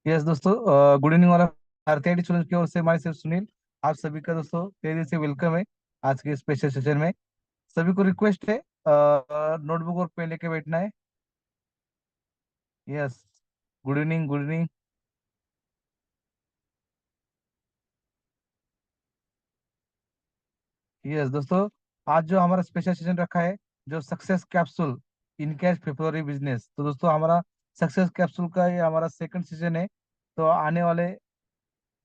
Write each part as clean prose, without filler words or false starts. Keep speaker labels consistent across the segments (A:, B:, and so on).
A: Yes दोस्तों, good evening वाला भारतीय स्टूडेंट की ओर से हमारे सिर्फ सुनील, आप सभी का दोस्तों तेजी से वेलकम है आज के स्पेशल सेशन में। सभी को रिक्वेस्ट है, नोटबुक और पेन लेके बैठना है। Yes, good evening good evening. Yes दोस्तों, आज जो हमारा स्पेशल सेशन रखा है, जो success capsule in cash February business, तो दोस्तों हमारा सक्सेस कैप्सूल का ये हमारा सेकंड सेशन है। तो आने वाले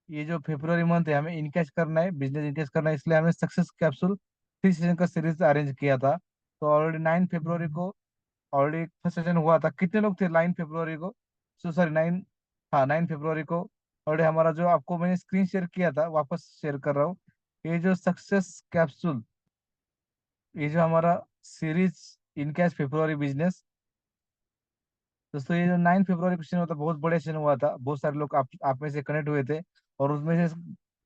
A: ये जो फेब्रुवरी मंथ है, हमें इनकैश करना है, बिजनेस इनकैश करना है, इसलिए हमने सक्सेस कैप्सूल थ्री सेशन का सीरीज अरेंज किया था। तो ऑलरेडी 9 फरवरी को ऑलरेडी फर्स्ट सेशन हुआ था। कितने लोग थे 9 फरवरी को? सॉरी 9, हाँ 9 फरवरी को ऑलरेडी हमारा जो आपको मैंने स्क्रीन शेयर किया था, वापस शेयर कर रहा हूँ। ये जो सक्सेस कैप्सूल, ये जो हमारा सीरीज इनकैश फेब्रुवरी बिजनेस, दोस्तों ये जो 9 फरवरी को सेशन हुआ था, बहुत बड़े सेशन हुआ था, बहुत सारे लोग आप में से कनेक्ट हुए थे। और उसमें से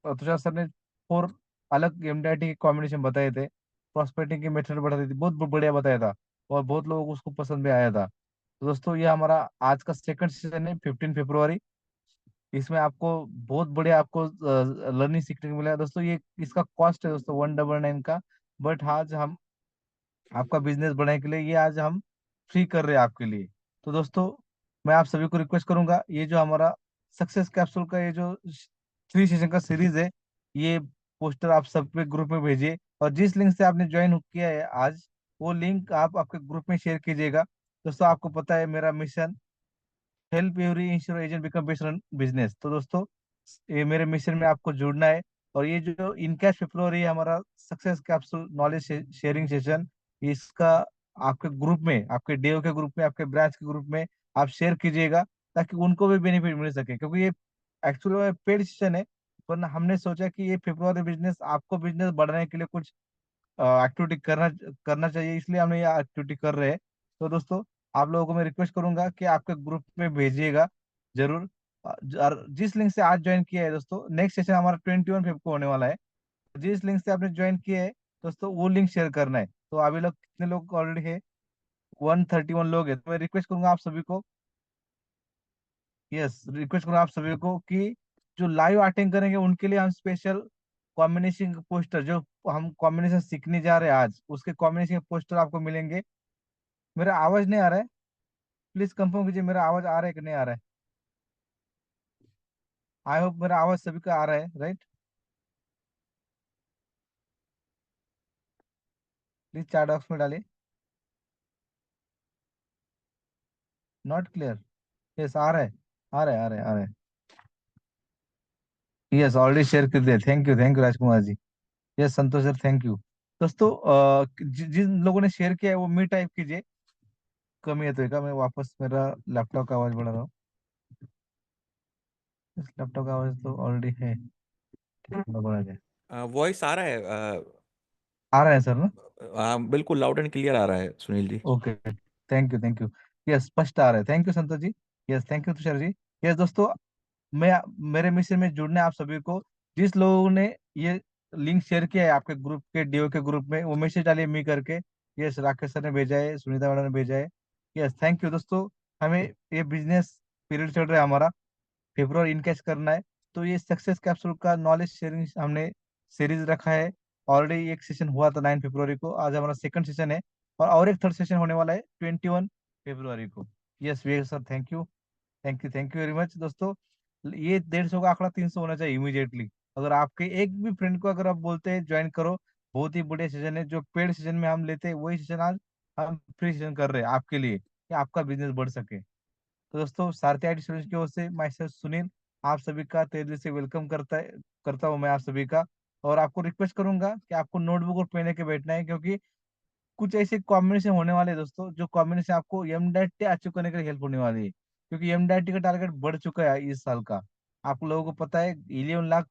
A: तुषार सर ने 4 अलग एमडीआईटी के कॉम्बिनेशन बताए थे, प्रॉस्पेक्टिंग की मेथड बताई थी, बहुत बढ़िया बताया था। और बहुत लोगों को उसको पसंद भी आया था। तो दोस्तों ये हमारा आज का सेकंड सेशन है, 15 फरवरी। इसमें आपको बहुत बढ़िया आपको लर्निंग सीखने को मिला दोस्तों। ये इसका कॉस्ट है दोस्तों 199 का। बट आज हम आपका बिजनेस बढ़ाने के लिए ये आज हम फ्री कर रहे हैं आपके लिए। तो दोस्तों मैं आप सभी को रिक्वेस्ट करूंगा, ये जो हमारा सक्सेस कैप्सूल का ये जो थ्री सेशन का सीरीज है, ये पोस्टर आप सबके ग्रुप में भेजिए। और जिस लिंक से आपने ज्वाइन किया है आज, वो लिंक आप आपके ग्रुप में शेयर कीजिएगा। दोस्तों आपको पता है मेरा mission, help every ensure agent become best business. तो दोस्तों ये मेरे मिशन में आपको जुड़ना है। और ये जो इनकैश फेब्रुवरी है हमारा success capsule knowledge sharing session, इसका आपके ग्रुप में, आपके डीओ के ग्रुप में, आपके ब्रांच के ग्रुप में आप शेयर कीजिएगा, ताकि उनको भी बेनिफिट मिल सके। क्योंकि ये एक्चुअली में पेड सेशन है, वरना हमने सोचा कि ये फेब्रुवरी बिजनेस आपको बिजनेस बढ़ाने के लिए कुछ एक्टिविटी करना करना चाहिए, इसलिए हमने ये एक्टिविटी कर रहे हैं। तो दोस्तों आप लोगों को मैं रिक्वेस्ट करूंगा कि आपके ग्रुप में भेजिएगा जरूर। और जिस लिंक से आज ज्वाइन किया है दोस्तों, नेक्स्ट सेशन हमारा 21 फेब को होने वाला है। जिस लिंक से आपने ज्वाइन किया है दोस्तों, वो लिंक शेयर करना है। तो अभी लोग कितने लोग ऑलरेडी है? 131 लोग है। तो मैं रिक्वेस्ट करूंगा आप सभी को, यस रिक्वेस्ट करूंगा आप सभी को कि जो लाइव अटेंड करेंगे उनके लिए हम स्पेशल कॉम्बिनेशन पोस्टर, जो हम कॉम्बिनेशन सीखने जा रहे हैं आज, उसके कॉम्बिनेशन पोस्टर आपको मिलेंगे। मेरा आवाज नहीं आ रहा है? प्लीज कंफर्म कीजिए मेरा आवाज आ रहा है कि नहीं आ रहा है। आई होप मेरा आवाज सभी का आ रहा है, राइट? प्लीज चैट बॉक्स में डालिए। Not clear? यस आ रहा है, आ रहा है, आ रहा है, आ रहा है। यस ऑलरेडी शेयर कर दिया, thank you Rajkumar ji. Yes Santosh sir, thank you. दोस्तों जिन लोगों ने शेयर किया है वो मी टाइप कीजिए। कमी है तो एक मैं वापस मेरा लैपटॉप का आवाज बढ़ा रहा हूँ। इस लैपटॉप का आवाज तो ऑलरेडी है, थोड़ा बढ़ा जाए।
B: वॉइस आ रहा है।
A: आ रहा है सर ना?
B: बिल्कुल लाउड एंड क्लियर आ रहा है Sunil ji.
A: Okay, thank you thank you. Yes स्पष्ट आ रहा है, thank you Santosh ji. Yes thank you Tushar ji. Yes दोस्तों, मैं मेरे मिशन में जुड़ना है आप सभी को। जिस लोगों ने ये लिंक शेयर किया है आपके ग्रुप के डीओ के ग्रुप में, वो मैसेज डालिए मी करके। यस राकेश सर ने भेजा है, सुनीता मैडम ने भेजा है। यस थैंक यू दोस्तों। हमें ये बिजनेस पीरियड चल रहा है हमारा, फेब्रुअरी इनकैश करना है। तो ये सक्सेस कैप्सूल का नॉलेज शेयरिंग हमने सीरीज रखा है। ऑलरेडी एक सेशन हुआ था 9 फरवरी को, आज हमारा सेकंड सेशन है। और एक थर्ड सेशन होने वाला है 21 फरवरी को। Yes we sir, thank you, thank you very much दोस्तों। ये 150 का आंकड़ा 300 होना चाहिए इमीडिएटली। अगर आपके एक भी फ्रेंड को अगर आप बोलते हैं ज्वाइन करो, बहुत ही बढ़िया सेशन है। जो पेड सेशन में हम लेते हैं वही सेशन आज हम फ्री सेशन कर रहे हैं आपके लिए, कि आपका बिजनेस बढ़ सके। तो दोस्तों सारथी आईटी स्टूडेंट्स की ओर से मैं सर सुनील आप सभी का तहे दिल से वेलकम करता हूँ मैं आप सभी का। और आपको रिक्वेस्ट करूंगा कि आपको नोटबुक और पेन लेके बैठना है, क्योंकि कुछ ऐसे कॉम्बिनेशन होने वाले हैं दोस्तों, जो कॉम्बिनेशन आपको एमडीआईटी अचीव करने के लिए हेल्प होने वाली है। क्योंकि एमडीआईटी का टारगेट बढ़ चुका है इस साल का, आप लोगों को पता है 11 लाख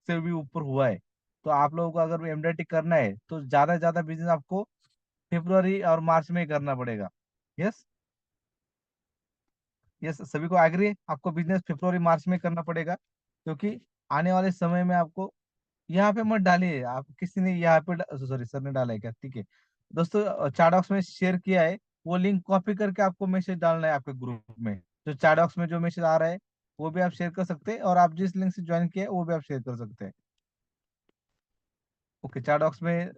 A: से भी ऊपर हुआ है। तो आप लोगों को अगर एमडीआईटी करना है तो ज्यादा से ज्यादा बिजनेस आपको फेब्रुवरी और मार्च में ही करना पड़ेगा। यस, यस सभी को एग्री है, आपको बिजनेस फेब्रुवरी मार्च में करना पड़ेगा। क्योंकि आने वाले समय में आपको यहाँ पे मत डालिए, आप किसी ने यहाँ पे, सॉरी सर ने डाला है क्या? ठीक है दोस्तों, चैट बॉक्स में शेयर किया है, वो लिंक कॉपी करके आपको मैसेज डालना है आपके ग्रुप में। जो चैट बॉक्स में जो मैसेज आ रहा है, वो भी आप शेयर कर सकते हैं, और आप जिस लिंक से ज्वाइन किए वो भी आप शेयर कर सकते हैं। ओके, चैट बॉक्स में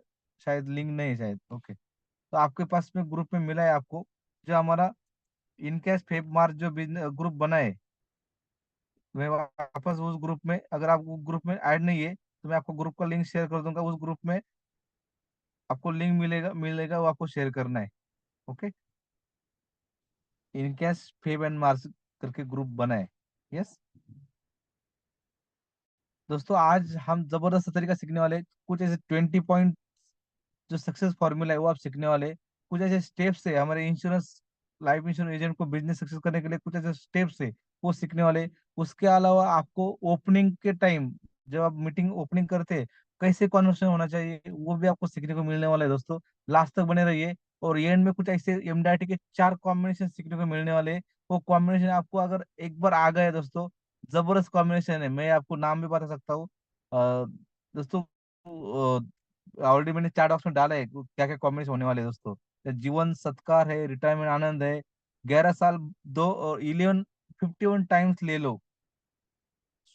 A: शायद लिंक नहीं है शायद। ओके, तो आपके पास में ग्रुप में मिला है आपको, जो हमारा इनकेस फेब मार्च जो ग्रुप बना है। मैं वापस उस ग्रुप में, अगर आप ग्रुप में ऐड नहीं है तो मैं आपको ग्रुप का लिंक शेयर कर दूंगा। उस ग्रुप में आपको लिंक मिलेगा मिलेगा, वो आपको शेयर करना है। ओके, इनकेस फेब एंड मार्च करके ग्रुप बना है। यस दोस्तों, आज हम जबरदस्त तरीका सीखने वाले हैं। कुछ ऐसे 20 पॉइंट जो सक्सेस फॉर्मूला है वो आप सीखने वाले हैं। कुछ ऐसे स्टेप्स है हमारे इंश्योरेंस, लाइफ इंश्योरेंस एजेंट को बिजनेस सक्सेस करने के लिए, कुछ ऐसे स्टेप्स है वो सीखने वाले हैं। उसके अलावा आपको ओपनिंग के टाइम, जब आप मीटिंग ओपनिंग करते हैं, कैसे कॉन्वर्सेशन होना चाहिए वो भी आपको सीखने को मिलने वाला है दोस्तों। लास्ट तक बने रहिए। और एंड में कुछ ऐसे एमडीआईटी के 4 कॉम्बिनेशन सीखने को मिलने वाले हैं। वो कॉम्बिनेशन आपको अगर एक बार आ गए दोस्तों, जबरदस्त कॉम्बिनेशन है। मैं आपको नाम भी बता सकता हूँ दोस्तों। ऑलरेडी मैंने चैट बॉक्स में डाला है क्या क्या कॉम्बिनेशन होने वाले हैं दोस्तों। जीवन सत्कार है, रिटायरमेंट आनंद है, 11 साल दो, और 51 टाइम्स ले लो,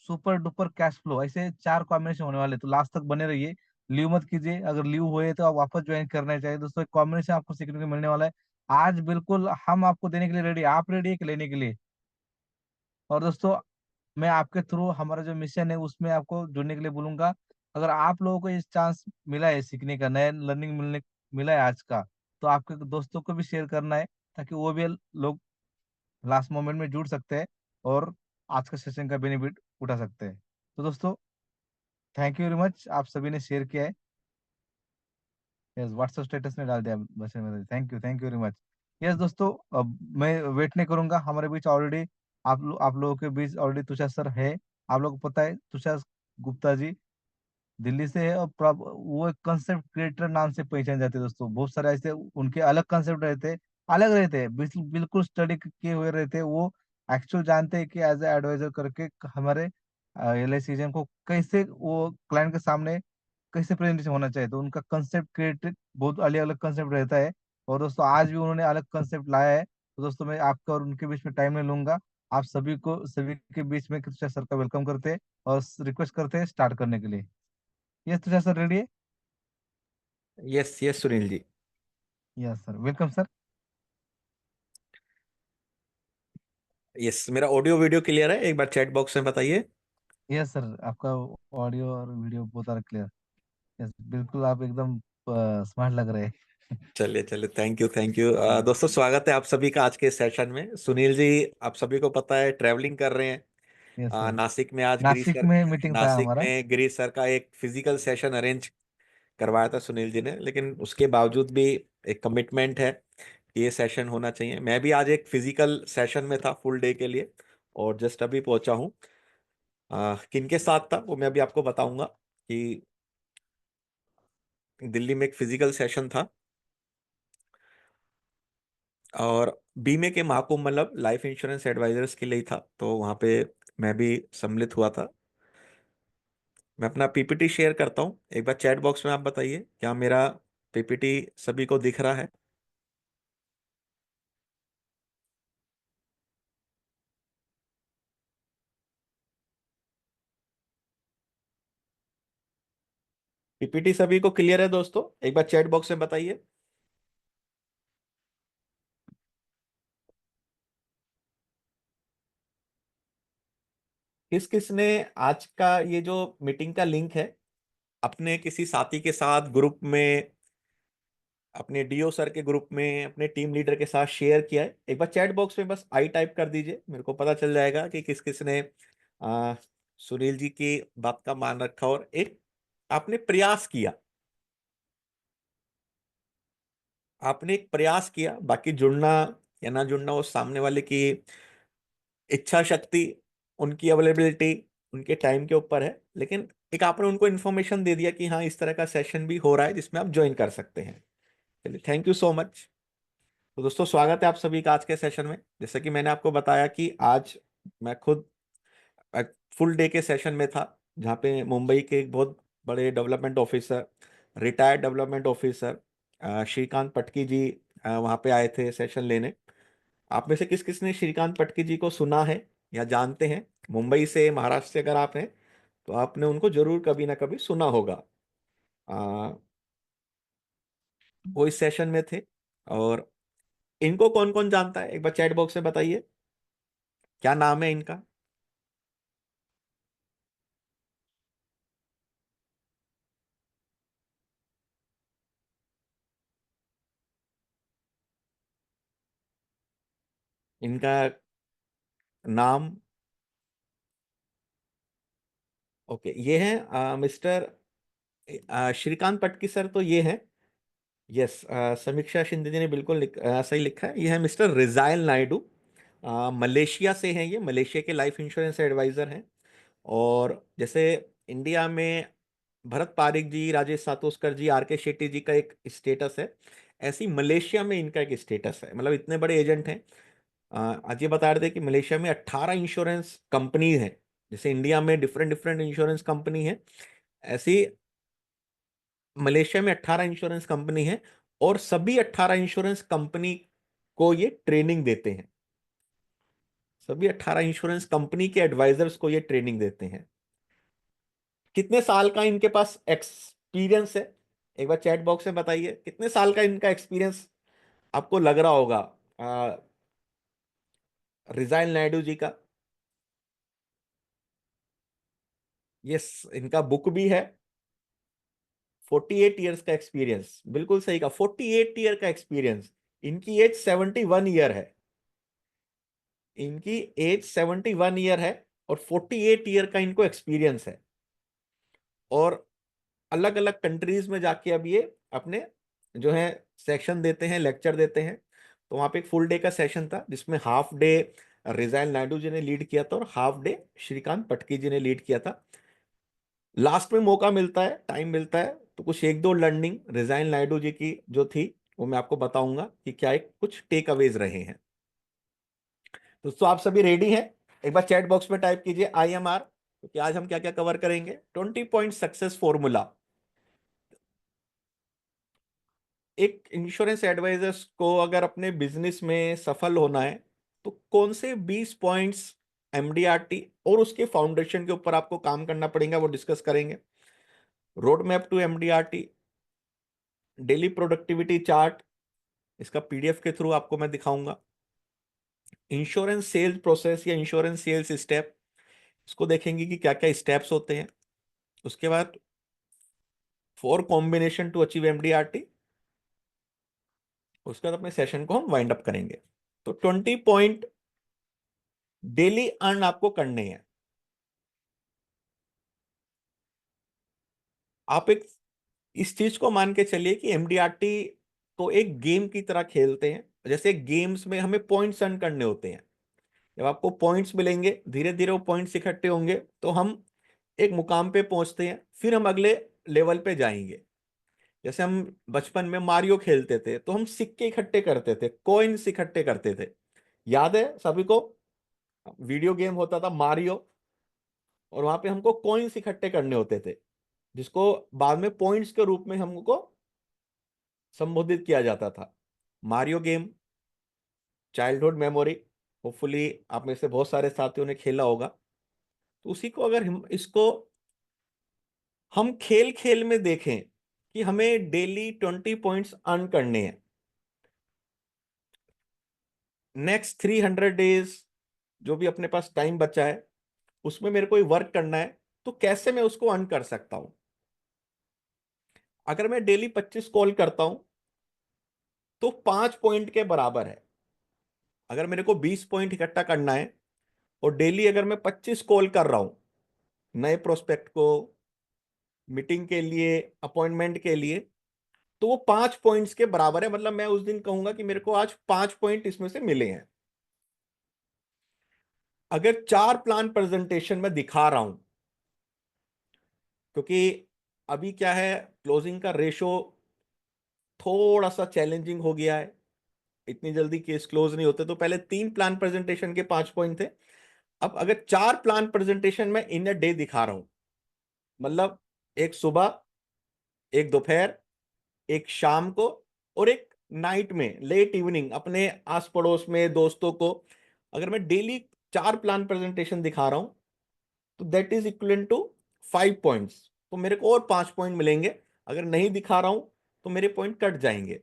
A: सुपर डुपर कैश फ्लो, ऐसे 4 कॉम्बिनेशन होने वाले हैं। तो लास्ट तक बने रहिए, लीव मत कीजिए। अगर लीव हुए तो आप वापस ज्वाइन करना चाहिए दोस्तों। एक कॉम्बिनेशन आपको सीखने को मिलने वाला है आज। बिल्कुल हम आपको देने के लिए रेडी, आप रेडी है कि लेने के लिए? और दोस्तों, मैं आपके थ्रू हमारा जो मिशन है उसमें आपको जुड़ने के लिए बोलूंगा। अगर आप लोगों को इस चांस मिला है सीखने का, नया लर्निंग मिला है आज का, तो आपके दोस्तों को भी शेयर करना है, ताकि वो भी लोग लास्ट मोमेंट में जुड़ सकते हैं और आज का सेशन का बेनिफिट उठा सकते हैं। तो दोस्तों, थैंक यू वेरी मच, आप सभी ने शेयर किया है। यस, व्हाट्सएप स्टेटस में डाल दिया बस में। Thank you very much. Yes दोस्तों, अब मैं वेट नहीं करूंगा। हमारे बीच ऑलरेडी आप लोगों के बीच ऑलरेडी तुषार सर है। आप लोगों को पता है तुषार गुप्ता जी दिल्ली से है, और वो एक कंसेप्ट क्रिएटर नाम से पहचान जाते हैं दोस्तों। बहुत सारे ऐसे उनके अलग कंसेप्ट रहते हैं, अलग रहते हैं, बिल्कुल स्टडी किए हुए रहते हैं वो। एक्चुअल जानते हैं कि एज ए एडवाइजर करके हमारे एल आई को कैसे वो क्लाइंट के सामने कैसे प्रेजेंटेशन होना चाहिए। तो उनका कंसेप्ट क्रिएट बहुत अलग अलग कंसेप्ट रहता है। और दोस्तों, आज भी उन्होंने अलग कंसेप्ट लाया है। तो दोस्तों, मैं आपका और उनके बीच में टाइम नहीं लूंगा। आप सभी के बीच में तुषार सर का वेलकम करते हैं और रिक्वेस्ट करते हैं स्टार्ट करने के लिए। यस तुषार सर, रेडी है?
B: Yes yes Sunil ji.
A: Yes sir, welcome sir.
B: Yes, मेरा ऑडियो वीडियो क्लियर है? एक बार चैट बॉक्स में बताइए।
A: यस सर, आपका ऑडियो और वीडियो बहुत सारा क्लियर। यस, बिल्कुल आप एकदम स्मार्ट लग रहे हैं।
B: चलिए चलिए, thank you thank you.
A: Yes
B: दोस्तों, स्वागत है आप सभी का आज के सेशन में। सुनील जी, आप सभी को पता है ट्रैवलिंग कर रहे हैं।
A: यस सर,
B: नासिक में आज गिरीश
A: नासिक
B: सर
A: में मीटिंग था
B: नासिक
A: हमारा।
B: में गिरीश सर का एक फिजिकल सेशन अरेंज करवाया था सुनील जी ने, लेकिन उसके बावजूद भी एक कमिटमेंट है कि ये सेशन होना चाहिए। मैं भी आज एक फिजिकल सेशन में था फुल डे के लिए, और जस्ट अभी पहुंचा हूँ। किन के साथ था वो मैं अभी आपको बताऊंगा कि दिल्ली में एक फिजिकल सेशन था, और बीमे के महाकुंभ मतलब लाइफ इंश्योरेंस एडवाइजर्स के लिए ही था, तो वहां पे मैं भी सम्मिलित हुआ था। मैं अपना पीपीटी शेयर करता हूँ, एक बार चैट बॉक्स में आप बताइए क्या मेरा पीपीटी सभी को दिख रहा है? पीपीटी सभी को क्लियर है दोस्तों? एक बार चैट बॉक्स में बताइए। किस किस ने आज का ये जो मीटिंग का लिंक है अपने किसी साथी के साथ ग्रुप में, अपने डीओ सर के ग्रुप में, अपने टीम लीडर के साथ शेयर किया है? एक बार चैट बॉक्स में बस आई टाइप कर दीजिए, मेरे को पता चल जाएगा कि किस किस ने आ, सुनील जी की बात का मान रखा और एक आपने प्रयास किया। आपने एक प्रयास किया, बाकी जुड़ना या ना जुड़ना वो सामने वाले की इच्छा शक्ति, उनकी अवेलेबिलिटी, उनके टाइम के ऊपर है। लेकिन एक आपने उनको इन्फॉर्मेशन दे दिया कि हाँ, इस तरह का सेशन भी हो रहा है जिसमें आप ज्वाइन कर सकते हैं। चलिए, थैंक यू सो मच। तो दोस्तों, स्वागत है आप सभी का आज के सेशन में। जैसे कि मैंने आपको बताया कि आज मैं खुद फुल डे के सेशन में था, जहाँ पे मुंबई के एक बहुत बड़े development officer, retired development officer Shrikant Patki ji वहाँ पे आए थे सेशन लेने। आप में से किस किस ने श्रीकांत पटकी जी को सुना है या जानते हैं, मुंबई से, महाराष्ट्र से अगर आप हैं तो आपने उनको जरूर कभी ना कभी सुना होगा। आ, वो इस सेशन में थे। और इनको कौन कौन जानता है, एक बार चैट बॉक्स में बताइए, क्या नाम है इनका? इनका नाम, ओके, ये है मिस्टर श्रीकांत पटकी सर, तो ये है, यस, समीक्षा शिंदे जी ने बिल्कुल सही लिखा है, ये है मिस्टर रिजाइल नायडू। मलेशिया से हैं, ये मलेशिया के लाइफ इंश्योरेंस एडवाइजर हैं। और जैसे इंडिया में भरत पारिक जी, राजेश सातोस्कर जी, आर के शेट्टी जी का एक स्टेटस है, ऐसी मलेशिया में इनका एक स्टेटस है, मतलब इतने बड़े एजेंट हैं। आज ये बता रहे थे कि मलेशिया में 18 इंश्योरेंस कंपनी है, जैसे इंडिया में डिफरेंट डिफरेंट इंश्योरेंस कंपनी है, ऐसी मलेशिया में 18 इंश्योरेंस कंपनी है। और सभी 18 इंश्योरेंस कंपनी को ये ट्रेनिंग देते हैं, सभी 18 इंश्योरेंस कंपनी के एडवाइजर्स को ये ट्रेनिंग देते हैं। कितने साल का इनके पास एक्सपीरियंस है, एक बार चैट बॉक्स में बताइए, कितने साल का इनका एक्सपीरियंस आपको लग रहा होगा रिजाइल नायडू जी का? यस, इनका बुक भी है। 48 ईयर्स का एक्सपीरियंस, बिल्कुल सही का, 48 ईयर का एक्सपीरियंस। इनकी एज 71 ईयर है, इनकी एज 71 ईयर है, और 48 ईयर का इनको एक्सपीरियंस है। और अलग अलग कंट्रीज में जाके अब ये अपने जो है सेक्शन देते हैं, लेक्चर देते हैं। तो वहां पे एक फुल डे का सेशन था, जिसमें हाफ डे रिजाइल नायडू जी ने लीड किया था और हाफ डे श्रीकांत पटकी जी ने लीड किया था। लास्ट में मौका मिलता है, टाइम मिलता है, तो कुछ एक दो लर्निंग रिजाइल नायडू जी की जो थी वो मैं आपको बताऊंगा कि क्या एक कुछ टेक अवेज रहे हैं। दोस्तों आप सभी रेडी हैं? एक बार चैट बॉक्स में टाइप कीजिए IMR, क्योंकि आज हम क्या क्या कवर करेंगे। 20 पॉइंट सक्सेस फॉर्मूला। एक इंश्योरेंस एडवाइजर्स को अगर अपने बिजनेस में सफल होना है तो कौन से 20 पॉइंट्स MDRT और उसके फाउंडेशन के ऊपर आपको काम करना पड़ेगा, वो डिस्कस करेंगे। Road map to MDRT, daily productivity chart, इसका PDF के थ्रू आपको मैं दिखाऊंगा। इंश्योरेंस सेल्स प्रोसेस या इंश्योरेंस सेल्स स्टेप, इसको देखेंगे कि क्या क्या स्टेप्स होते हैं। उसके बाद 4 कॉम्बिनेशन टू अचीव MDRT। उसके बाद अपने सेशन को हम वाइंड अप करेंगे। तो 20 पॉइंट डेली अर्न आपको करने हैं। आप एक इस चीज को मान के चलिए कि MDRT को एक गेम की तरह खेलते हैं, जैसे गेम्स में हमें पॉइंट्स अर्न करने होते हैं। जब आपको पॉइंट्स मिलेंगे, धीरे धीरे वो पॉइंट्स इकट्ठे होंगे, तो हम एक मुकाम पे पहुंचते हैं, फिर हम अगले लेवल पे जाएंगे। जैसे हम बचपन में मारियो खेलते थे तो हम सिक्के इकट्ठे करते थे, कॉइन्स इकट्ठे करते थे, याद है सभी को? वीडियो गेम होता था मारियो, और वहां पे हमको कॉइन्स इकट्ठे करने होते थे, जिसको बाद में पॉइंट्स के रूप में हमको संबोधित किया जाता था। Mario game childhood memory, hopefully आप में से बहुत सारे साथियों ने खेला होगा। तो उसी को अगर हम खेल खेल में देखें कि हमें डेली 20 पॉइंट्स अर्न करने हैं, नेक्स्ट 300 डेज जो भी अपने पास टाइम बचा है उसमें मेरे को वर्क करना है, तो कैसे मैं उसको अर्न कर सकता हूं? अगर मैं डेली 25 कॉल करता हूं तो 5 पॉइंट के बराबर है। अगर मेरे को 20 पॉइंट इकट्ठा करना है और डेली अगर मैं 25 कॉल कर रहा हूं नए प्रोस्पेक्ट को, मीटिंग के लिए, अपॉइंटमेंट के लिए, तो वो 5 पॉइंट्स के बराबर है। मतलब मैं उस दिन कहूंगा कि मेरे को आज 5 पॉइंट इसमें से मिले हैं। अगर 4 प्लान प्रेजेंटेशन में दिखा रहा हूं, क्योंकि अभी क्या है, क्लोजिंग का रेशो थोड़ा सा चैलेंजिंग हो गया है, इतनी जल्दी केस क्लोज नहीं होते। तो पहले 3 प्लान प्रेजेंटेशन के 5 पॉइंट थे, अब अगर 4 प्लान प्रेजेंटेशन में इन अ डे दिखा रहा हूं, मतलब एक सुबह, एक दोपहर, एक शाम को, और एक नाइट में लेट इवनिंग अपने आस पड़ोस में दोस्तों को, अगर मैं डेली 4 प्लान प्रेजेंटेशन दिखा रहा हूं, तो that is equal to 5 points, तो मेरे को और 5 पॉइंट मिलेंगे। अगर नहीं दिखा रहा हूं तो मेरे पॉइंट कट जाएंगे।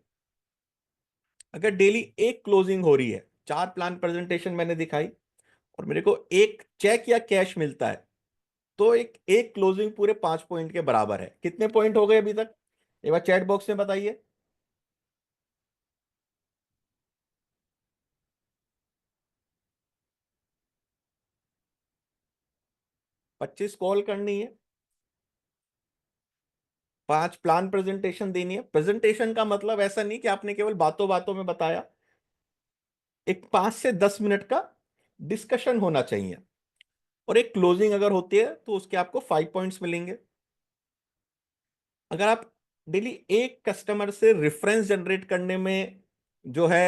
B: अगर डेली एक क्लोजिंग हो रही है, 4 प्लान प्रेजेंटेशन मैंने दिखाई और मेरे को एक चेक या कैश मिलता है, तो एक एक क्लोजिंग पूरे 5 पॉइंट के बराबर है। कितने पॉइंट हो गए अभी तक, एक बार चैट बॉक्स में बताइए। 25 कॉल करनी है, 5 प्लान प्रेजेंटेशन देनी है। प्रेजेंटेशन का मतलब ऐसा नहीं कि आपने केवल बातों बातों में बताया, एक 5 से 10 मिनट का डिस्कशन होना चाहिए। और एक क्लोजिंग अगर होती है तो उसके आपको 5 पॉइंट्स मिलेंगे। अगर आप डेली एक कस्टमर से रेफरेंस जनरेट करने में जो है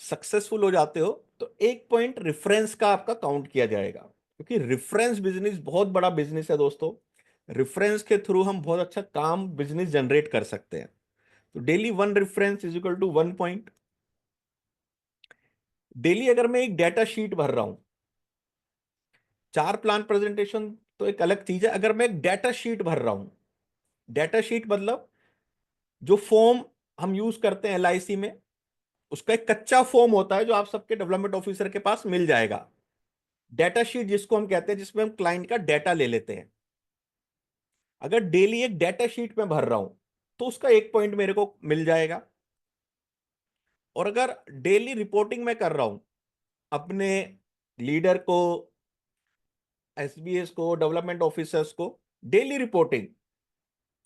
B: सक्सेसफुल हो जाते हो, तो 1 पॉइंट रेफरेंस का आपका काउंट किया जाएगा, क्योंकि रेफरेंस बिजनेस बहुत बड़ा बिजनेस है दोस्तों। रेफरेंस के थ्रू हम बहुत अच्छा काम बिजनेस जनरेट कर सकते हैं। तो daily 1 reference is equal to 1 point. Daily अगर मैं एक डेटा शीट भर रहा हूं, 4 प्लान प्रेजेंटेशन तो एक अलग चीज है, अगर मैं एक डेटा शीट भर रहा हूं, डेटा शीट मतलब जो फॉर्म हम यूज करते हैं एलआईसी में, उसका एक कच्चा फॉर्म होता है जो आप सबके डेवलपमेंट ऑफिसर के पास मिल जाएगा। डेटा शीट जिसको हम कहते हैं, जिसमें हम क्लाइंट का डेटा ले लेते हैं। अगर डेली एक डेटा शीट में भर रहा हूं तो उसका 1 पॉइंट मेरे को मिल जाएगा। और अगर डेली रिपोर्टिंग में कर रहा हूं अपने लीडर को, एसबीएस को, डेवलपमेंट ऑफिसर्स को, डेली रिपोर्टिंग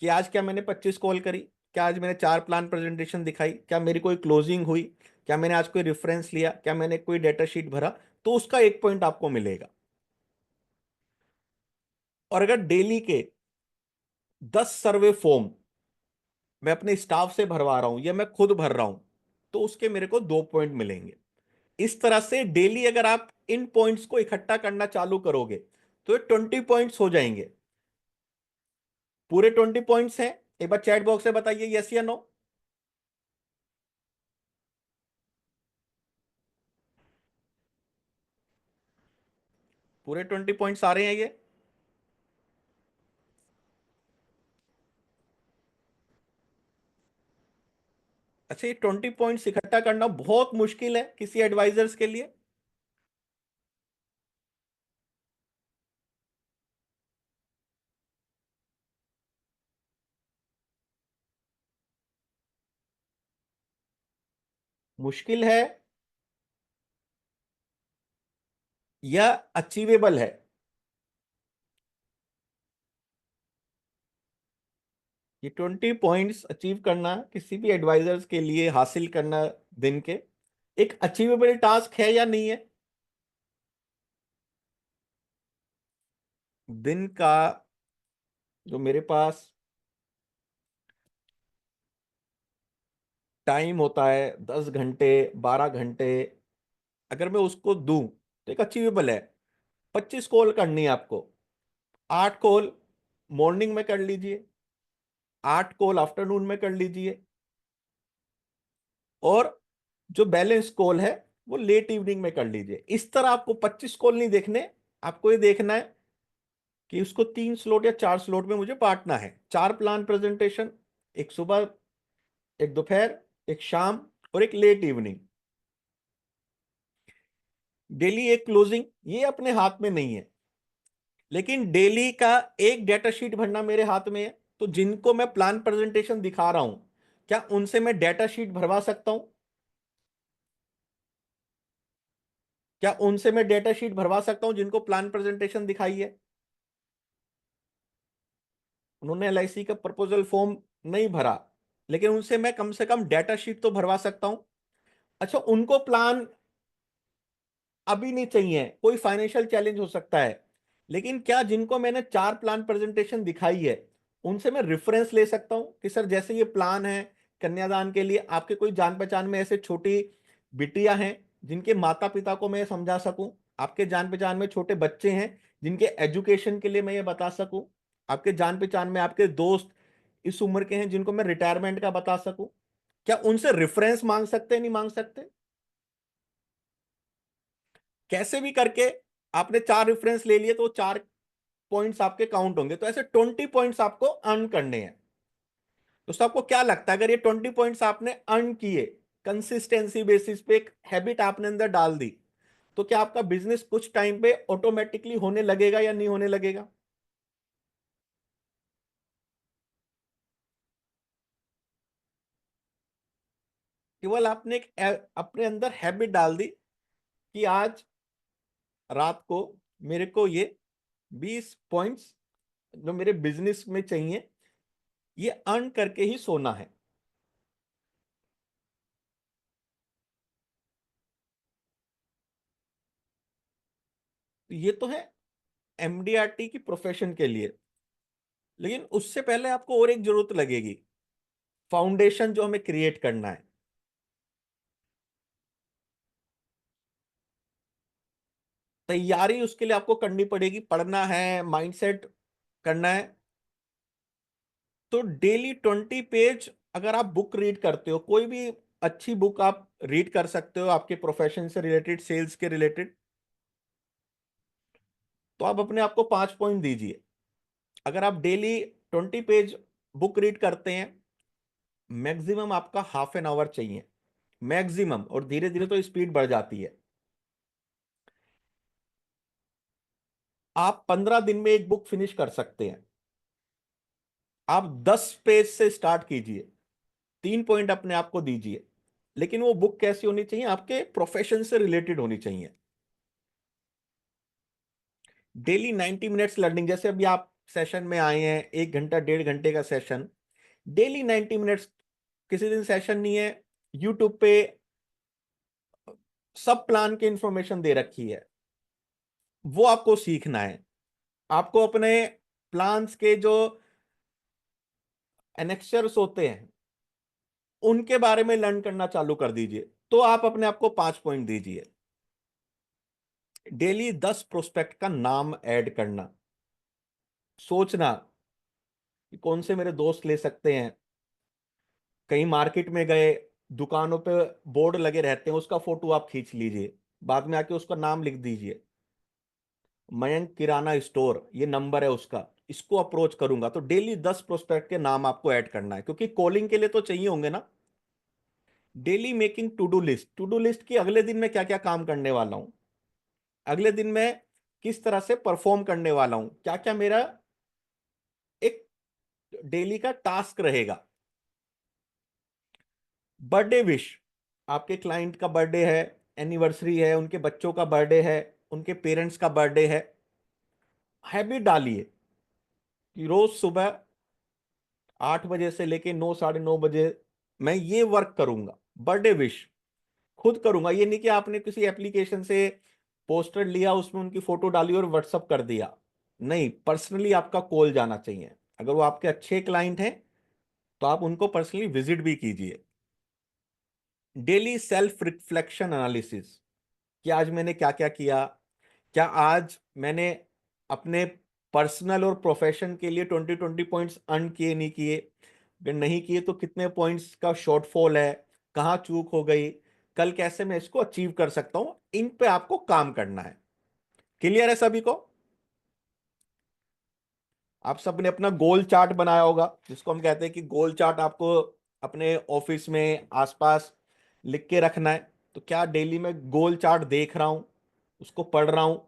B: कि आज क्या मैंने 25 कॉल करी, क्या आज मैंने 4 प्लान प्रेजेंटेशन दिखाई, क्या मेरी कोई क्लोजिंग हुई, क्या मैंने आज कोई रेफरेंस लिया, क्या मैंने कोई डेटा शीट भरा, तो उसका 1 पॉइंट आपको मिलेगा। और अगर डेली के 10 सर्वे फॉर्म मैं अपने स्टाफ से भरवा रहा हूं या मैं खुद भर रहा हूं, तो उसके मेरे को 2 पॉइंट मिलेंगे। इस तरह से डेली अगर आप इन पॉइंट्स को इकट्ठा करना चालू करोगे तो ये 20 पॉइंट्स हो जाएंगे। पूरे 20 पॉइंट्स हैं, एक बार चैट बॉक्स में बताइए यस या नो। पूरे 20 पॉइंट्स आ रहे हैं ये। अच्छा, ये 20 पॉइंट्स इकट्ठा करना बहुत मुश्किल है किसी एडवाइजर्स के लिए। मुश्किल है या अचीवेबल है? ये 20 पॉइंट्स अचीव करना किसी भी एडवाइजर्स के लिए, हासिल करना दिन के, एक अचीवेबल टास्क है या नहीं है? दिन का जो मेरे पास टाइम होता है, 10 घंटे, 12 घंटे, अगर मैं उसको दूं तो एक अचीवेबल है। 25 कॉल करनी है आपको, 8 कॉल मॉर्निंग में कर लीजिए, 8 कॉल आफ्टरनून में कर लीजिए, और जो बैलेंस कॉल है वो लेट इवनिंग में कर लीजिए। इस तरह आपको 25 कॉल नहीं देखने, आपको ये देखना है कि उसको 3 स्लॉट या 4 स्लॉट में मुझे बांटना है। 4 प्लान प्रेजेंटेशन, एक सुबह, एक दोपहर, एक शाम और एक लेट इवनिंग। डेली एक क्लोजिंग ये अपने हाथ में नहीं है, लेकिन डेली का एक डेटा शीट भरना मेरे हाथ में है। तो जिनको मैं प्लान प्रेजेंटेशन दिखा रहा हूं, क्या उनसे मैं डेटा शीट भरवा सकता हूं? क्या उनसे मैं डेटा शीट भरवा सकता हूं जिनको प्लान प्रेजेंटेशन दिखाई है? उन्होंने एलआईसी का प्रपोजल फॉर्म नहीं भरा, लेकिन उनसे मैं कम से कम डेटा शीट तो भरवा सकता हूं। अच्छा, उनको प्लान अभी नहीं चाहिए, कोई फाइनेंशियल चैलेंज हो सकता है, लेकिन क्या जिनको मैंने 4 प्लान प्रेजेंटेशन दिखाई है उनसे मैं रेफरेंस ले सकता हूं कि सर जैसे ये प्लान है कन्यादान के लिए, आपके कोई जान पहचान में ऐसे छोटी बिटियां हैं जिनके माता पिता को मैं समझा सकूं, आपके जान पहचान में छोटे बच्चे हैं जिनके एजुकेशन के लिए मैं ये बता सकूं, आपके जान पहचान में आपके दोस्त इस उम्र के हैं जिनको मैं रिटायरमेंट का बता सकूं, क्या उनसे रेफरेंस मांग सकते हैं, नहीं मांग सकते? कैसे भी करके आपने 4 रेफरेंस ले लिए तो 4 पॉइंट्स आपके काउंट होंगे, तो ऐसे 20 पॉइंट्स आपको अर्न करने हैं। दोस्तों आपको क्या लगता है, अगर ये 20 पॉइंट्स आपने अर्न किए, कंसिस्टेंसी बेसिस पे एक हैबिट आपने अंदर डाल दी, तो क्या आपका बिजनेस कुछ टाइम पे ऑटोमेटिकली होने लगेगा या नहीं होने लगेगा? केवल आपने अपने अंदर हैबिट डाल दी कि आज रात को मेरे को ये 20 पॉइंट्स जो मेरे बिजनेस में चाहिए, ये अर्न करके ही सोना है। तो ये तो है एमडीआरटी की प्रोफेशन के लिए, लेकिन उससे पहले आपको और एक जरूरत लगेगी, फाउंडेशन जो हमें क्रिएट करना है। तैयारी उसके लिए आपको करनी पड़ेगी, पढ़ना है, माइंडसेट करना है। तो डेली 20 पेज अगर आप बुक रीड करते हो, कोई भी अच्छी बुक आप रीड कर सकते हो आपके प्रोफेशन से रिलेटेड, सेल्स के रिलेटेड, तो आप अपने आप को 5 पॉइंट दीजिए। अगर आप डेली 20 पेज बुक रीड करते हैं, मैक्सिमम आपका हाफ एन आवर चाहिए, मैक्सिमम, और धीरे धीरे तो स्पीड बढ़ जाती है। आप 15 दिन में एक बुक फिनिश कर सकते हैं। आप 10 पेज से स्टार्ट कीजिए, 3 पॉइंट अपने आप को दीजिए, लेकिन वो बुक कैसी होनी चाहिए, आपके प्रोफेशन से रिलेटेड होनी चाहिए। डेली 90 मिनट्स लर्निंग, जैसे अभी आप सेशन में आए हैं, 1 घंटा 1.5 घंटे का सेशन, डेली 90 मिनट्स। किसी दिन सेशन नहीं है, यूट्यूब पे सब प्लान की इंफॉर्मेशन दे रखी है, वो आपको सीखना है। आपको अपने प्लान्स के जो एनेक्चर्स होते हैं उनके बारे में लर्न करना चालू कर दीजिए, तो आप अपने आप को 5 पॉइंट दीजिए। डेली 10 प्रोस्पेक्ट का नाम ऐड करना, सोचना कि कौन से मेरे दोस्त ले सकते हैं। कहीं मार्केट में गए, दुकानों पे बोर्ड लगे रहते हैं, उसका फोटो आप खींच लीजिए, बाद में आके उसका नाम लिख दीजिए, मयंक किराना स्टोर, ये नंबर है उसका, इसको अप्रोच करूंगा। तो डेली 10 प्रोस्पेक्ट के नाम आपको ऐड करना है, क्योंकि कॉलिंग के लिए तो चाहिए होंगे ना। Daily making to do list, to do list की अगले दिन में क्या क्या काम करने वाला हूं, अगले दिन में किस तरह से परफॉर्म करने वाला हूं, क्या क्या मेरा एक डेली का टास्क रहेगा। बर्थडे विश, आपके क्लाइंट का बर्थडे है, एनिवर्सरी है, उनके बच्चों का बर्थडे है, उनके पेरेंट्स का बर्थडे है, हैबिट डालिए कि रोज सुबह 8 बजे से लेके 9 साढ़े 9 बजे मैं ये वर्क करूंगा, बर्थडे विश खुद करूंगा। ये नहीं कि आपने किसी एप्लीकेशन से पोस्टर लिया, उसमें उनकी फोटो डाली और व्हाट्सअप कर दिया। नहीं, पर्सनली आपका कॉल जाना चाहिए। अगर वो आपके अच्छे क्लाइंट हैं तो आप उनको पर्सनली विजिट भी कीजिए। डेली सेल्फ रिफ्लेक्शन एनालिसिस, कि आज मैंने क्या क्या किया, क्या आज मैंने अपने पर्सनल और प्रोफेशन के लिए 20 पॉइंट्स अर्न किए, नहीं किए, अगर नहीं किए तो कितने पॉइंट्स का शॉर्टफॉल है, कहाँ चूक हो गई, कल कैसे मैं इसको अचीव कर सकता हूं, इन पे आपको काम करना है। क्लियर है सभी को? आप सबने अपना गोल चार्ट बनाया होगा, जिसको हम कहते हैं कि गोल चार्ट आपको अपने ऑफिस में आसपास लिख के रखना है। तो क्या डेली में गोल चार्ट देख रहा हूं, उसको पढ़ रहा हूं,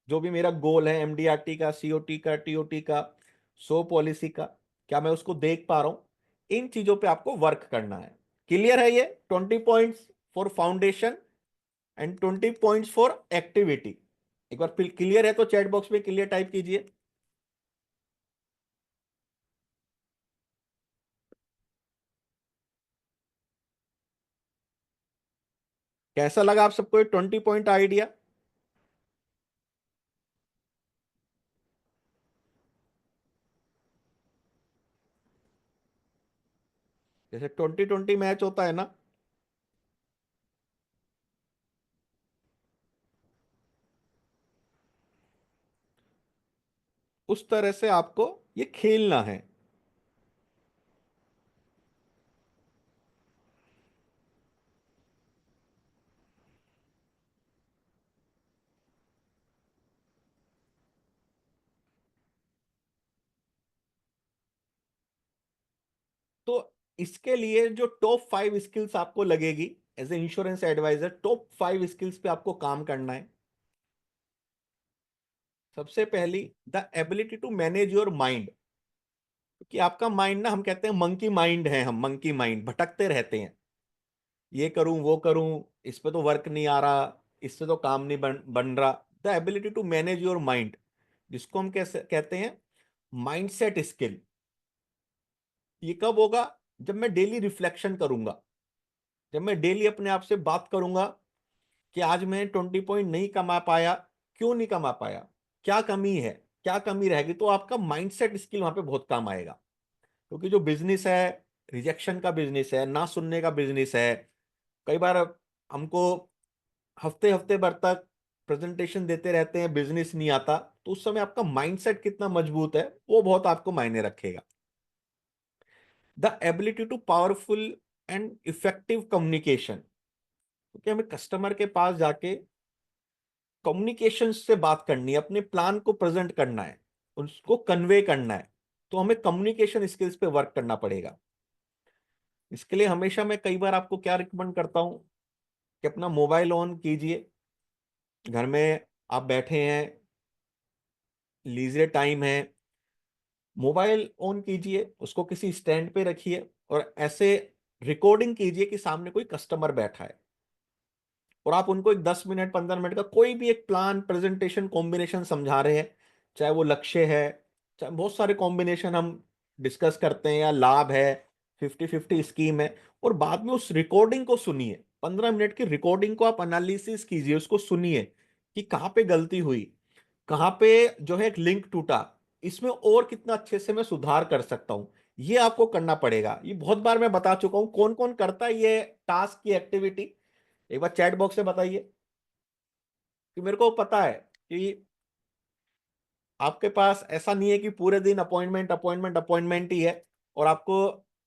B: जो भी मेरा गोल है, एमडीआरटी का, सीओटी का, टीओटी का, सो पॉलिसी का, क्या मैं उसको देख पा रहा हूं? इन चीजों पे आपको वर्क करना है। क्लियर है? ये 20 points for foundation and 20 points for activity. एक बार क्लियर है तो चैट बॉक्स में क्लियर टाइप कीजिए। कैसा लगा आप सबको ये 20 पॉइंट आइडिया? जैसे 20-20 मैच होता है ना, उस तरह से आपको ये खेलना है। तो इसके लिए जो टॉप 5 स्किल्स आपको लगेगी as a insurance advisor, top 5 skills पे आपको काम करना है। सबसे पहली, the ability to manage your mind. कि आपका माइंड ना, हम कहते हैं मंकी माइंड है, हम मंकी माइंड भटकते रहते हैं, ये करूं वो करूं, इस पे तो वर्क नहीं आ रहा, इससे तो काम नहीं बन बन रहा। The ability to manage your mind, जिसको हम कैसे कहते हैं, माइंडसेट स्किल। ये कब होगा? जब मैं डेली रिफ्लेक्शन करूंगा, जब मैं डेली अपने आप से बात करूंगा कि आज मैं 20 पॉइंट नहीं कमा पाया, क्यों नहीं कमा पाया, क्या कमी है, क्या कमी रहेगी, तो आपका माइंडसेट स्किल वहां पे बहुत काम आएगा। क्योंकि जो बिजनेस है, रिजेक्शन का बिजनेस है, ना सुनने का बिजनेस है। कई बार हमको हफ्ते हफ्ते भर तक प्रेजेंटेशन देते रहते हैं, बिजनेस नहीं आता, तो उस समय आपका माइंडसेट कितना मजबूत है वो बहुत आपको मायने रखेगा। The ability to powerful and effective communication, क्योंकि हमें कस्टमर के पास जाके कम्युनिकेशन से बात करनी है, अपने प्लान को प्रेजेंट करना है, उसको कन्वे करना है, तो हमें कम्युनिकेशन स्किल्स पे वर्क करना पड़ेगा। इसके लिए हमेशा मैं कई बार आपको क्या रिकमेंड करता हूं कि अपना मोबाइल ऑन कीजिए, घर में आप बैठे हैं, लीजिए टाइम है, मोबाइल ऑन कीजिए, उसको किसी स्टैंड पे रखिए और ऐसे रिकॉर्डिंग कीजिए कि सामने कोई कस्टमर बैठा है और आप उनको एक 10 मिनट 15 मिनट का कोई भी एक प्लान प्रेजेंटेशन कॉम्बिनेशन समझा रहे हैं। चाहे वो लक्ष्य है, चाहे बहुत सारे कॉम्बिनेशन हम डिस्कस करते हैं, या लाभ है, 50-50 स्कीम है, और बाद में उस रिकॉर्डिंग को सुनिए। 15 मिनट की रिकॉर्डिंग को आप एनालिसिस कीजिए, उसको सुनिए कि कहाँ पे गलती हुई, कहाँ पे जो है एक लिंक टूटा, इसमें और कितना अच्छे से मैं सुधार कर सकता हूं। ये आपको करना पड़ेगा। ये बहुत बार मैं बता चुका हूं, कौन कौन करता है ये टास्क की एक्टिविटी, एक बार चैट बॉक्स से बताइए। कि मेरे को पता है कि आपके पास ऐसा नहीं है कि पूरे दिन अपॉइंटमेंट अपॉइंटमेंट अपॉइंटमेंट ही है और आपको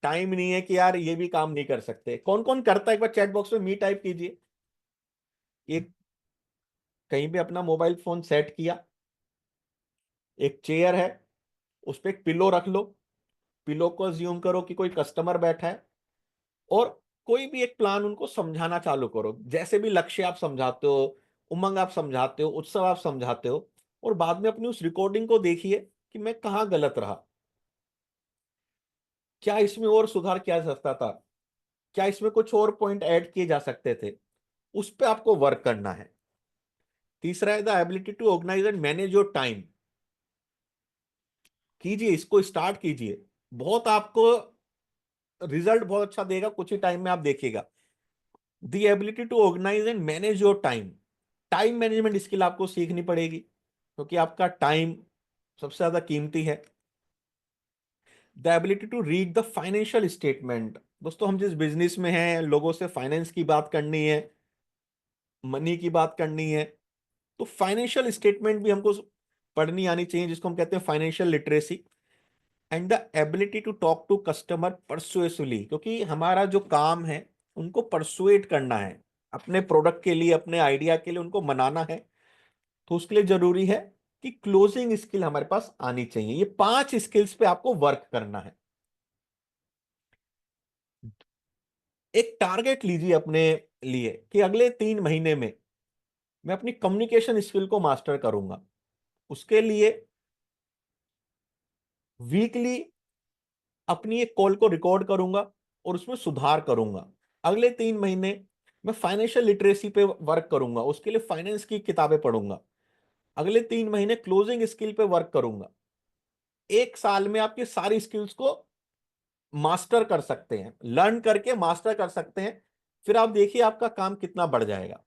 B: टाइम नहीं है कि यार ये भी काम नहीं कर सकते। कौन कौन करता है, एक बार चैट बॉक्स में मी टाइप कीजिए। एक कहीं भी अपना मोबाइल फोन सेट किया, एक चेयर है, उस पर एक पिलो रख लो, पिलो को ज्यूम करो कि कोई कस्टमर बैठा है, और कोई भी एक प्लान उनको समझाना चालू करो। जैसे भी लक्ष्य आप समझाते हो, उमंग आप समझाते हो, उत्सव आप समझाते हो, और बाद में अपनी उस रिकॉर्डिंग को देखिए कि मैं कहाँ गलत रहा, क्या इसमें और सुधार किया जा सकता था, क्या इसमें कुछ और पॉइंट ऐड किए जा सकते थे, उस पर आपको वर्क करना है। तीसरा है the ability to organise and manage your time. कीजिए, इसको स्टार्ट कीजिए, बहुत आपको रिजल्ट बहुत अच्छा देगा, कुछ ही टाइम में आप देखिएगा। The ability to organise and manage your time, time management skill आपको सीखनी पड़ेगी, क्योंकि आपका टाइम सबसे ज्यादा कीमती है। The ability to read the financial statement. दोस्तों, हम जिस बिजनेस में हैं, लोगों से फाइनेंस की बात करनी है, मनी की बात करनी है, तो फाइनेंशियल स्टेटमेंट भी हमको पढ़नी आनी चाहिए, जिसको हम कहते हैं financial literacy. And the ability to talk to customer persuasively, क्योंकि हमारा जो काम है उनको परसुएट करना है, अपने प्रोडक्ट के लिए, अपने आइडिया के लिए उनको मनाना है। तो उसके लिए जरूरी है कि क्लोजिंग स्किल हमारे पास आनी चाहिए। ये 5 स्किल्स पे आपको वर्क करना है। एक टारगेट लीजिए अपने लिए कि अगले 3 महीने में मैं अपनी कम्युनिकेशन स्किल को मास्टर करूंगा। उसके लिए वीकली अपनी एक कॉल को रिकॉर्ड करूंगा और उसमें सुधार करूंगा। अगले 3 महीने मैं फाइनेंशियल लिटरेसी पे वर्क करूंगा, उसके लिए फाइनेंस की किताबें पढ़ूंगा। अगले 3 महीने क्लोजिंग स्किल पे वर्क करूंगा। एक साल में आपकी सारी स्किल्स को मास्टर कर सकते हैं, लर्न करके मास्टर कर सकते हैं। फिर आप देखिए आपका काम कितना बढ़ जाएगा।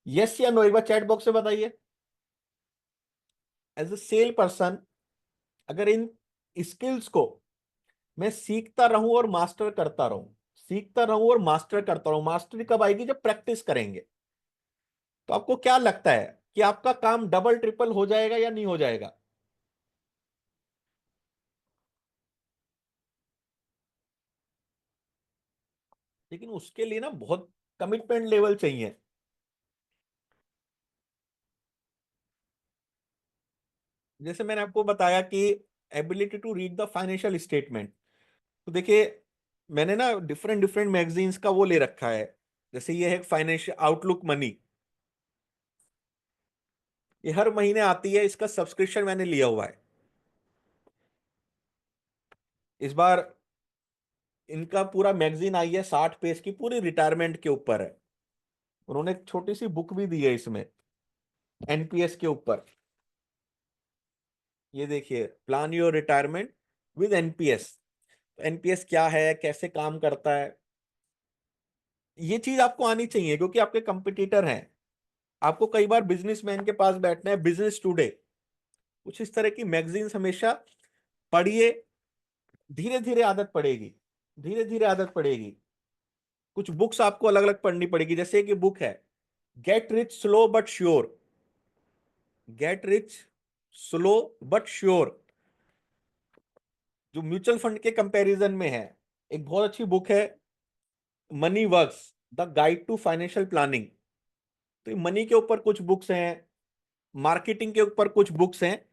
B: यस या नो, एक बार चैट बॉक्स से बताइए। एज ए सेल पर्सन, अगर इन स्किल्स को मैं सीखता रहूं और मास्टर करता रहूं, सीखता रहूं और मास्टर करता रहूं, मास्टरी कब आएगी? जब प्रैक्टिस करेंगे। तो आपको क्या लगता है कि आपका काम डबल ट्रिपल हो जाएगा या नहीं हो जाएगा? लेकिन उसके लिए ना बहुत कमिटमेंट लेवल चाहिए। जैसे मैंने आपको बताया कि ability to read the financial statement, तो देखिए, मैंने ना डिफरेंट डिफरेंट मैगजीन्स का वो ले रखा है। जैसे ये है फाइनेंशियल आउटलुक मनी, ये हर महीने आती है, इसका सब्सक्रिप्शन मैंने लिया हुआ है। इस बार इनका पूरा मैगजीन आई है, 60 पेज की, पूरी रिटायरमेंट के ऊपर है। उन्होंने एक छोटी सी बुक भी दी है इसमें, एनपीएस के ऊपर। ये देखिए, plan your retirement with NPS. NPS क्या है, कैसे काम करता है, ये चीज आपको आनी चाहिए, क्योंकि आपके कंपटीटर हैं। आपको कई बार बिजनेसमैन के पास बैठना है, बिजनेस टुडे, कुछ इस तरह की मैगजीन्स हमेशा पढ़िए। धीरे धीरे आदत पड़ेगी, धीरे धीरे आदत पड़ेगी। कुछ बुक्स आपको अलग अलग पढ़नी पड़ेगी। जैसे कि बुक है get rich slow but sure, get rich slow but sure, जो म्यूचुअल फंड के कंपैरिजन में है। एक बहुत अच्छी बुक है money works, the guide to financial planning. तो मनी के ऊपर कुछ बुक्स हैं, मार्केटिंग के ऊपर कुछ बुक्स हैं।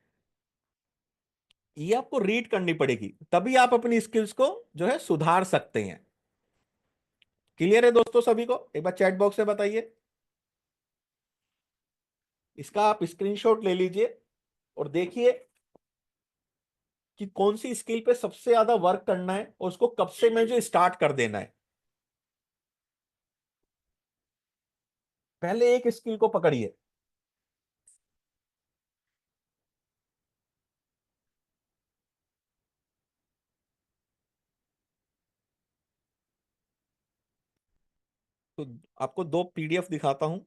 B: ये आपको रीड करनी पड़ेगी, तभी आप अपनी स्किल्स को जो है सुधार सकते हैं। क्लियर है दोस्तों सभी को? एक बार चैट बॉक्स में बताइए। इसका आप स्क्रीनशॉट ले लीजिए और देखिए कि कौन सी स्किल पे सबसे ज्यादा वर्क करना है और उसको कब से मुझे स्टार्ट कर देना है। पहले एक स्किल को पकड़िए। तो आपको दो पीडीएफ दिखाता हूं।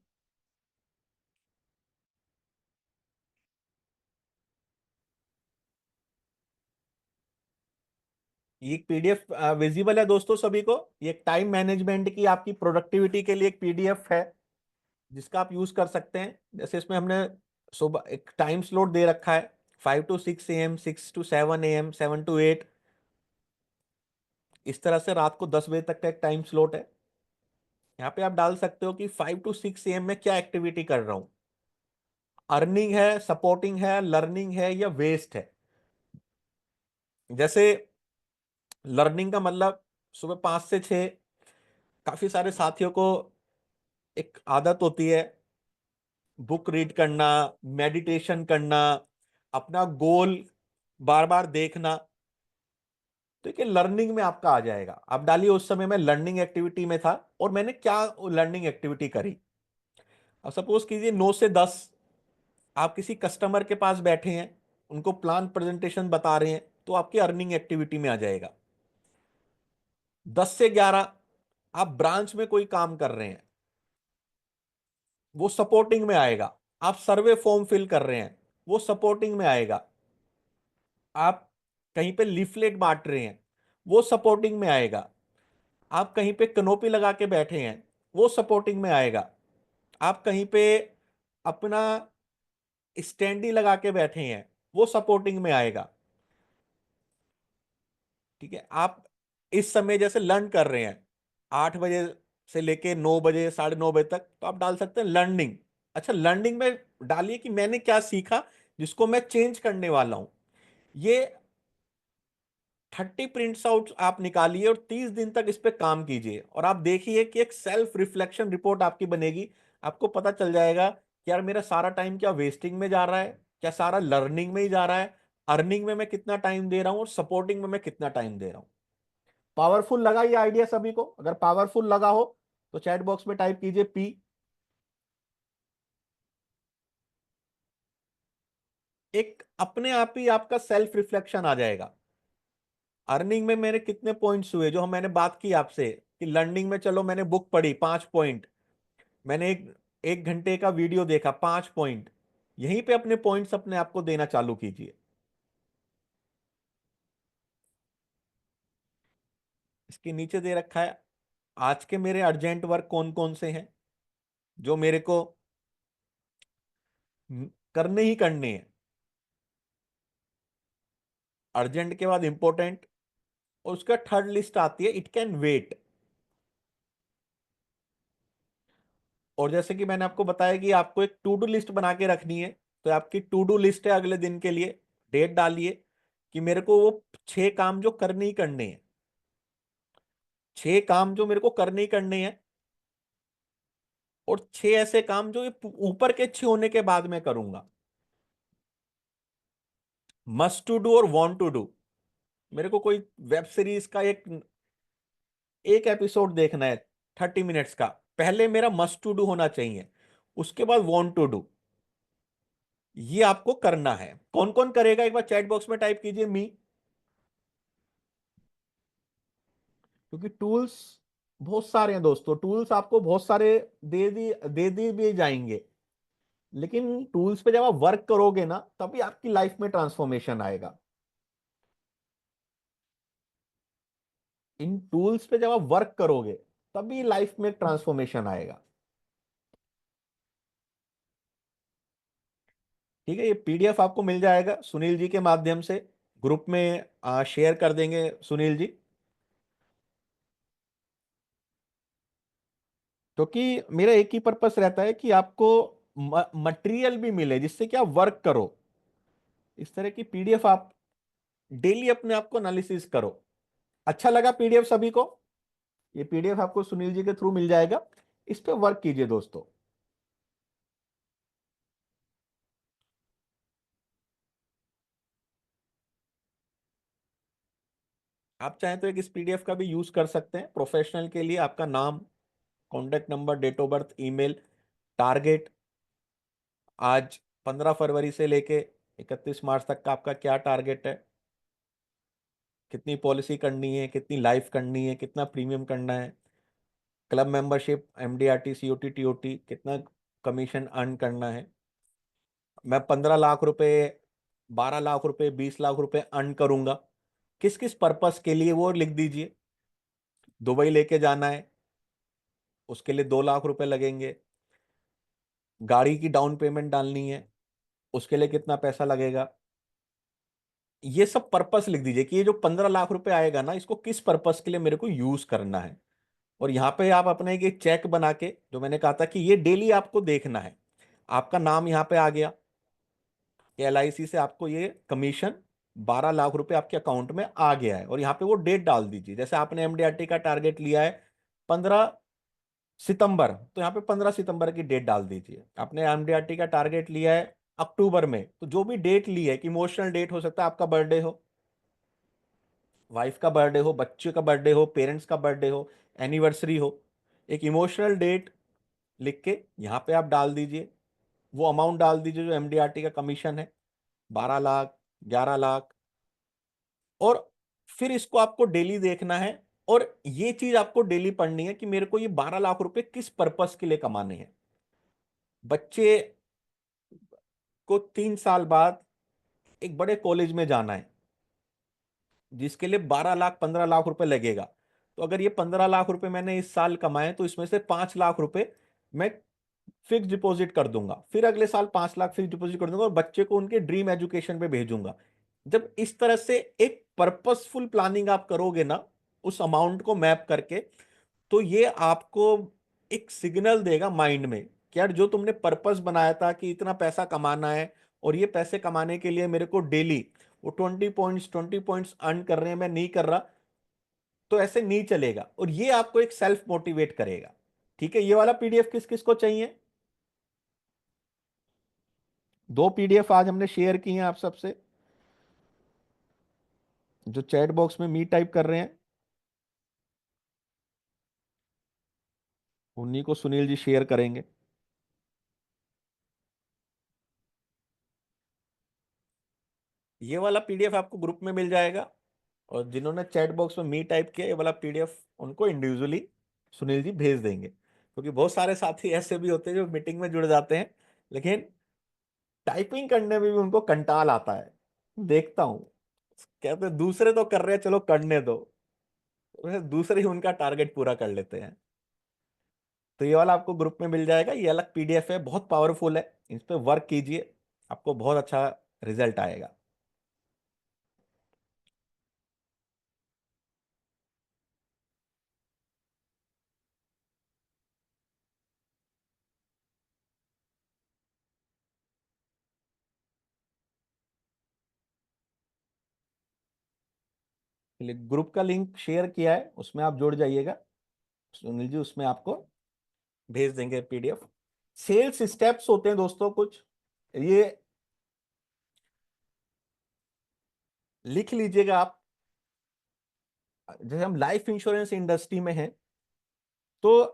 B: ये एक पीडीएफ विजिबल है दोस्तों सभी को। ये टाइम मैनेजमेंट की, आपकी प्रोडक्टिविटी के लिए एक पीडीएफ है, जिसका आप यूज कर सकते हैं। जैसे इसमें हमने सुबह एक टाइम स्लॉट दे रखा है, 5 to 6 AM, 6 to 7 AM, 7 to 8। इस तरह से रात को 10 बजे तक का एक टाइम स्लॉट है। यहाँ पे आप डाल सकते हो कि 5 to 6 AM में क्या एक्टिविटी कर रहा हूं, अर्निंग है, सपोर्टिंग है, लर्निंग है, या वेस्ट है। जैसे लर्निंग का मतलब सुबह 5 से 6, काफी सारे साथियों को एक आदत होती है बुक रीड करना, मेडिटेशन करना, अपना गोल बार बार देखना। तो ये लर्निंग में आपका आ जाएगा। आप डालिए उस समय मैं लर्निंग एक्टिविटी में था और मैंने क्या लर्निंग एक्टिविटी करी। अब सपोज कीजिए 9 से 10 आप किसी कस्टमर के पास बैठे हैं, उनको प्लान प्रेजेंटेशन बता रहे हैं, तो आपकी अर्निंग एक्टिविटी में आ जाएगा। 10 से 11 आप ब्रांच में कोई काम कर रहे हैं, वो सपोर्टिंग में आएगा। आप सर्वे फॉर्म फिल कर रहे हैं, वो सपोर्टिंग में आएगा। आप कहीं पे लीफलेट बांट रहे हैं, वो सपोर्टिंग में आएगा। आप कहीं पे कनोपी लगा के बैठे हैं, वो सपोर्टिंग में आएगा। आप कहीं पे अपना स्टैंडी लगा के बैठे हैं, वो सपोर्टिंग में आएगा। ठीक है, आप इस समय जैसे लर्न कर रहे हैं 8 बजे से लेके 9 बजे, 9:30 बजे तक, तो आप डाल सकते हैं लर्निंग। अच्छा, लर्निंग में डालिए कि मैंने क्या सीखा जिसको मैं चेंज करने वाला हूं। ये 30 प्रिंट्स आउट आप निकालिए और 30 दिन तक इस पे काम कीजिए, और आप देखिए कि एक सेल्फ रिफ्लेक्शन रिपोर्ट आपकी बनेगी। आपको पता चल जाएगा कि यार मेरा सारा टाइम क्या वेस्टिंग में जा रहा है, क्या सारा लर्निंग में ही जा रहा है, अर्निंग में मैं कितना टाइम दे रहा हूं और सपोर्टिंग में मैं कितना टाइम दे रहा हूं। पावरफुल लगा ये आइडिया सभी को? अगर पावरफुल लगा हो तो चैट बॉक्स में टाइप कीजिए पी। एक अपने आप ही आपका सेल्फ रिफ्लेक्शन आ जाएगा। अर्निंग में मेरे कितने पॉइंट्स हुए, जो हम मैंने बात की आपसे कि लर्निंग में चलो मैंने बुक पढ़ी 5 पॉइंट, मैंने एक घंटे का वीडियो देखा 5 पॉइंट। यहीं पे अपने पॉइंट्स अपने आप को देना चालू कीजिए। इसके नीचे दे रखा है आज के मेरे अर्जेंट वर्क कौन कौन से हैं, जो मेरे को करने ही करने हैं। अर्जेंट के बाद इंपॉर्टेंट, और उसका थर्ड लिस्ट आती है इट कैन वेट। और जैसे कि मैंने आपको बताया कि आपको एक टू डू लिस्ट बना के रखनी है, तो आपकी टू डू लिस्ट है अगले दिन के लिए। डेट डालिए कि मेरे को वो 6 काम जो करने ही करने हैं। 6 काम जो मेरे को करने ही करने हैं, और 6 ऐसे काम जो ये ऊपर के 6 होने के बाद में करूंगा। मस्ट टू डू और वांट टू डू। मेरे को कोई वेब सीरीज का एक एक एपिसोड देखना है 30 मिनट्स का, पहले मेरा मस्ट टू डू होना चाहिए, उसके बाद वांट टू डू। ये आपको करना है। कौन कौन करेगा एक बार चैट बॉक्स में टाइप कीजिए मी। क्योंकि टूल्स बहुत सारे हैं दोस्तों, टूल्स आपको बहुत सारे दे दी भी जाएंगे, लेकिन टूल्स पे जब आप वर्क करोगे ना तभी आपकी लाइफ में ट्रांसफॉर्मेशन आएगा। इन टूल्स पे जब आप वर्क करोगे तभी लाइफ में ट्रांसफॉर्मेशन आएगा। ठीक है, ये पीडीएफ आपको मिल जाएगा सुनील जी के माध्यम से, ग्रुप में शेयर कर देंगे सुनील जी। क्योंकि मेरा एक ही पर्पस रहता है कि आपको मटेरियल भी मिले जिससे कि आप वर्क करो। इस तरह की पीडीएफ आप डेली अपने आप को एनालिसिस करो। अच्छा लगा पीडीएफ सभी को? ये पीडीएफ आपको सुनील जी के थ्रू मिल जाएगा, इस पे वर्क कीजिए दोस्तों। आप चाहें तो एक इस पीडीएफ का भी यूज कर सकते हैं प्रोफेशनल के लिए। आपका नाम, contact number, date of birth, email, target, आज 15 फरवरी से लेके 31 मार्च तक का आपका क्या टारगेट है, कितनी पॉलिसी करनी है, कितनी लाइफ करनी है, कितना प्रीमियम करना है, club membership, MDRT, COT, TOT, कितना कमीशन अर्न करना है। मैं 15 लाख रुपए, 12 लाख रुपए, 20 लाख रुपए अर्न करूंगा, किस किस पर्पस के लिए वो लिख दीजिए। दुबई लेके जाना है, उसके लिए 2 लाख रुपए लगेंगे। गाड़ी की डाउन पेमेंट डालनी है, उसके लिए कितना पैसा लगेगा। ये सब पर्पस लिख दीजिए कि ये जो 15 लाख रुपए आएगा ना, इसको किस पर्पस के लिए मेरे को यूज करना है। और यहाँ पे आप अपने एक चेक बना के, जो मैंने कहा था कि ये डेली आपको देखना है। आपका नाम यहाँ पे आ गया, एलआईसी से आपको ये कमीशन 12 लाख रुपए आपके अकाउंट में आ गया है, और यहाँ पे वो डेट डाल दीजिए। जैसे आपने एमडीआरटी का टारगेट लिया है 15 सितंबर, तो यहाँ पे 15 सितंबर की डेट डाल दीजिए। आपने एमडीआरटी का टारगेट लिया है अक्टूबर में, तो जो भी डेट ली है, कि इमोशनल डेट हो सकता है, आपका बर्थडे हो, वाइफ का बर्थडे हो, बच्चे का बर्थडे हो, पेरेंट्स का बर्थडे हो, एनिवर्सरी हो, एक इमोशनल डेट लिख के यहाँ पे आप डाल दीजिए। वो अमाउंट डाल दीजिए जो एमडीआरटी का कमीशन है, 12 लाख, 11 लाख। और फिर इसको आपको डेली देखना है, और ये चीज आपको डेली पढ़नी है कि मेरे को ये 12 लाख रुपए किस पर्पस के लिए कमाने हैं। बच्चे को 3 साल बाद एक बड़े कॉलेज में जाना है, जिसके लिए 12 लाख, 15 लाख रुपए लगेगा। तो अगर ये 15 लाख रुपए मैंने इस साल कमाए, तो इसमें से 5 लाख रुपए मैं फिक्स डिपॉजिट कर दूंगा, फिर अगले साल 5 लाख फिक्स डिपॉजिट कर दूंगा, और बच्चे को उनके ड्रीम एजुकेशन पे भेजूंगा। जब इस तरह से एक पर्पसफुल प्लानिंग आप करोगे ना, उस अमाउंट को मैप करके, तो ये आपको एक सिग्नल देगा माइंड में कि यार जो तुमने पर्पस बनाया था कि इतना पैसा कमाना है, और ये पैसे कमाने के लिए मेरे को डेली वो 20 पॉइंट्स अर्न कर रहे हैं, मैं नहीं कर रहा, तो ऐसे नहीं चलेगा। और ये आपको एक सेल्फ मोटिवेट करेगा। ठीक है, ये वाला पीडीएफ किस किस को चाहिए? 2 पीडीएफ आज हमने शेयर की हैं आप सबसे, जो चैट बॉक्स में मी टाइप कर रहे हैं उन्हीं को सुनील जी शेयर करेंगे। ये वाला पीडीएफ आपको ग्रुप में मिल जाएगा, और जिन्होंने चैट बॉक्स में मी टाइप किया, ये वाला पीडीएफ उनको इंडिविजुअली सुनील जी भेज देंगे। क्योंकि बहुत सारे साथी ऐसे भी होते हैं जो मीटिंग में जुड़ जाते हैं, लेकिन टाइपिंग करने में भी उनको कंटाल आता है, देखता हूं। कहते हैं दूसरे तो कर रहे हैं, चलो करने दो, वैसे दूसरे ही उनका टारगेट पूरा कर लेते हैं। तो ये वाला आपको ग्रुप में मिल जाएगा, ये अलग पीडीएफ है, बहुत पावरफुल है, इस पे वर्क कीजिए, आपको बहुत अच्छा रिजल्ट आएगा। ग्रुप का लिंक शेयर किया है, उसमें आप जुड़ जाइएगा सुनील जी, उसमें आपको भेज देंगे पीडीएफ। सेल्स स्टेप्स होते हैं दोस्तों कुछ, ये लिख लीजिएगा आप। जैसे हम लाइफ इंश्योरेंस इंडस्ट्री में हैं, तो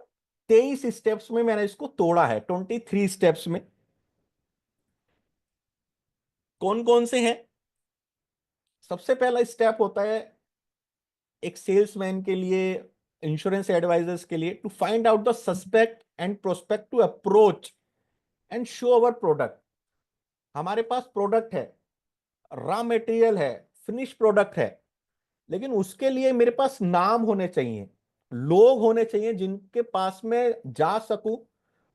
B: 23 स्टेप्स में मैंने इसको तोड़ा है, 23 स्टेप्स में। कौन कौन से हैं? सबसे पहला स्टेप होता है एक सेल्समैन के लिए, इंश्योरेंस एडवाइजर्स के लिए, to find out the suspect and prospect to approach and show our product. हमारे पास प्रोडक्ट है, रॉ मटेरियल है, फिनिश प्रोडक्ट है, लेकिन उसके लिए मेरे पास नाम होने चाहिए, लोग होने चाहिए जिनके पास मैं जा सकूं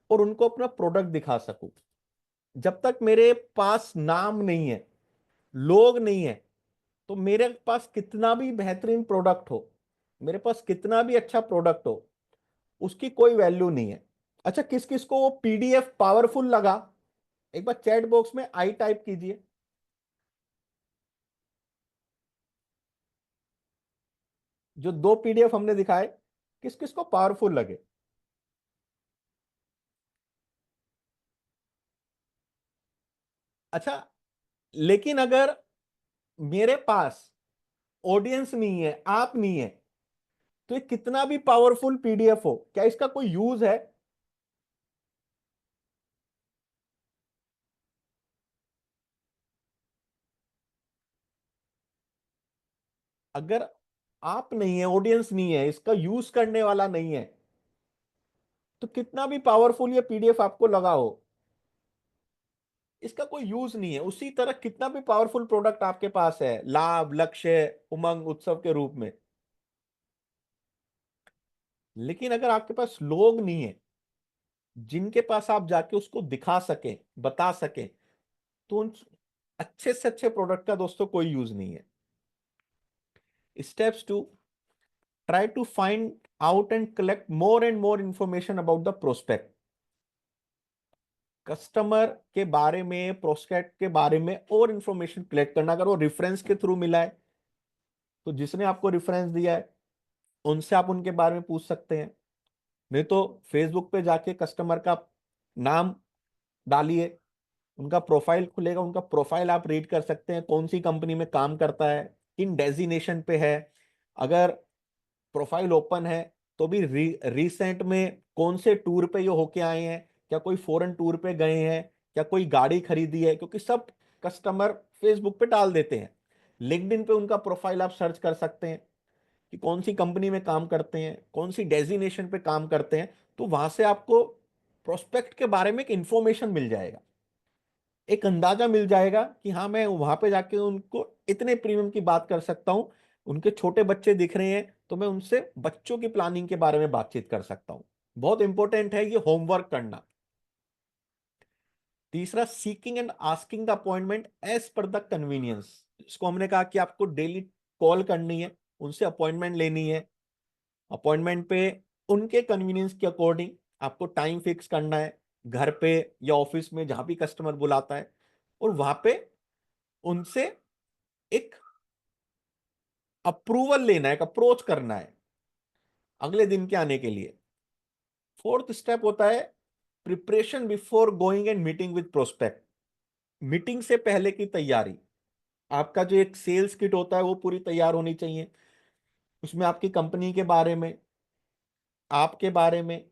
B: और उनको अपना प्रोडक्ट दिखा सकूं। जब तक मेरे पास नाम नहीं है, लोग नहीं है, तो मेरे पास कितना भी बेहतरीन प्रोडक्ट हो, मेरे पास कितना भी अच्छा प्रोडक्ट हो, उसकी कोई वैल्यू नहीं है। अच्छा, किस किस को वो पीडीएफ पावरफुल लगा, एक बार चैट बॉक्स में आई टाइप कीजिए। जो 2 पीडीएफ हमने दिखाए, किस किस को पावरफुल लगे? अच्छा, लेकिन अगर मेरे पास ऑडियंस नहीं है, आप नहीं है, तो ये कितना भी पावरफुल पीडीएफ हो, क्या इसका कोई यूज है? अगर आप नहीं है, ऑडियंस नहीं है, इसका यूज करने वाला नहीं है, तो कितना भी पावरफुल ये पीडीएफ आपको लगा हो, इसका कोई यूज नहीं है। उसी तरह कितना भी पावरफुल प्रोडक्ट आपके पास है, लाभ, लक्ष्य, उमंग, उत्सव के रूप में, लेकिन अगर आपके पास लोग नहीं है जिनके पास आप जाके उसको दिखा सकें, बता सकें, तो उन अच्छे से अच्छे प्रोडक्ट का दोस्तों कोई यूज नहीं है। Steps 2, try to find out and collect more and more information about the prospect. Customer के बारे में, प्रोस्पेक्ट के बारे में और इंफॉर्मेशन कलेक्ट करना। अगर वो रेफरेंस के थ्रू मिला है, तो जिसने आपको रेफरेंस दिया है उनसे आप उनके बारे में पूछ सकते हैं। नहीं तो फेसबुक पे जाके कस्टमर का नाम डालिए, उनका प्रोफाइल खुलेगा, उनका प्रोफाइल आप रीड कर सकते हैं, कौन सी कंपनी में काम करता है, किन डेजिनेशन पे है। अगर प्रोफाइल ओपन है तो भी रिसेंट में कौन से टूर पे ये होके आए हैं, क्या कोई फॉरेन टूर पे गए हैं, क्या कोई गाड़ी खरीदी है, क्योंकि सब कस्टमर फेसबुक पे डाल देते हैं। लिंक्डइन पे उनका प्रोफाइल आप सर्च कर सकते हैं कि कौन सी कंपनी में काम करते हैं, कौन सी डेजिनेशन पे काम करते हैं, तो वहां से आपको प्रोस्पेक्ट के बारे में एक इंफॉर्मेशन मिल जाएगा, एक अंदाजा मिल जाएगा कि हाँ, मैं वहां पे जाके उनको इतने प्रीमियम की बात कर सकता हूँ। उनके छोटे बच्चे दिख रहे हैं तो मैं उनसे बच्चों की प्लानिंग के बारे में बातचीत कर सकता हूँ। बहुत इंपॉर्टेंट है ये होमवर्क करना। तीसरा, seeking and asking the appointment as per the convenience. इसको हमने कहा कि आपको डेली कॉल करनी है, उनसे अपॉइंटमेंट लेनी है। अपॉइंटमेंट पे उनके कन्वीनियंस के अकॉर्डिंग आपको टाइम फिक्स करना है, घर पे या ऑफिस में जहां भी कस्टमर बुलाता है, और वहां पे उनसे एक अप्रूवल लेना है, एक अप्रोच करना है अगले दिन के आने के लिए। फोर्थ स्टेप होता है preparation before going and meeting with prospect. Meeting से पहले की तैयारी। आपका जो एक सेल्स किट होता है वो पूरी तैयार होनी चाहिए। उसमें आपकी कंपनी के बारे में, आपके बारे में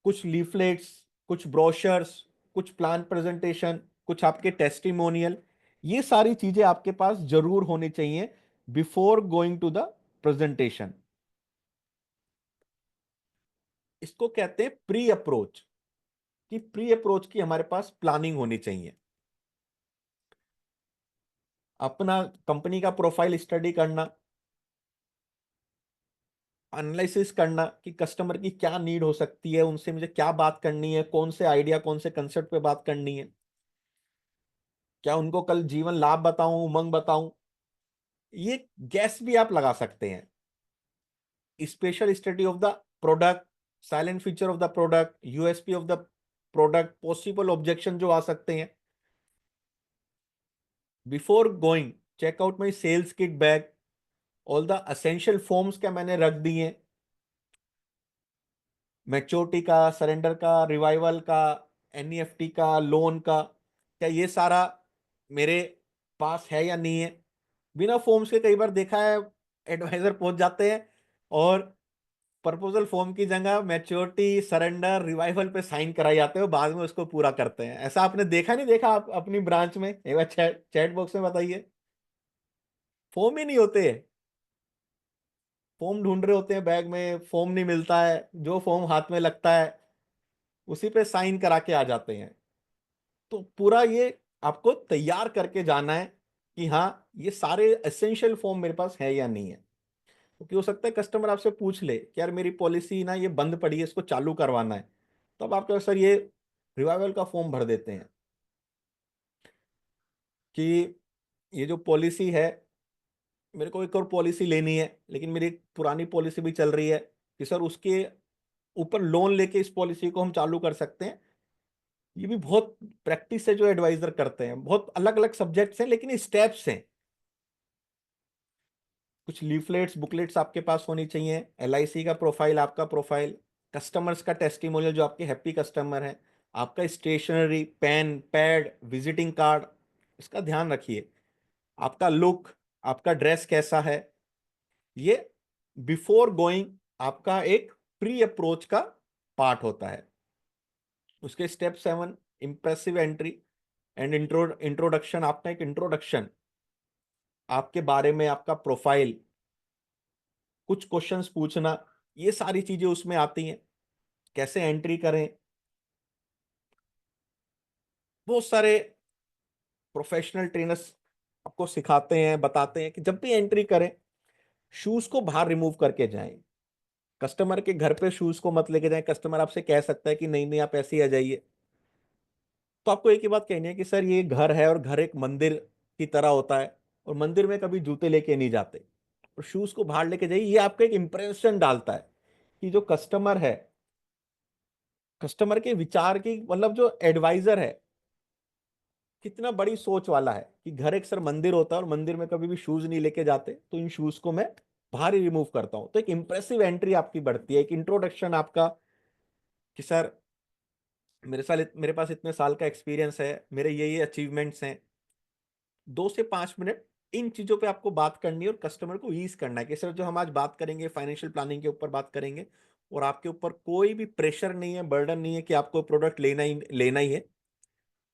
B: कुछ लीफलेट्स, कुछ ब्रोशर्स, कुछ प्लान प्रेजेंटेशन, कुछ आपके टेस्टिमोनियल, ये सारी चीजें आपके पास जरूर होनी चाहिए before going to the presentation. इसको कहते हैं प्री अप्रोच, कि प्री अप्रोच की हमारे पास प्लानिंग होनी चाहिए। अपना कंपनी का प्रोफाइल स्टडी करना, एनालिसिस करना कि कस्टमर की क्या नीड हो सकती है, उनसे मुझे क्या बात करनी है, कौन से आइडिया, कौन से कंसेप्ट पे बात करनी है, क्या उनको कल जीवन लाभ बताऊं, उमंग बताऊं, ये गैस भी आप लगा सकते हैं। Special study of the product, silent feature of the product, USP of the product, possible objection जो आ सकते हैं। Before going, check out my sales kit bag, all the essential forms क्या मैंने रख दिए, मैच्योरिटी का, सरेंडर का, रिवाइवल का, एनईएफटी का, लोन का, क्या ये सारा मेरे पास है या नहीं है। बिना फॉर्म्स के कई बार देखा है एडवाइजर पहुंच जाते हैं और प्रपोजल फॉर्म की जगह मैच्योरिटी, सरेंडर, रिवाइवल पे साइन कराई जाते हैं, बाद में उसको पूरा करते हैं। ऐसा आपने देखा नहीं देखा आप अपनी ब्रांच में? एक बार चैट चैट बॉक्स में बताइए। फॉर्म ही नहीं होते, फॉर्म ढूंढ रहे होते हैं बैग में, फॉर्म नहीं मिलता है, जो फॉर्म हाथ में लगता है उसी पे साइन करा के आ जाते हैं। तो पूरा ये आपको तैयार करके जाना है कि हाँ ये सारे एसेंशियल फॉर्म मेरे पास है या नहीं है। क्योंकि हो सकता है कस्टमर आपसे पूछ ले कि यार मेरी पॉलिसी ना ये बंद पड़ी है, इसको चालू करवाना है, तो अब आपके सर ये रिवाइवल का फॉर्म भर देते हैं कि ये जो पॉलिसी है, मेरे को एक और पॉलिसी लेनी है, लेकिन मेरी एक पुरानी पॉलिसी भी चल रही है कि सर उसके ऊपर लोन लेके इस पॉलिसी को हम चालू कर सकते हैं। ये भी बहुत प्रैक्टिस है जो एडवाइजर करते हैं, बहुत अलग अलग सब्जेक्ट्स हैं लेकिन स्टेप्स हैं। कुछ लीफलेट्स, बुकलेट्स आपके पास होनी चाहिए, एलआईसी का प्रोफाइल, आपका प्रोफाइल, कस्टमर्स का टेस्टिमोनियल जो आपके हैप्पी कस्टमर हैं, आपका stationery, pen, pad, visiting card, इसका ध्यान रखिए। आपका लुक, आपका ड्रेस कैसा है, ये बिफोर गोइंग आपका एक प्री अप्रोच का पार्ट होता है। उसके step 7, impressive entry and introduction. आपका एक इंट्रोडक्शन, आपके बारे में, आपका प्रोफाइल, कुछ क्वेश्चंस पूछना, ये सारी चीजें उसमें आती हैं। कैसे एंट्री करें, बहुत सारे प्रोफेशनल ट्रेनर्स आपको सिखाते हैं, बताते हैं कि जब भी एंट्री करें शूज को बाहर रिमूव करके जाएं। कस्टमर के घर पे शूज को मत लेके जाएं। कस्टमर आपसे कह सकता है कि नहीं नहीं आप ऐसे ही आ जाइए, तो आपको एक ही बात कहनी है कि सर ये घर है और घर एक मंदिर की तरह होता है, और मंदिर में कभी जूते लेके नहीं जाते, और शूज को बाहर लेके जाइए। ये आपका एक इंप्रेशन डालता है कि जो कस्टमर है, कस्टमर के विचार की, मतलब जो एडवाइजर है कितना बड़ी सोच वाला है कि घर एक सर मंदिर होता है और मंदिर में कभी भी शूज नहीं लेके जाते, तो इन शूज को मैं बाहर ही रिमूव करता हूं। तो एक इंप्रेसिव एंट्री आपकी बढ़ती है, एक इंट्रोडक्शन आपका कि सर मेरे पास इतने साल का एक्सपीरियंस है, मेरे ये अचीवमेंट्स हैं। 2 से 5 मिनट इन चीजों पे आपको बात करनी है और कस्टमर को ईज करना है कि सर जो हम आज बात करेंगे फाइनेंशियल प्लानिंग के ऊपर बात करेंगे, और आपके ऊपर कोई भी प्रेशर नहीं है, बर्डन नहीं है कि आपको प्रोडक्ट लेना ही है।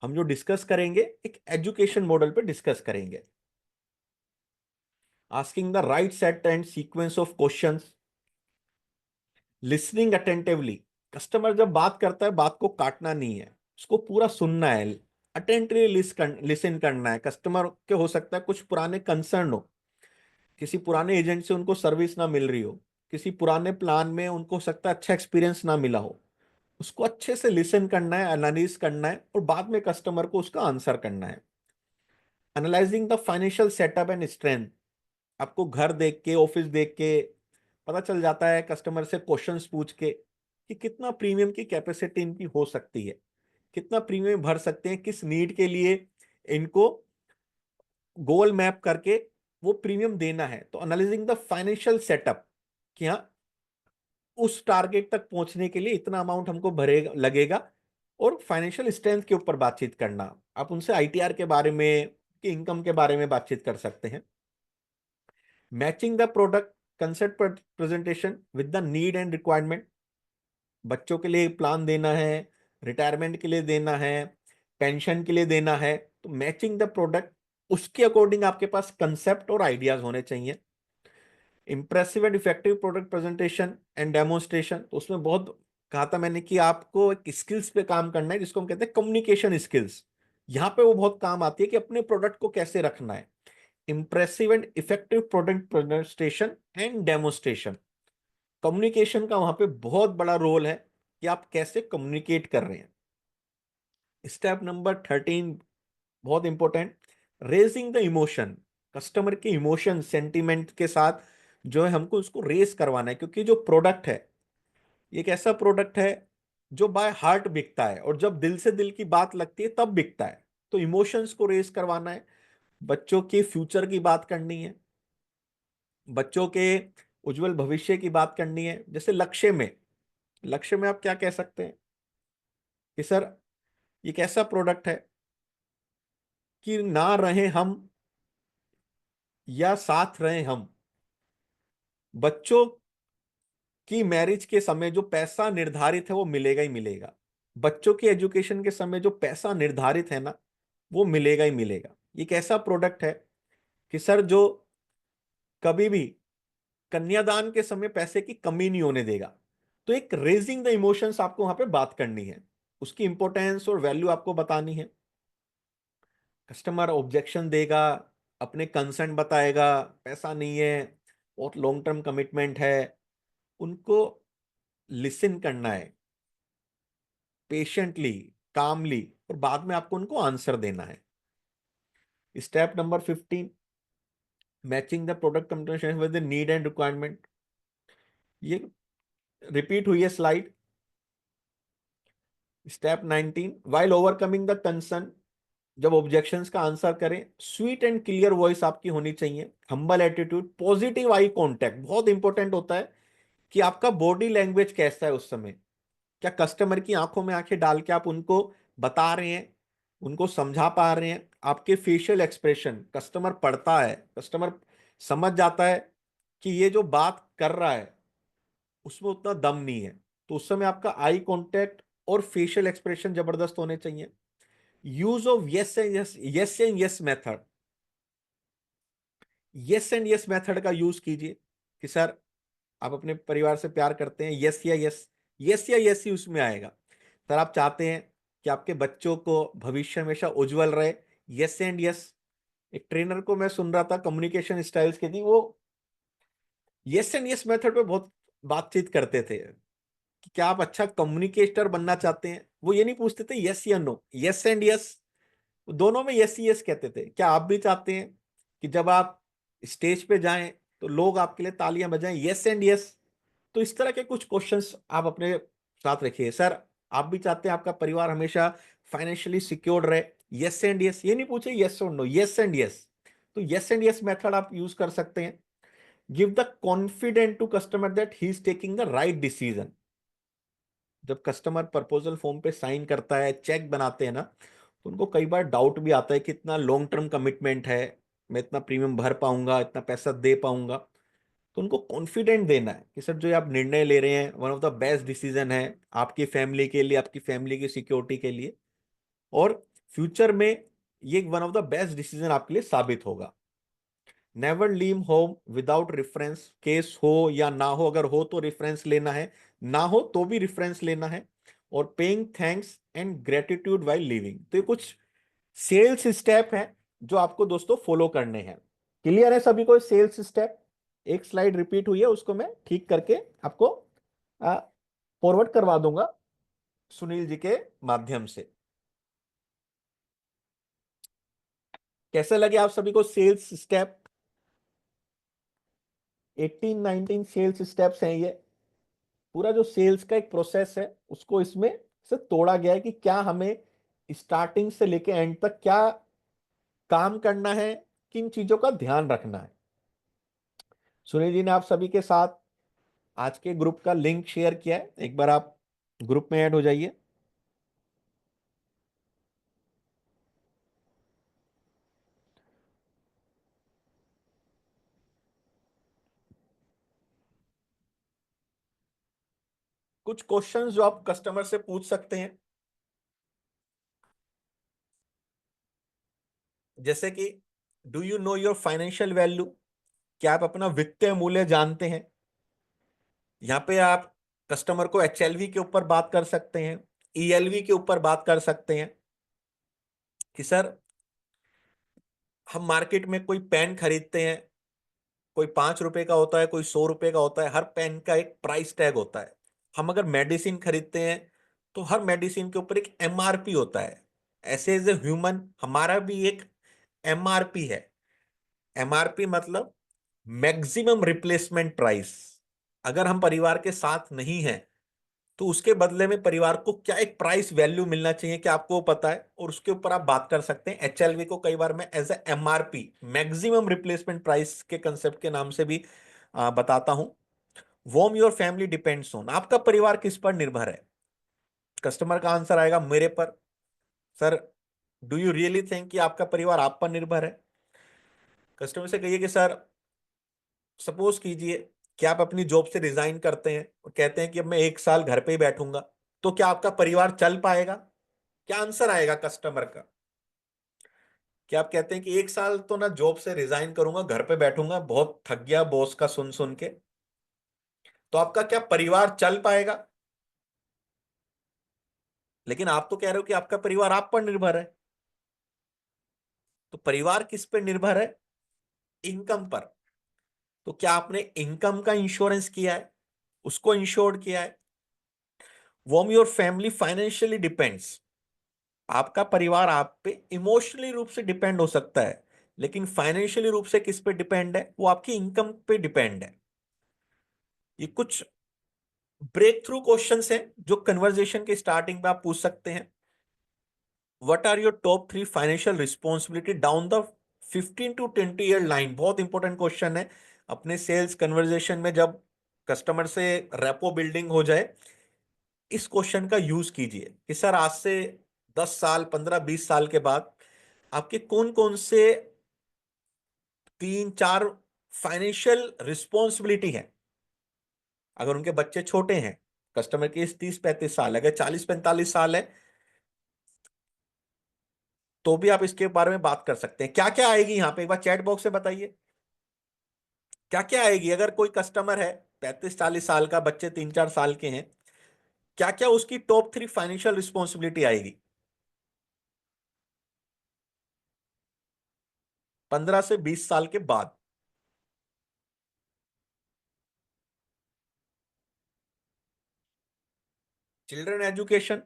B: हम जो डिस्कस करेंगे एक एजुकेशन मॉडल पे डिस्कस करेंगे। Asking the right set and sequence of questions, listening attentively. Customer जब बात करता है बात को काटना नहीं है, उसको पूरा सुनना है, अटेंटिवली लिसन करना है। कस्टमर के हो सकता है कुछ पुराने कंसर्न हो, किसी पुराने एजेंट से उनको सर्विस ना मिल रही हो, किसी पुराने प्लान में उनको हो सकता है अच्छा एक्सपीरियंस ना मिला हो, उसको अच्छे से लिसन करना है, एनालिस करना है और बाद में कस्टमर को उसका आंसर करना है। Analysing the financial setup and strength. आपको घर देख के, ऑफिस देख के पता चल जाता है, कस्टमर से क्वेश्चंस पूछ के कि कितना प्रीमियम की कैपेसिटी इनकी हो सकती है, कितना प्रीमियम भर सकते हैं, किस नीड के लिए इनको गोल मैप करके वो प्रीमियम देना है। तो एनालाइजिंग द फाइनेंशियल सेटअप कि हाँ उस टारगेट तक पहुंचने के लिए इतना अमाउंट हमको भरेगा लगेगा, और फाइनेंशियल स्ट्रेंथ के ऊपर बातचीत करना। आप उनसे आईटीआर के बारे में, कि इनकम के बारे में बातचीत कर सकते हैं। Matching the product concept presentation with the need and requirement. बच्चों के लिए प्लान देना है, रिटायरमेंट के लिए देना है, पेंशन के लिए देना है, तो मैचिंग द प्रोडक्ट, उसके अकॉर्डिंग आपके पास कंसेप्ट और आइडियाज होने चाहिए। Impressive and effective product presentation and demonstration, तो उसमें बहुत कहा था मैंने कि आपको एक स्किल्स पे काम करना है जिसको हम कहते हैं कम्युनिकेशन स्किल्स। यहाँ पे वो बहुत काम आती है कि अपने प्रोडक्ट को कैसे रखना है। Impressive and effective product presentation and demonstration, communication का वहां पे बहुत बड़ा रोल है कि आप कैसे कम्युनिकेट कर रहे हैं। स्टेप नंबर 13 बहुत important, raising the emotion. Customer के इमोशन सेंटिमेंट के साथ जो है हमको उसको रेस करवाना है, क्योंकि जो प्रोडक्ट है ये एक ऐसा प्रोडक्ट है जो बाय हार्ट बिकता है, और जब दिल से दिल की बात लगती है तब बिकता है। तो इमोशंस को रेस करवाना है, बच्चों के फ्यूचर की बात करनी है, बच्चों के उज्जवल भविष्य की बात करनी है, जैसे लक्ष्य में आप क्या कह सकते हैं कि सर ये कैसा प्रोडक्ट है कि ना रहे हम या साथ रहे हम, बच्चों की मैरिज के समय जो पैसा निर्धारित है वो मिलेगा ही मिलेगा, बच्चों की एजुकेशन के समय जो पैसा निर्धारित है ना वो मिलेगा ही मिलेगा। ये कैसा प्रोडक्ट है कि सर जो कभी भी कन्यादान के समय पैसे की कमी नहीं होने देगा। तो एक रेजिंग द इमोशंस आपको वहां पे बात करनी है, उसकी इंपॉर्टेंस और वैल्यू आपको बतानी है। कस्टमर ऑब्जेक्शन देगा, अपने कंसर्न बताएगा, पैसा नहीं है, बहुत लॉन्ग टर्म कमिटमेंट है, उनको लिसन करना है पेशेंटली, कामली, और बाद में आपको उनको आंसर देना है। Step number 15, matching the product communication with the need and requirement. ये रिपीट हुई है slide. Step 19, while overcoming the concern, जब ऑब्जेक्शंस का आंसर करें, स्वीट एंड क्लियर वॉइस आपकी होनी चाहिए, humble attitude, positive eye contact, बहुत इंपॉर्टेंट होता है कि आपका बॉडी लैंग्वेज कैसा है उस समय। क्या कस्टमर की आंखों में आंखें डाल के आप उनको बता रहे हैं, उनको समझा पा रहे हैं? आपके फेशियल एक्सप्रेशन, कस्टमर पढ़ता है, कस्टमर समझ जाता है कि ये जो बात कर रहा है उसमें उतना दम नहीं है, तो उस समय आपका आई कांटेक्ट और फेशियल एक्सप्रेशन जबरदस्त होने चाहिए। Use of yes and yes method, yes and yes method का यूज कीजिए कि सर आप अपने परिवार से प्यार करते हैं, यस या यस, यस या यस ही उसमें आएगा। सर आप चाहते हैं कि आपके बच्चों को भविष्य हमेशा उज्जवल रहे, यस एंड यस। एक ट्रेनर को मैं सुन रहा था कम्युनिकेशन स्टाइल्स के थी, वो यस एंड यस मेथड पे बहुत बातचीत करते थे कि क्या आप अच्छा कम्युनिकेटर बनना चाहते हैं। वो ये नहीं पूछते थे यस या नो, यस एंड यस, दोनों में यस यस कहते थे। क्या आप भी चाहते हैं कि जब आप स्टेज पे जाएं तो लोग आपके लिए तालियां बजाएं, यस एंड यस? तो इस तरह के कुछ क्वेश्चंस आप अपने साथ रखिए। सर आप भी चाहते हैं आपका परिवार हमेशा फाइनेंशियली सिक्योर रहे, यस एंड यस, ये नहीं पूछे यस और नो, यस एंड यस। तो यस एंड यस मेथड आप यूज कर सकते हैं। Give the confident to customer that he is taking the right decision. जब कस्टमर प्रपोजल फॉर्म पे साइन करता है, चेक बनाते हैं ना, तो उनको कई बार डाउट भी आता है कि इतना लॉन्ग टर्म कमिटमेंट है, मैं इतना प्रीमियम भर पाऊंगा, इतना पैसा दे पाऊंगा। तो उनको कॉन्फिडेंट देना है कि सर जो ये आप निर्णय ले रहे हैं one of the best decision है आपकी फैमिली के लिए, आपकी फैमिली की सिक्योरिटी के लिए, और फ्यूचर में ये one of the best decision आपके लिए साबित होगा। Never leave home without reference, case हो या ना हो, अगर हो तो रेफरेंस लेना है, ना हो तो भी रेफरेंस लेना है। और paying thanks and gratitude while living, तो ये कुछ सेल्स स्टेप है जो आपको दोस्तों फॉलो करने हैं। क्लियर है सभी को सेल्स स्टेप? एक स्लाइड रिपीट हुई है, उसको मैं ठीक करके आपको फॉरवर्ड करवा दूंगा सुनील जी के माध्यम से। कैसे लगे आप सभी को सेल्स स्टेप? 18-19 सेल्स स्टेप्स हैं ये। पूरा जो सेल्स का एक प्रोसेस है उसको इसमें से तोड़ा गया है कि क्या हमें स्टार्टिंग से लेके एंड तक क्या काम करना है, किन चीजों का ध्यान रखना है। सुनील जी ने आप सभी के साथ आज के ग्रुप का लिंक शेयर किया है, एक बार आप ग्रुप में ऐड हो जाइए। कुछ क्वेश्चंस जो आप कस्टमर से पूछ सकते हैं, जैसे कि do you know your financial value, क्या आप अपना वित्तीय मूल्य जानते हैं? यहाँ पे आप कस्टमर को एचएलवी के ऊपर बात कर सकते हैं, ईएलवी के ऊपर बात कर सकते हैं कि सर हम मार्केट में कोई पेन खरीदते हैं, कोई 5 रुपए का होता है, कोई 100 रुपए का होता है, हर पेन का एक प्राइस टैग होता है। हम अगर मेडिसिन खरीदते हैं तो हर मेडिसिन के ऊपर एक एमआरपी होता है। ऐसे एज ए ह्यूमन हमारा भी एक एमआरपी है। एमआरपी मतलब मैक्सिमम रिप्लेसमेंट प्राइस। अगर हम परिवार के साथ नहीं हैं तो उसके बदले में परिवार को क्या एक प्राइस वैल्यू मिलना चाहिए कि आपको वो पता है, और उसके ऊपर आप बात कर सकते हैं। एचएलवी को कई बार मैं as a MRP, maximum replacement price के कंसेप्ट के नाम से भी बताता हूं। Whom your family depends on, आपका परिवार किस पर निर्भर है? कस्टमर का आंसर आएगा मेरे पर। Sir, do you really think कि आपका परिवार आप पर निर्भर है? कस्टमर से कहिए कि सर, सपोज कीजिए कि आप अपनी जॉब से रिजाइन करते हैं और कहते हैं कि अब मैं 1 साल घर पे ही बैठूंगा, तो क्या आपका परिवार चल पाएगा? क्या आंसर आएगा कस्टमर का? क्या आप कहते हैं कि 1 साल तो ना जॉब से रिजाइन करूंगा, घर पे बैठूंगा, बहुत थक गया बॉस का सुन सुन के, तो आपका क्या परिवार चल पाएगा? लेकिन आप तो कह रहे हो कि आपका परिवार आप पर निर्भर है। तो परिवार किस पर निर्भर है? इनकम पर। तो क्या आपने इनकम का इंश्योरेंस किया है, उसको इंश्योर्ड किया है? Whom your family financially depends, आपका परिवार आप पे इमोशनली रूप से डिपेंड हो सकता है, लेकिन फाइनेंशियली रूप से किस पे डिपेंड है? वो आपकी इनकम पे डिपेंड है। ये कुछ ब्रेक थ्रू क्वेश्चंस हैं जो कन्वर्जेशन के स्टार्टिंग में आप पूछ सकते हैं। What are your top 3 financial responsibility down the 15 to 20 year line? बहुत इंपॉर्टेंट क्वेश्चन है। अपने सेल्स कन्वर्जेशन में जब कस्टमर से रेपो बिल्डिंग हो जाए, इस क्वेश्चन का यूज कीजिए कि सर, आज से 10 साल, 15, 20 साल के बाद आपके कौन कौन से 3, 4 फाइनेंशियल रिस्पॉन्सिबिलिटी है। अगर उनके बच्चे छोटे हैं, कस्टमर की 30, 35 साल, अगर 40, 45 साल है, तो भी आप इसके बारे में बात कर सकते हैं। क्या क्या आएगी यहां पे, एक बार चैट बॉक्स में बताइए क्या क्या आएगी। अगर कोई कस्टमर है 35, 40 साल का, बच्चे 3, 4 साल के हैं, क्या क्या उसकी टॉप 3 फाइनेंशियल रिस्पॉन्सिबिलिटी आएगी 15 से 20 साल के बाद? Children education,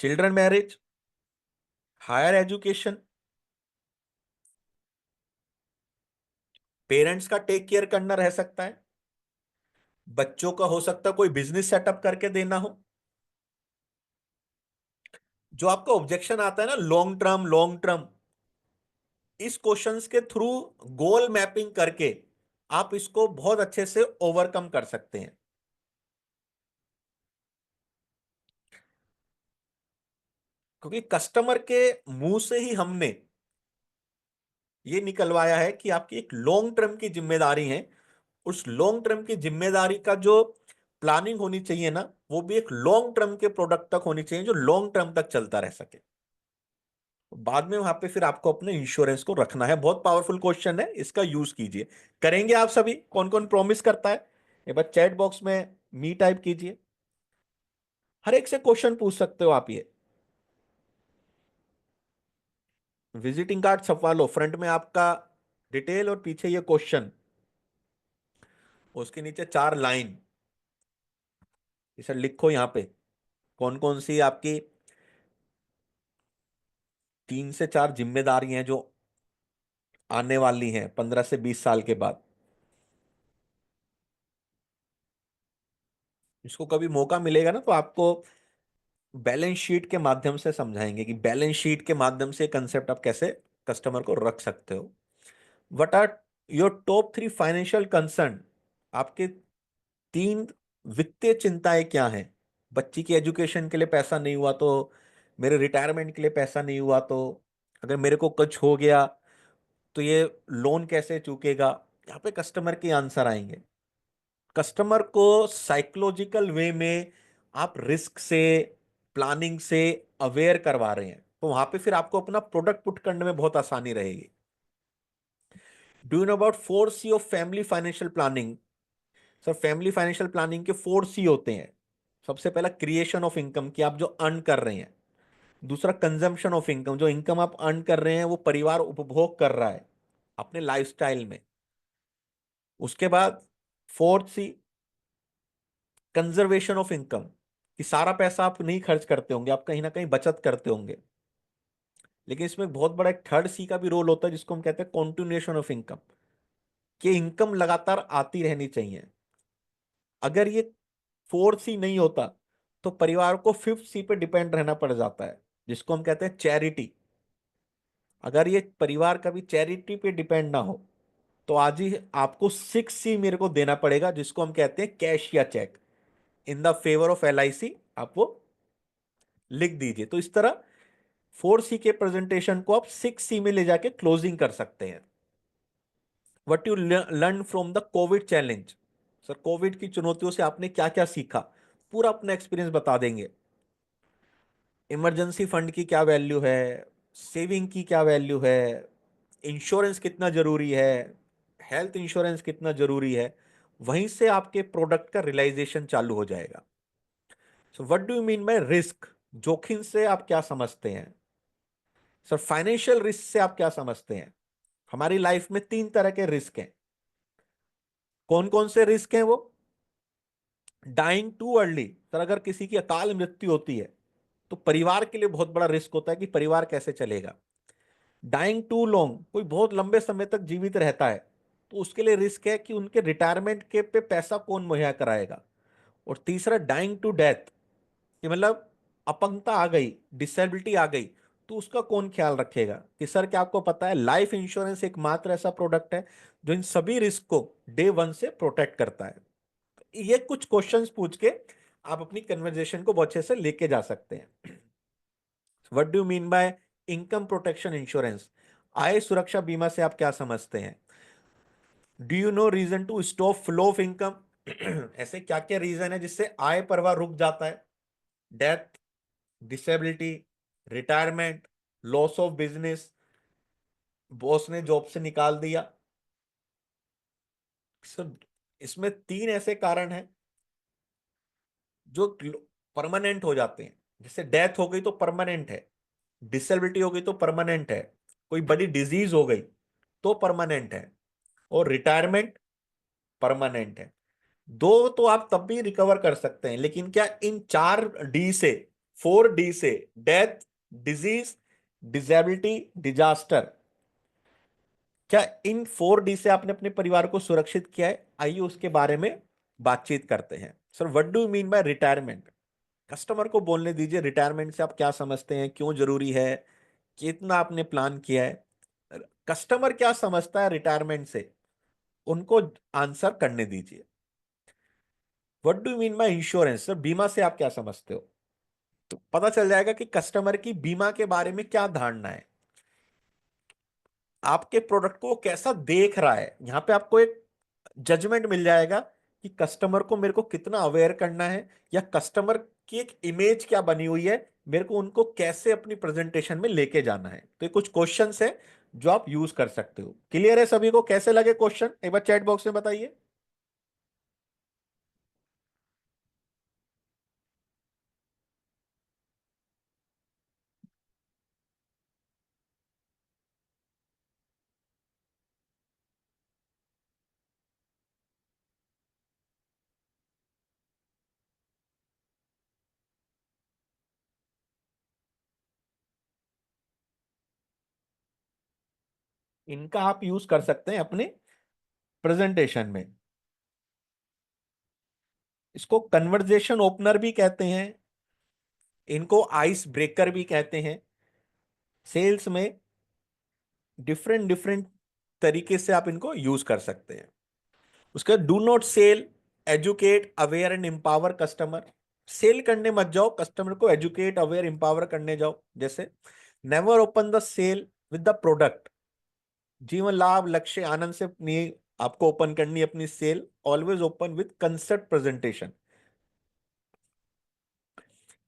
B: children marriage, higher education, parents का टेक केयर करना रह सकता है, बच्चों का हो सकता है कोई बिजनेस सेटअप करके देना हो। जो आपका ऑब्जेक्शन आता है ना, लॉन्ग टर्म, लॉन्ग टर्म, इस क्वेश्चंस के थ्रू गोल मैपिंग करके आप इसको बहुत अच्छे से ओवरकम कर सकते हैं। क्योंकि कस्टमर के मुंह से ही हमने ये निकलवाया है कि आपकी एक लॉन्ग टर्म की जिम्मेदारी है। उस लॉन्ग टर्म की जिम्मेदारी का जो प्लानिंग होनी चाहिए ना, वो भी एक लॉन्ग टर्म के प्रोडक्ट तक होनी चाहिए जो लॉन्ग टर्म तक चलता रह सके। बाद में वहां पे फिर आपको अपने इंश्योरेंस को रखना है। बहुत पावरफुल क्वेश्चन है, इसका यूज कीजिए। करेंगे आप सभी? कौन कौन प्रॉमिस करता है? एक बार चैट बॉक्स में मी टाइप कीजिए। हर एक से क्वेश्चन पूछ सकते हो आप ये। विजिटिंग कार्ड छपवा लो, फ्रंट में आपका डिटेल और पीछे ये क्वेश्चन, उसके नीचे 4 लाइन इसे लिखो यहाँ पे। कौन कौन सी आपकी 3 से 4 जिम्मेदारी हैं जो आने वाली हैं 15 से 20 साल के बाद। इसको कभी मौका मिलेगा ना, तो आपको बैलेंस शीट के माध्यम से समझाएंगे कि बैलेंस शीट के माध्यम से कंसेप्ट आप कैसे कस्टमर को रख सकते हो। What are your top 3 financial concern? आपके 3 वित्तीय चिंताएं क्या हैं? बच्ची की एजुकेशन के लिए पैसा नहीं हुआ तो, मेरे रिटायरमेंट के लिए पैसा नहीं हुआ तो, अगर मेरे को कुछ हो गया तो ये लोन कैसे चुकेगा? यहाँ पे कस्टमर के आंसर आएंगे। कस्टमर को साइकोलॉजिकल वे में आप रिस्क से, प्लानिंग से अवेयर करवा रहे हैं, तो वहां पे फिर आपको अपना प्रोडक्ट पुट करने में बहुत आसानी रहेगी। Do you know about 4 C of family financial planning? Sir, family financial planning के 4 C होते हैं। सबसे पहला क्रिएशन ऑफ इनकम, कि आप जो अर्न कर रहे हैं। दूसरा कंजम्पशन ऑफ इनकम, जो इनकम आप अर्न कर रहे हैं वो परिवार उपभोग कर रहा है अपने लाइफस्टाइल में। उसके बाद 4th C, conservation of income, कि सारा पैसा आप नहीं खर्च करते होंगे, आप कहीं ना कहीं बचत करते होंगे। लेकिन इसमें बहुत बड़ा एक 3rd C का भी रोल होता है जिसको हम कहते हैं कॉन्टिन्यूएशन ऑफ इनकम, कि इनकम लगातार आती रहनी चाहिए। अगर ये फोर्थ सी नहीं होता तो परिवार को फिफ्थ सी पे डिपेंड रहना पड़ जाता है, जिसको हम कहते हैं चैरिटी। अगर ये परिवार कभी चैरिटी पे डिपेंड ना हो तो आज ही आपको सिक्स सी मेरे को देना पड़ेगा, जिसको हम कहते हैं कैश या cheque. In the favour of LIC आप वो लिख दीजिए। तो इस तरह 4C के प्रेजेंटेशन को आप 6C में ले जाके क्लोजिंग कर सकते हैं। What you learn from the Covid challenge. Sir Covid की चुनौतियों से आपने क्या क्या सीखा, पूरा अपना एक्सपीरियंस बता देंगे। इमरजेंसी फंड की क्या वैल्यू है, सेविंग की क्या वैल्यू है, इंश्योरेंस कितना जरूरी है, हेल्थ इंश्योरेंस कितना जरूरी है। वहीं से आपके प्रोडक्ट का रियलाइजेशन चालू हो जाएगा। So what do you mean by risk, जोखिम से आप क्या समझते हैं। सर फाइनेंशियल रिस्क से आप क्या समझते हैं। हमारी लाइफ में तीन तरह के रिस्क हैं। कौन कौन से रिस्क हैं वो। डाइंग टू अर्ली, सर अगर किसी की अकाल मृत्यु होती है तो परिवार के लिए बहुत बड़ा रिस्क होता है कि परिवार कैसे चलेगा। डाइंग टू लॉन्ग, कोई बहुत लंबे समय तक जीवित रहता है तो उसके लिए रिस्क है कि उनके रिटायरमेंट के पे पैसा कौन मुहैया कराएगा। और तीसरा डाइंग टू डेथ, कि मतलब अपंगता आ गई, डिसेबिलिटी आ गई, तो उसका कौन ख्याल रखेगा। कि सर क्या आपको पता है लाइफ इंश्योरेंस एकमात्र ऐसा प्रोडक्ट है जो इन सभी रिस्क को डे वन से प्रोटेक्ट करता है। ये कुछ क्वेश्चंस पूछ के आप अपनी कन्वर्जेशन को बहुत अच्छे से लेके जा सकते हैं। What do mean by income protection insurance, आय सुरक्षा बीमा से आप क्या समझते हैं। Do you know reason to stop flow of income, ऐसे क्या क्या रीजन है जिससे आय प्रवाह रुक जाता है। Death, disability, retirement, loss of business, boss ने जॉब से निकाल दिया। सब इसमें तीन ऐसे कारण हैं जो परमानेंट हो जाते हैं। जैसे डेथ हो गई तो परमानेंट है, डिसेबिलिटी हो गई तो परमानेंट है, कोई बड़ी डिजीज हो गई तो परमानेंट है, और रिटायरमेंट परमानेंट है। दो तो आप तब भी रिकवर कर सकते हैं, लेकिन क्या इन 4D से, 4D से, डेथ, डिजीज, डिसेबिलिटी, डिजास्टर, क्या इन 4D से आपने अपने परिवार को सुरक्षित किया है। आइए उसके बारे में बातचीत करते हैं। Sir what do mean bye retirement, customer को बोलने दीजिए रिटायरमेंट से आप क्या समझते हैं, क्यों जरूरी है, कितना आपने प्लान किया है। कस्टमर क्या समझता है रिटायरमेंट से, उनको आंसर करने दीजिए। What do mean by insurance, sir बीमा से आप क्या समझते हो। तो पता चल जाएगा कि कस्टमर की बीमा के बारे में क्या धारणा है, आपके प्रोडक्ट को वो कैसा देख रहा है। यहां पे आपको एक जजमेंट मिल जाएगा कि कस्टमर को मेरे को कितना अवेयर करना है, या कस्टमर की एक इमेज क्या बनी हुई है, मेरे को उनको कैसे अपनी प्रेजेंटेशन में लेके जाना है। तो ये कुछ क्वेश्चंस है जो आप यूज कर सकते हो। क्लियर है सभी को, कैसे लगे क्वेश्चन एक बार चैट बॉक्स में बताइए। इनका आप यूज कर सकते हैं अपने प्रेजेंटेशन में। इसको कन्वर्जेशन ओपनर भी कहते हैं, इनको आइस ब्रेकर भी कहते हैं। सेल्स में डिफरेंट डिफरेंट तरीके से आप इनको यूज कर सकते हैं। उसके do not sell, educate, aware and empower customer. Sell करने मत जाओ, कस्टमर को एजुकेट, अवेयर, एम्पावर करने जाओ। जैसे never open the sale with the product, Jeevan Labh लक्ष्य आनंद से नहीं आपको ओपन करनी है अपनी sale. Always open with concept presentation.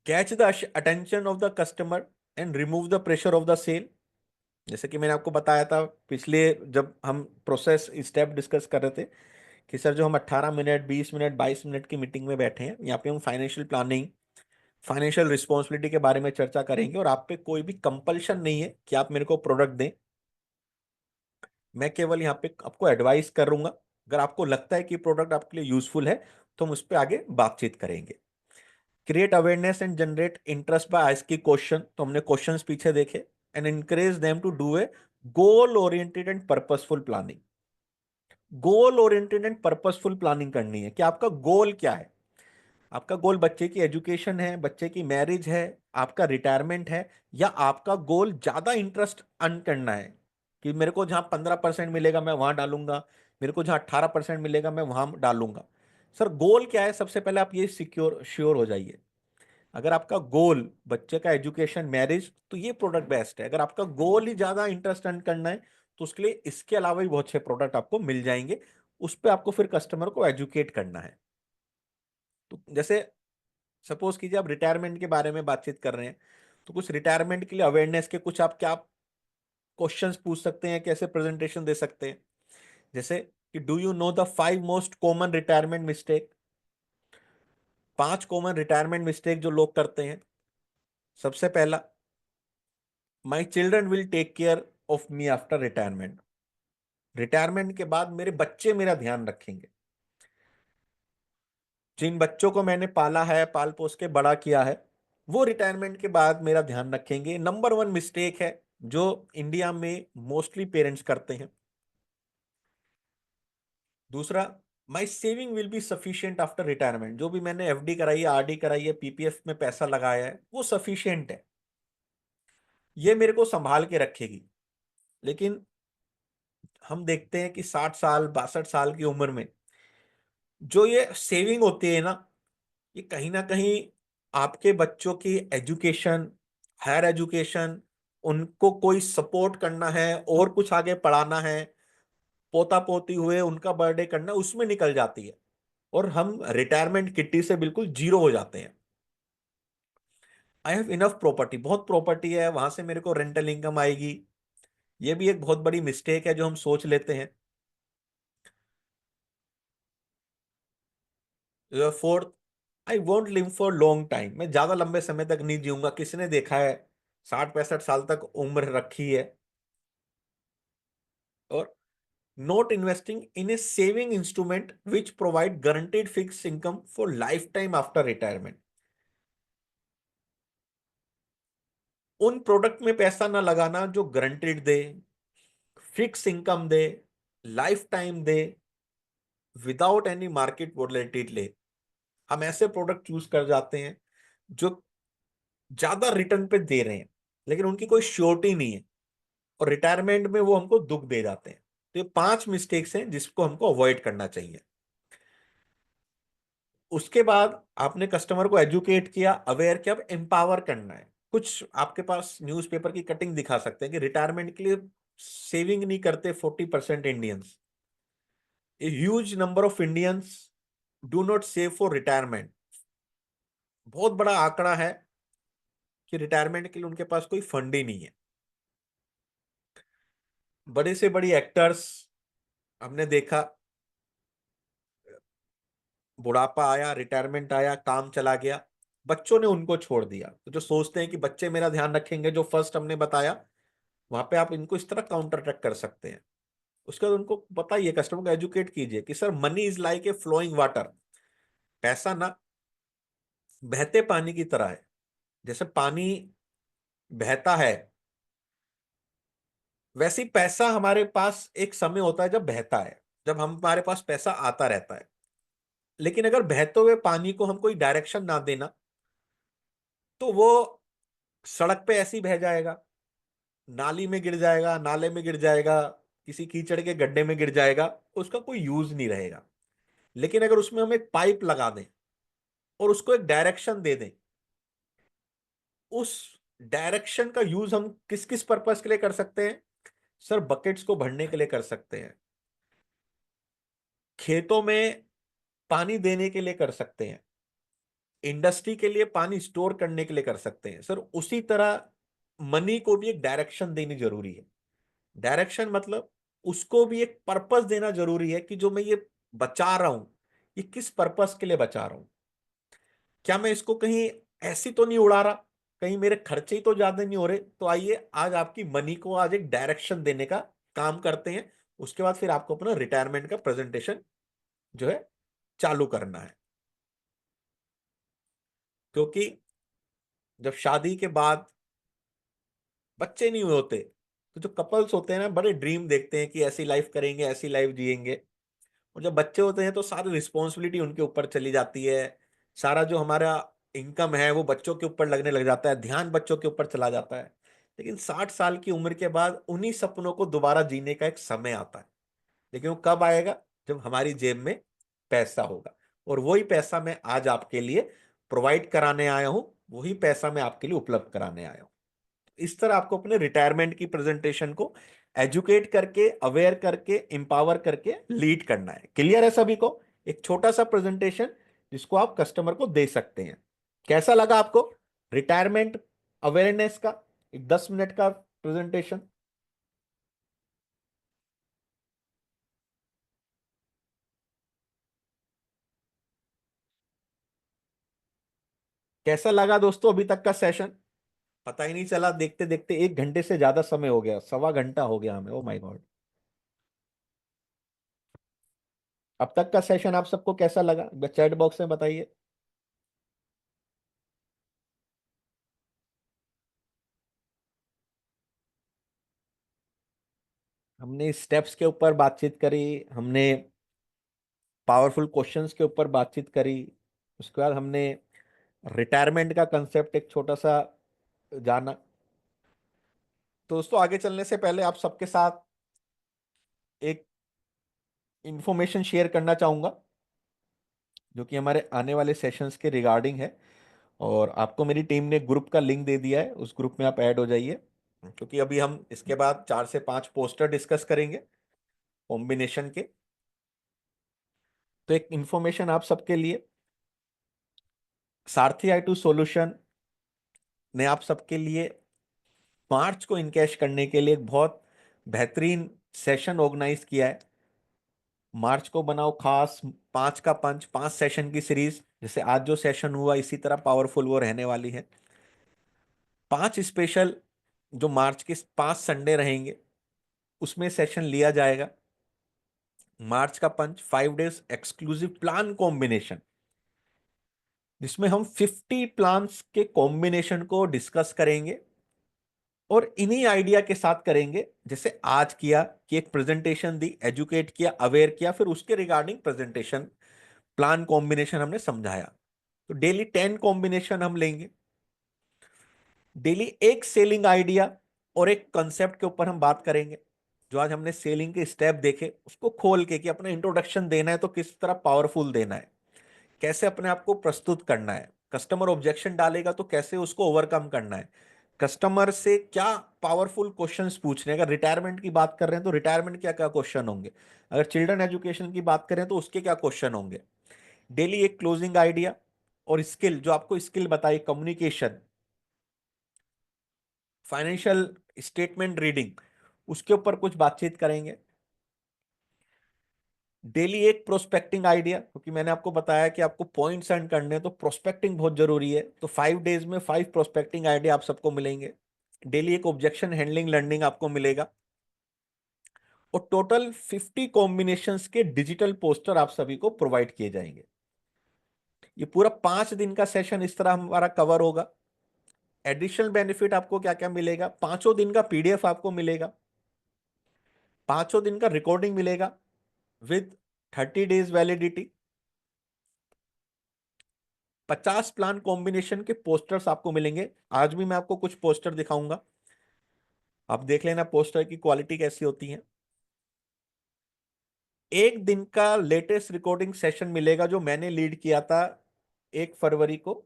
B: Catch the attention of the customer and remove the pressure of the sale. जैसे कि मैंने आपको बताया था पिछले, जब हम प्रोसेस स्टेप डिस्कस कर रहे थे, कि सर जो हम 18 मिनट, 20 मिनट, 22 मिनट की मीटिंग में बैठे हैं, यहाँ पे हम फाइनेंशियल प्लानिंग, फाइनेंशियल रिस्पॉन्सिबिलिटी के बारे में चर्चा करेंगे। और आप पे कोई भी कंपल्शन नहीं है कि आप मेरे को प्रोडक्ट दें, मैं केवल यहाँ पे आपको एडवाइस करूंगा। अगर आपको लगता है कि प्रोडक्ट आपके लिए यूजफुल है तो हम उस पर आगे बातचीत करेंगे। Create awareness and generate interest by asking question, तो हमने क्वेश्चंस पीछे देखे। And encourage them to do a goal oriented and purposeful planning. Goal oriented and purposeful planning करनी है कि आपका गोल क्या है। आपका गोल बच्चे की एजुकेशन है, बच्चे की मैरिज है, आपका रिटायरमेंट है, या आपका गोल ज्यादा इंटरेस्ट अर्न करना है कि मेरे को जहां 15% मिलेगा मैं वहां डालूंगा, मेरे को जहां 18% मिलेगा मैं वहां डालूंगा। सर गोल क्या है, सबसे पहले आप ये सिक्योर श्योर हो जाइए। अगर आपका गोल बच्चे का एजुकेशन, मैरिज, तो ये प्रोडक्ट बेस्ट है। अगर आपका गोल ही ज्यादा इंटरेस्ट अर्न करना है तो उसके लिए इसके अलावा भी बहुत से प्रोडक्ट आपको मिल जाएंगे। उस पर आपको फिर कस्टमर को एजुकेट करना है। तो जैसे सपोज कीजिए आप रिटायरमेंट के बारे में बातचीत कर रहे हैं, तो कुछ रिटायरमेंट के लिए अवेयरनेस के कुछ आप क्या क्वेश्चंस पूछ सकते हैं, कैसे प्रेजेंटेशन दे सकते हैं। जैसे कि do you know the 5 most common retirement mistake. 5 common retirement mistake जो लोग करते हैं। सबसे पहला, my children will take care of me after retirement. Retirement के बाद मेरे बच्चे मेरा ध्यान रखेंगे। जिन बच्चों को मैंने पाला है, पाल पोस के बड़ा किया है, वो रिटायरमेंट के बाद मेरा ध्यान रखेंगे। नंबर वन मिस्टेक है जो इंडिया में मोस्टली पेरेंट्स करते हैं। दूसरा, my saving will be sufficient after retirement. जो भी मैंने एफडी कराई है, आरडी कराई है, पीपीएफ में पैसा लगाया है, वो सफिशियंट है, ये मेरे को संभाल के रखेगी। लेकिन हम देखते हैं कि 60 साल 62 साल की उम्र में जो ये सेविंग होती है ना, ये कहीं ना कहीं आपके बच्चों की एजुकेशन, हायर एजुकेशन, उनको कोई सपोर्ट करना है और कुछ आगे पढ़ाना है, पोता पोती हुए उनका बर्थडे करना है, उसमें निकल जाती है। और हम रिटायरमेंट किट्टी से बिल्कुल जीरो हो जाते हैं। आई हैव इनफ प्रॉपर्टी, बहुत प्रॉपर्टी है, वहां से मेरे को रेंटल इनकम आएगी। ये भी एक बहुत बड़ी मिस्टेक है जो हम सोच लेते हैं। Fourth, I won't live for long time. मैं ज्यादा लंबे समय तक नहीं जीऊंगा। किसने देखा है 60 65 साल तक उम्र रखी है। और not investing in A saving instrument which provide guaranteed fix income for life time after retirement. उन प्रोडक्ट में पैसा ना लगाना जो गारंटेड दे, फिक्स इनकम दे, लाइफ टाइम दे, विदाउट एनी मार्केट वोलेटिलिटी। हम ऐसे प्रोडक्ट चूज कर जाते हैं जो ज्यादा रिटर्न पे दे रहे हैं लेकिन उनकी कोई श्योरिटी नहीं है, और रिटायरमेंट में वो हमको दुख दे जाते हैं। तो ये 5 मिस्टेक्स हैं जिसको हमको अवॉइड करना चाहिए। उसके बाद आपने कस्टमर को एजुकेट किया, अवेयर किया, अब एम्पावर करना है। कुछ आपके पास न्यूज़पेपर की कटिंग दिखा सकते हैं कि रिटायरमेंट के लिए सेविंग नहीं करते 40% Indians. A huge number of Indians do not save for retirement. बहुत बड़ा आंकड़ा है कि रिटायरमेंट के लिए उनके पास कोई फंड ही नहीं है। बड़े से बड़ी एक्टर्स हमने देखा, बुढ़ापा आया, रिटायरमेंट आया, काम चला गया, बच्चों ने उनको छोड़ दिया। तो जो सोचते हैं कि बच्चे मेरा ध्यान रखेंगे, जो फर्स्ट हमने बताया, वहां पे आप इनको इस तरह काउंटर अटैक कर सकते हैं। उसके बाद उनको बताइए, कस्टमर को एजुकेट कीजिए कि sir money is like a flowing water. पैसा ना बहते पानी की तरह है। जैसे पानी बहता है, वैसे ही पैसा हमारे पास एक समय होता है जब बहता है, जब हमारे पास पैसा आता रहता है। लेकिन अगर बहते हुए पानी को हम कोई डायरेक्शन ना देना तो वो सड़क पे ऐसे ही बह जाएगा, नाली में गिर जाएगा, नाले में गिर जाएगा, किसी कीचड़ के गड्ढे में गिर जाएगा, उसका कोई यूज नहीं रहेगा। लेकिन अगर उसमें हम एक पाइप लगा दें और उसको एक डायरेक्शन दे दें, उस डायरेक्शन का यूज हम किस किस पर्पस के लिए कर सकते हैं। सर बकेट्स को भरने के लिए कर सकते हैं, खेतों में पानी देने के लिए कर सकते हैं, इंडस्ट्री के लिए पानी स्टोर करने के लिए कर सकते हैं। सर उसी तरह मनी को भी एक डायरेक्शन देनी जरूरी है। डायरेक्शन मतलब उसको भी एक पर्पस देना जरूरी है कि जो मैं ये बचा रहा हूं, ये किस पर्पस के लिए बचा रहा हूं। क्या मैं इसको कहीं ऐसी तो नहीं उड़ा रहा, कहीं मेरे खर्चे ही तो ज्यादा नहीं हो रहे। तो आइए आज आपकी मनी को आज एक डायरेक्शन देने का काम करते हैं। उसके बाद फिर आपको अपना रिटायरमेंट का प्रेजेंटेशन जो है चालू करना है। क्योंकि जब शादी के बाद बच्चे नहीं हुए होते तो जो कपल्स होते हैं ना, बड़े ड्रीम देखते हैं कि ऐसी लाइफ करेंगे, ऐसी लाइफ जिएंगे। और जब बच्चे होते हैं तो सारी रिस्पॉन्सिबिलिटी उनके ऊपर चली जाती है। सारा जो हमारा इनकम है वो बच्चों के ऊपर लगने लग जाता है, ध्यान बच्चों के ऊपर चला जाता है। लेकिन 60 साल की उम्र के बाद उन्हीं सपनों को दोबारा जीने का एक समय आता है। लेकिन वो कब आएगा? जब हमारी जेब में पैसा होगा। और वही पैसा मैं आज आपके लिए प्रोवाइड कराने आया हूं, वही पैसा मैं आपके लिए उपलब्ध कराने आया हूं। इस तरह आपको अपने रिटायरमेंट की प्रेजेंटेशन को एजुकेट करके, अवेयर करके, एम्पावर करके लीड करना है। क्लियर है सभी को? एक छोटा सा प्रेजेंटेशन जिसको आप कस्टमर को दे सकते हैं। कैसा लगा आपको रिटायरमेंट अवेयरनेस का एक 10 मिनट का प्रेजेंटेशन? कैसा लगा दोस्तों अभी तक का सेशन? पता ही नहीं चला, देखते देखते 1 घंटे से ज्यादा समय हो गया, सवा घंटा हो गया हमें। Oh my God. अब तक का सेशन आप सबको कैसा लगा, चैट बॉक्स में बताइए। हमने स्टेप्स के ऊपर बातचीत करी, हमने पावरफुल क्वेश्चंस के ऊपर बातचीत करी, उसके बाद हमने रिटायरमेंट का कंसेप्ट एक छोटा सा जाना। तो दोस्तों आगे चलने से पहले आप सबके साथ एक इंफॉर्मेशन शेयर करना चाहूंगा जो कि हमारे आने वाले सेशंस के रिगार्डिंग है। और आपको मेरी टीम ने ग्रुप का लिंक दे दिया है, उस ग्रुप में आप ऐड हो जाइए, क्योंकि अभी हम इसके बाद 4 से 5 पोस्टर डिस्कस करेंगे कॉम्बिनेशन के। तो एक इंफॉर्मेशन आप सबके लिए, सारथी आई टू सॉल्यूशन ने आप सबके लिए मार्च को इनकैश करने के लिए एक बहुत बेहतरीन सेशन ऑर्गेनाइज किया है। मार्च को बनाओ खास 5 का पंच, 5 सेशन की सीरीज। जैसे आज जो सेशन हुआ इसी तरह पावरफुल वो रहने वाली है। 5 स्पेशल जो मार्च के 5 संडे रहेंगे उसमें सेशन लिया जाएगा। मार्च का पंच 5 डेज एक्सक्लूसिव प्लान कॉम्बिनेशन, जिसमें हम 50 प्लान्स के कॉम्बिनेशन को डिस्कस करेंगे और इन्हीं आइडिया के साथ करेंगे जैसे आज किया कि एक प्रेजेंटेशन दी, एजुकेट किया, अवेयर किया, फिर उसके रिगार्डिंग प्रेजेंटेशन प्लान कॉम्बिनेशन हमने समझाया। तो डेली 10 कॉम्बिनेशन हम लेंगे। डेली एक सेलिंग आइडिया और एक कंसेप्ट के ऊपर हम बात करेंगे। जो आज हमने सेलिंग के स्टेप देखे उसको खोल के कि अपना इंट्रोडक्शन देना है तो किस तरह पावरफुल देना है, कैसे अपने आप को प्रस्तुत करना है, कस्टमर ऑब्जेक्शन डालेगा तो कैसे उसको ओवरकम करना है, कस्टमर से क्या पावरफुल क्वेश्चंस पूछने हैं। अगर रिटायरमेंट की बात कर रहे हैं तो रिटायरमेंट क्या क्या क्वेश्चन होंगे, अगर चिल्ड्रन एजुकेशन की बात करें तो उसके क्या क्वेश्चन होंगे। डेली एक क्लोजिंग आइडिया और स्किल, जो आपको स्किल बताई, कम्युनिकेशन, फाइनेंशियल स्टेटमेंट रीडिंग, उसके ऊपर कुछ बातचीत करेंगे। डेली एक प्रोस्पेक्टिंग आइडिया, क्योंकि मैंने आपको बताया कि आपको पॉइंट्स अर्न करने हैं तो प्रोस्पेक्टिंग बहुत जरूरी है। तो 5 डेज में 5 प्रोस्पेक्टिंग आइडिया आप सबको मिलेंगे। डेली एक ऑब्जेक्शन हैंडलिंग लर्निंग आपको मिलेगा। और टोटल 50 कॉम्बिनेशंस के डिजिटल पोस्टर आप सभी को प्रोवाइड किए जाएंगे। ये पूरा 5 दिन का सेशन इस तरह हमारा कवर होगा। एडिशनल बेनिफिट आपको क्या क्या मिलेगा? 5 दिन का पीडीएफ आपको मिलेगा, 5 दिन का रिकॉर्डिंग मिलेगा with 30 days validity, 50 plan combination के पोस्टर्स आपको मिलेंगे। आज भी मैं आपको कुछ पोस्टर दिखाऊंगा, आप देख लेना पोस्टर की क्वालिटी कैसी होती है। 1 दिन का लेटेस्ट रिकॉर्डिंग सेशन मिलेगा जो मैंने लीड किया था 1 फरवरी को,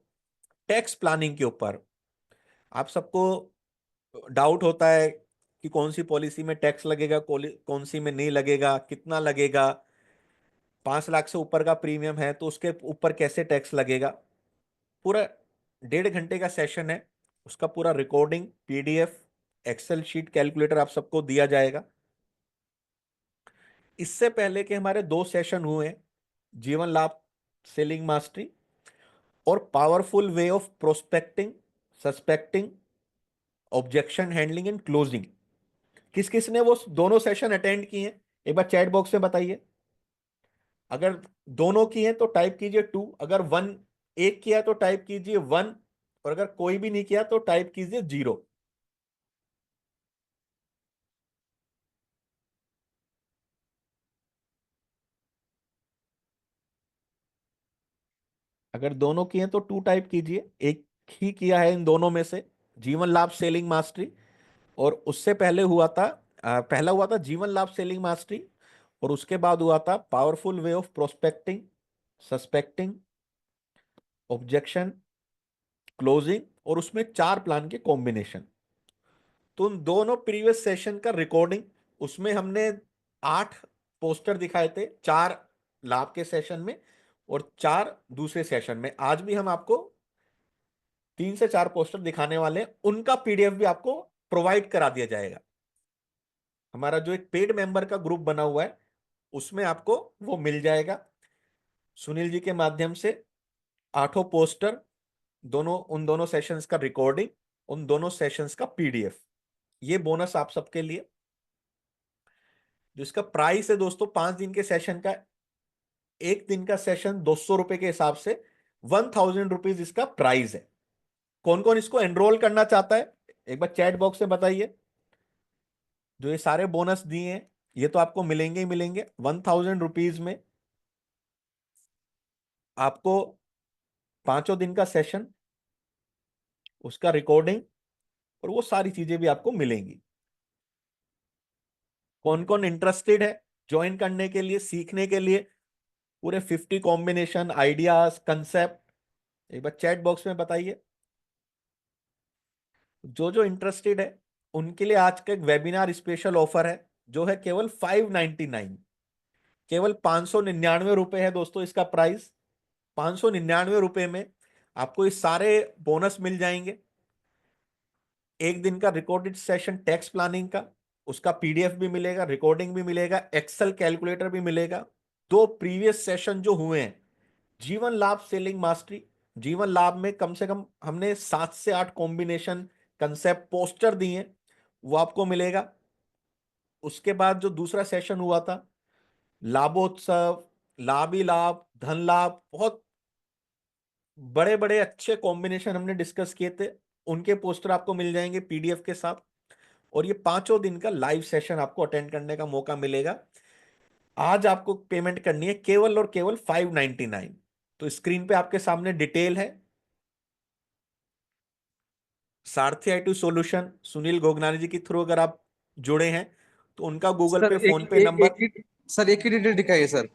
B: टैक्स प्लानिंग के ऊपर। आप सबको डाउट होता है कि कौन सी पॉलिसी में टैक्स लगेगा, कौन सी में नहीं लगेगा, कितना लगेगा, 5 लाख से ऊपर का प्रीमियम है तो उसके ऊपर कैसे टैक्स लगेगा। पूरा 1.5 घंटे का सेशन है, उसका पूरा recording, PDF, Excel sheet, calculator आप सबको दिया जाएगा। इससे पहले के हमारे 2 सेशन हुए हैं, जीवन लाभ सेलिंग मास्टरी और powerful way of prospecting, suspecting, objection handling and closing. किस किस ने वो दोनों सेशन अटेंड किए हैं एक बार चैट बॉक्स में बताइए। अगर दोनों की हैं तो टाइप कीजिए 2, अगर वन एक किया तो टाइप कीजिए 1, और अगर कोई भी नहीं किया तो टाइप कीजिए 0। अगर दोनों किए तो 2 टाइप कीजिए, एक ही किया है इन दोनों में से, जीवन लाभ सेलिंग मास्टरी, और उससे पहले हुआ था, पहला हुआ था जीवन लाभ सेलिंग मास्टरी, और उसके बाद हुआ था powerful way of prospecting, suspecting, objection, closing, और उसमें 4 प्लान के कॉम्बिनेशन। तो उन दोनों प्रीवियस सेशन का रिकॉर्डिंग, उसमें हमने 8 पोस्टर दिखाए थे, 4 लाभ के सेशन में और 4 दूसरे सेशन में। आज भी हम आपको 3 से 4 पोस्टर दिखाने वाले हैं, उनका पीडीएफ भी आपको प्रोवाइड करा दिया जाएगा। हमारा जो एक पेड मेंबर का ग्रुप बना हुआ है, उसमें आपको वो मिल जाएगा, सुनील जी के माध्यम से 8 पोस्टर, दोनों उन दोनों सेशंस का रिकॉर्डिंग, उन दोनों सेशंस का पीडीएफ, ये बोनस आप सबके लिए। जिसका प्राइस है दोस्तों 5 दिन के सेशन का, एक दिन का सेशन 200 रुपए के हिसाब से 1000 रुपीज इसका प्राइस है। कौन कौन इसको एनरोल करना चाहता है, एक बार चैट बॉक्स में बताइए। जो ये सारे बोनस दिए हैं, ये तो आपको मिलेंगे ही मिलेंगे। 1000 रुपीज में आपको 5 दिन का सेशन, उसका रिकॉर्डिंग, और वो सारी चीजें भी आपको मिलेंगी। कौन कौन इंटरेस्टेड है ज्वाइन करने के लिए, सीखने के लिए पूरे 50 कॉम्बिनेशन, आइडियाज, कंसेप्ट, एक बार चैट बॉक्स में बताइए। जो जो इंटरेस्टेड है उनके लिए आज का एक वेबिनार स्पेशल ऑफर है, जो है केवल 599, केवल 599 रुपए है दोस्तों इसका प्राइस। 599 रुपए में आपको ये सारे बोनस मिल जाएंगे। एक दिन का रिकॉर्डेड सेशन टैक्स प्लानिंग का, उसका पीडीएफ भी मिलेगा, रिकॉर्डिंग भी मिलेगा, एक्सेल कैलकुलेटर भी मिलेगा। 2 प्रीवियस सेशन जो हुए हैं, जीवन लाभ सेलिंग मास्टरी, जीवन लाभ में कम से कम हमने 7 से 8 कॉम्बिनेशन, कंसेप्ट, पोस्टर दिए हैं, वो आपको मिलेगा। उसके बाद जो दूसरा सेशन हुआ था, लाभोत्सव, लाभ ही लाभ, धन लाभ, बहुत बड़े बड़े अच्छे कॉम्बिनेशन हमने डिस्कस किए थे, उनके पोस्टर आपको मिल जाएंगे पीडीएफ के साथ। और ये 5 दिन का लाइव सेशन आपको अटेंड करने का मौका मिलेगा। आज आपको पेमेंट करनी है केवल और केवल 599। तो स्क्रीन पे आपके सामने डिटेल है। सारथी आई टी सॉल्यूशन सुनील गोगनानी जी के थ्रू अगर आप जुड़े हैं, तो उनका गूगल
A: सर
B: पे,
A: एक
B: फोन पे
A: एक
B: नंबर।
A: एक ही, सर एक ही डिटेल दिखाइए सर।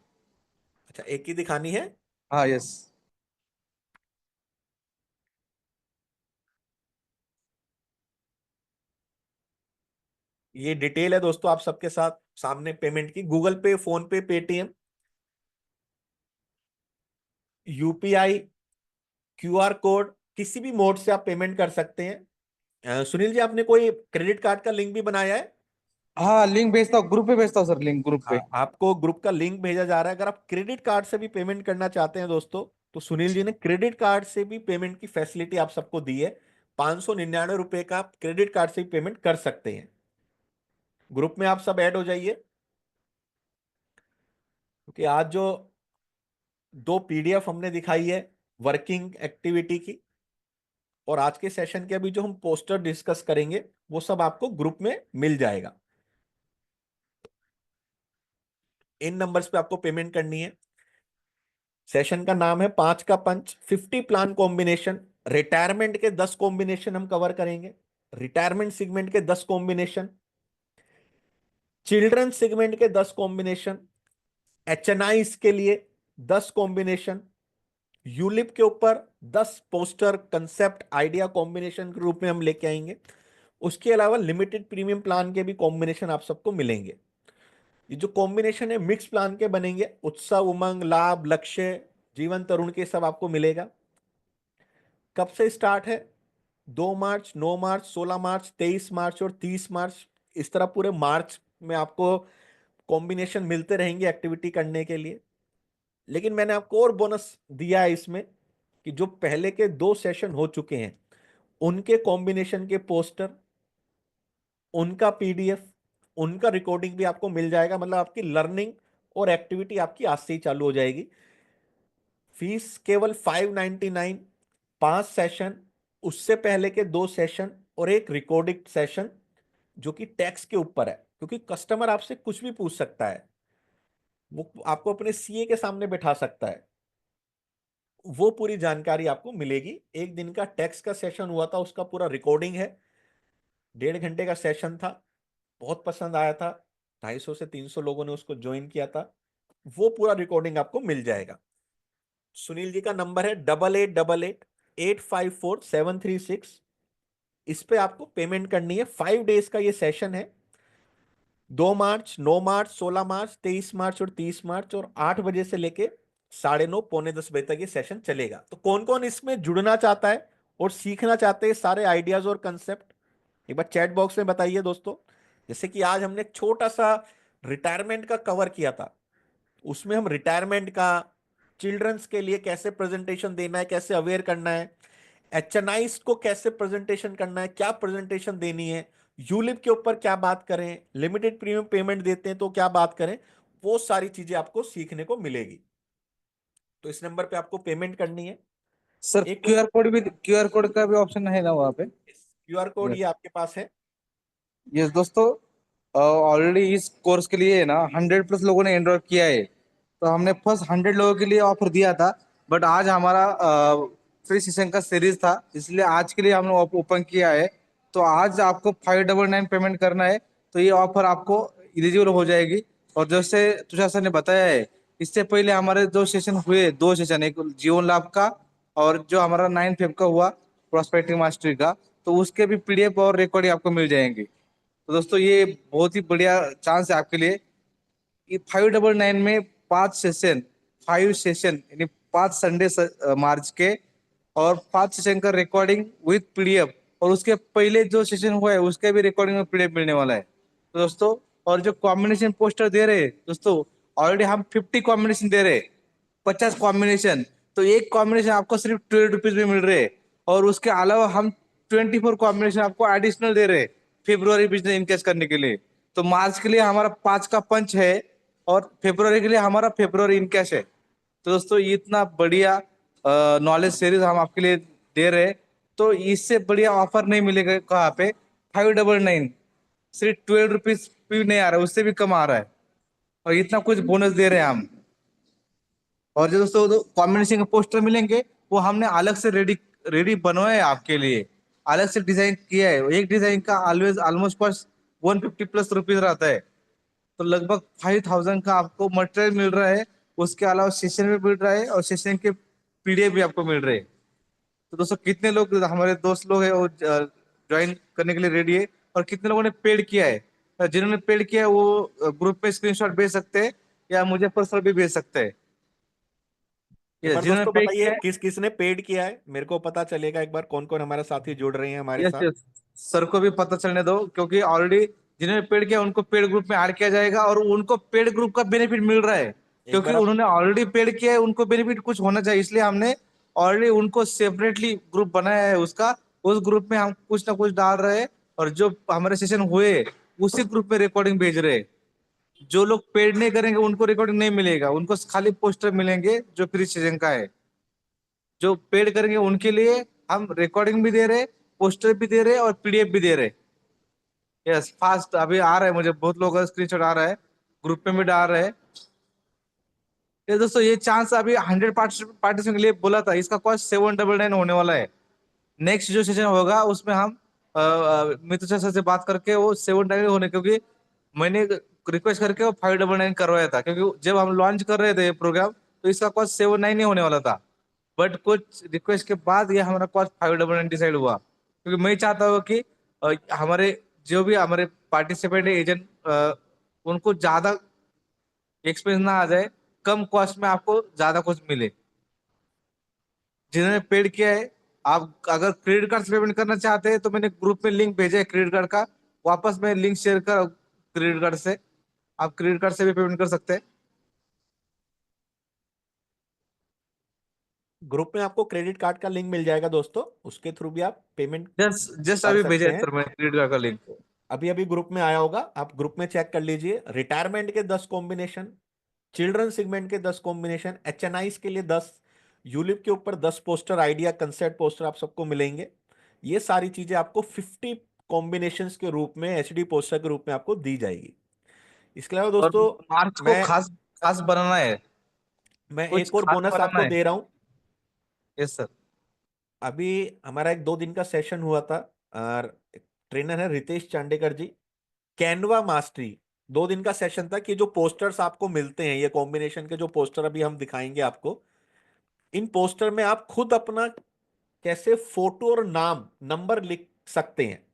B: अच्छा, एक ही दिखानी है।
A: हाँ यस।
B: ये डिटेल है दोस्तों आप सबके साथ सामने, पेमेंट की, गूगल पे, फोन पे, पेटीएम, यूपीआई, क्यूआर कोड, किसी भी मोड से आप पेमेंट कर सकते हैं। सुनील जी, आपने कोई क्रेडिट कार्ड का लिंक भी बनाया है?
A: हाँ लिंक भेजता हूँ, ग्रुप पे भेजता हूँ सर, लिंक ग्रुप पे।
B: हाँ, आपको ग्रुप का लिंक भेजा जा रहा है। अगर आप क्रेडिट कार्ड से भी पेमेंट करना चाहते हैं दोस्तों, तो सुनील जी ने क्रेडिट कार्ड से भी पेमेंट की फैसिलिटी आप सबको दी है। 599 रुपए का आप क्रेडिट कार्ड से भी पेमेंट कर सकते हैं। ग्रुप में आप सब ऐड हो जाइए, क्योंकि आज जो 2 पीडीएफ हमने दिखाई है वर्किंग एक्टिविटी की, और आज के सेशन के अभी जो हम पोस्टर डिस्कस करेंगे, वो सब आपको ग्रुप में मिल जाएगा। इन नंबर्स पे आपको पेमेंट करनी है। सेशन का नाम है 5 का पंच, 50 प्लान कॉम्बिनेशन। रिटायरमेंट के 10 कॉम्बिनेशन हम कवर करेंगे, रिटायरमेंट सेगमेंट के 10 कॉम्बिनेशन, चिल्ड्रन सेगमेंट के 10 कॉम्बिनेशन, एचएनआईस के लिए 10 कॉम्बिनेशन, यूलिप के ऊपर 10 पोस्टर, कंसेप्ट, आइडिया कॉम्बिनेशन के रूप में हम लेके आएंगे। उसके अलावा लिमिटेड प्रीमियम प्लान के भी कॉम्बिनेशन आप सबको मिलेंगे। ये जो कॉम्बिनेशन है मिक्स प्लान के बनेंगे, उत्सव, उमंग, लाभ, लक्ष्य, जीवन तरुण के सब आपको मिलेगा। कब से स्टार्ट है? 2 मार्च, 9 मार्च, 16 मार्च, 23 मार्च और 30 मार्च। इस तरह पूरे मार्च में आपको कॉम्बिनेशन मिलते रहेंगे एक्टिविटी करने के लिए। लेकिन मैंने आपको और बोनस दिया है इसमें, कि जो पहले के 2 सेशन हो चुके हैं, उनके कॉम्बिनेशन के पोस्टर, उनका पीडीएफ, उनका रिकॉर्डिंग भी आपको मिल जाएगा। मतलब आपकी लर्निंग और एक्टिविटी आपकी आज से ही चालू हो जाएगी। फीस केवल 599, 5 सेशन, उससे पहले के 2 सेशन और एक रिकॉर्डिंग सेशन, जो कि टैक्स के ऊपर है, क्योंकि कस्टमर आपसे कुछ भी पूछ सकता है, वो आपको अपने सीए के सामने बैठा सकता है। वो पूरी जानकारी आपको मिलेगी। एक दिन का टेक्स का सेशन हुआ था, उसका पूरा रिकॉर्डिंग है, 1.5 घंटे का सेशन था, बहुत पसंद आया था, 250 से 300 लोगों ने उसको ज्वाइन किया था। वो पूरा रिकॉर्डिंग आपको मिल जाएगा। सुनील जी का नंबर है 8888 854 736। इस पे आपको पेमेंट करनी है। 5 डेज का ये सेशन है, 2 मार्च, 9 मार्च, 16 मार्च, 23 मार्च और 30 मार्च, और 8 बजे से लेके 9:30 पौने 10 बजे तक ये सेशन चलेगा। तो कौन कौन इसमें जुड़ना चाहता है और सीखना चाहते हैं सारे आइडियाज और कंसेप्ट, एक बार चैट बॉक्स में बताइए दोस्तों। जैसे कि आज हमने एक छोटा सा रिटायरमेंट का कवर किया था, उसमें हम रिटायरमेंट का, चिल्ड्रंस के लिए कैसे प्रेजेंटेशन देना है, कैसे अवेयर करना है, एचएनआईस को कैसे प्रेजेंटेशन करना है, क्या प्रेजेंटेशन देनी है, यूलिप के ऊपर क्या बात करें, लिमिटेड प्रीमियम पेमेंट देते हैं तो क्या बात करें, वो सारी चीजें आपको सीखने को मिलेगी। तो इस नंबर पे आपको पेमेंट करनी है।
A: सर
B: एक क्विक
A: क्यूआर कोड भी, क्यूआर कोड का भी ऑप्शन है ना वहाँ पे?
B: QR code
A: yes.
B: ये आपके पास है।
A: यस दोस्तों, ऑलरेडी इस कोर्स के लिए ना 100+ लोगों ने एनरोल किया है। तो हमने फर्स्ट 100 लोगों के लिए ऑफर दिया था, बट आज हमारा फ्री सेशन का सीरीज था, इसलिए आज के लिए हमने ओपन किया है। तो आज आपको 599 पेमेंट करना है, तो ये ऑफर आपको एलिजिबल हो जाएगी। और जैसे तुषार सर ने बताया है, इससे पहले हमारे दो सेशन हुए, दो सेशन, एक जीवन लाभ का और जो हमारा 9 फेब का हुआ प्रोस्पेक्टिव मास्टरी का, तो उसके भी पीडीएफ और रिकॉर्डिंग आपको मिल जाएंगी। तो दोस्तों ये बहुत ही बढ़िया चांस है आपके लिए। ये 599 में 5 सेशन, 5 सेशन यानी 5 संडे मार्च के, और 5 सेशन का रिकॉर्डिंग विथ पीडीएफ, और उसके पहले जो सेशन हुआ है उसके भी रिकॉर्डिंग में पीडीएफ मिलने वाला है। तो दोस्तों, और जो कॉम्बिनेशन पोस्टर दे रहे हैं दोस्तों, ऑलरेडी हम 50 कॉम्बिनेशन दे रहे हैं, 50 कॉम्बिनेशन। तो एक कॉम्बिनेशन आपको सिर्फ 12 रुपीज में मिल रहे हैं, और उसके अलावा हम 24 कॉम्बिनेशन आपको एडिशनल दे रहे हैं फेब्रुआरी बिजनेस इनकेस करने के लिए। तो मार्च के लिए हमारा 5 का पंच है, और फेब्रुआरी के लिए हमारा फेब्रुआरी इनकेश है। तो दोस्तों ये इतना बढ़िया नॉलेज सीरीज हम आपके लिए दे रहे हैं, तो इससे बढ़िया ऑफर नहीं मिलेगा कहाँ पे। 599, सिर्फ 12 रुपीज भी नहीं आ रहा है, उससे भी कम आ रहा है, और इतना कुछ बोनस दे रहे हैं हम। और जो दोस्तों कॉम्बिनेशन के पोस्टर मिलेंगे, वो हमने अलग से रेडी रेडी बनवाए हैं आपके लिए, अलग से डिजाइन किया है। एक डिजाइन का ऑलवेज ऑलमोस्ट कॉस्ट 150+ रुपीज रहता है। तो लगभग 5000 का आपको मटेरियल मिल रहा है, उसके अलावा सेशन भी मिल रहा है, और सेशन के पीडीएफ भी आपको मिल रहे हैं। तो दोस्तों कितने लोग हमारे दोस्त लोग हैं वो ज्वाइन करने के लिए रेडी है, और कितने लोगों ने पेड किया है? जिन्होंने पेड किया है वो ग्रुप में स्क्रीनशॉट भेज सकते हैं, या मुझे पर्सनल भी भेज सकते हैं।
B: एक
A: यस,
B: बार
A: जिन्होंने
B: दोस्तों
A: पे
B: बताइए
A: किया है।
B: किस किसने पेड किया है, मेरे को पता चलेगा एक बार कौन कौन हमारे साथी जुड़ रहे हैं हमारे
A: यस
B: साथ।
A: यस, सर को भी पता चलने दो, क्योंकि ऑलरेडी जिन्होंने पेड किया उनको पेड ग्रुप में ऐड किया जाएगा, और उनको पेड ग्रुप का बेनिफिट मिल रहा है।
B: एक
A: क्योंकि
B: बार आप
A: उन्होंने ऑलरेडी पेड किया है, उनको बेनिफिट कुछ होना चाहिए, इसलिए हमने ऑलरेडी उनको सेपरेटली ग्रुप बनाया है उसका। उस ग्रुप में हम कुछ ना कुछ डाल रहे हैं, और जो हमारे सेशन हुए उसी ग्रुप में रिकॉर्डिंग भेज रहे हैं। जो लोग पेड नहीं करेंगे उनको रिकॉर्डिंग नहीं मिलेगा, उनको खाली पोस्टर मिलेंगे जो फ्री सेशन का है। जो पेड करेंगे उनके लिए हम रिकॉर्डिंग भी दे रहे, पोस्टर भी दे रहे, और पीडीएफ भी दे रहे। यस, फास्ट अभी आ रहा है, मुझे बहुत लोगों का स्क्रीनशॉट आ रहा है, ग्रुप में भी डाल रहे हैं। ये दोस्तों ये चांस अभी 100 पार्टिसिपेंट के लिए बोला था, इसका कॉस्ट 799 होने वाला है। नेक्स्ट जो सेशन होगा उसमें हम मित्र सर से बात करके वो 799 होने, क्योंकि मैंने रिक्वेस्ट करके वो 599 करवाया था, क्योंकि जब हम लॉन्च कर रहे थे प्रोग्राम तो इसका कॉस्ट 799 ही होने वाला था। बट कुछ रिक्वेस्ट के बाद ये हमारा कॉस्ट 599 डिसाइड हुआ, क्योंकि मैं चाहता हूँ कि हमारे जो भी हमारे पार्टिसिपेंट एजेंट, उनको ज्यादा एक्सपेंस ना आ जाए, कम कॉस्ट में आपको ज्यादा कुछ मिले। जिन्होंने पेड किया है, आप अगर क्रेडिट कार्ड से पेमेंट करना चाहते हैं तो मैंने ग्रुप में लिंक भेजा है क्रेडिट कार्ड का, वापस मैं लिंक शेयर कर क्रेडिट कार्ड से, आप क्रेडिट कार्ड से भी पेमेंट कर सकते हैं।
B: ग्रुप में आपको क्रेडिट कार्ड का लिंक मिल जाएगा दोस्तों, उसके थ्रू भी आप पेमेंट
A: जस्ट जस्ट
B: कर
A: अभी भेजा
B: सकते
A: है
B: हैं।
A: सर मैं क्रेडिट कार्ड का लिंक।
B: अभी अभी ग्रुप में आया होगा, आप ग्रुप में चेक कर लीजिए। रिटायरमेंट के 10 कॉम्बिनेशन, चिल्ड्रन सेगमेंट के 10 कॉम्बिनेशन, एचएनआईस के लिए 10, यूलिप के ऊपर 10 पोस्टर, आइडिया कंसेप्ट पोस्टर आप सबको मिलेंगे। ये सारी चीजें आपको 50 कॉम्बिनेशंस के रूप में, एचडी पोस्टर के रूप में आपको दी जाएगी। इसके अलावा
A: और
B: दोस्तों
A: मार्च को
B: मैं
A: खास खास बनाना है,
B: मैं
A: कुछ
B: एक और
A: खास
B: बोनस
A: बनाना
B: आपको
A: है।
B: दे रहा हूं।
A: Yes sir.
B: अभी हमारा एक 2 दिन का सेशन हुआ था, और ट्रेनर है रितेश चांडेकर जी, कैनवा मास्टरी। 2 दिन का सेशन था कि जो पोस्टर्स आपको मिलते हैं, ये कॉम्बिनेशन के जो पोस्टर अभी हम दिखाएंगे आपको, इन पोस्टर में आप खुद अपना कैसे फोटो और नाम नंबर लिख सकते हैं।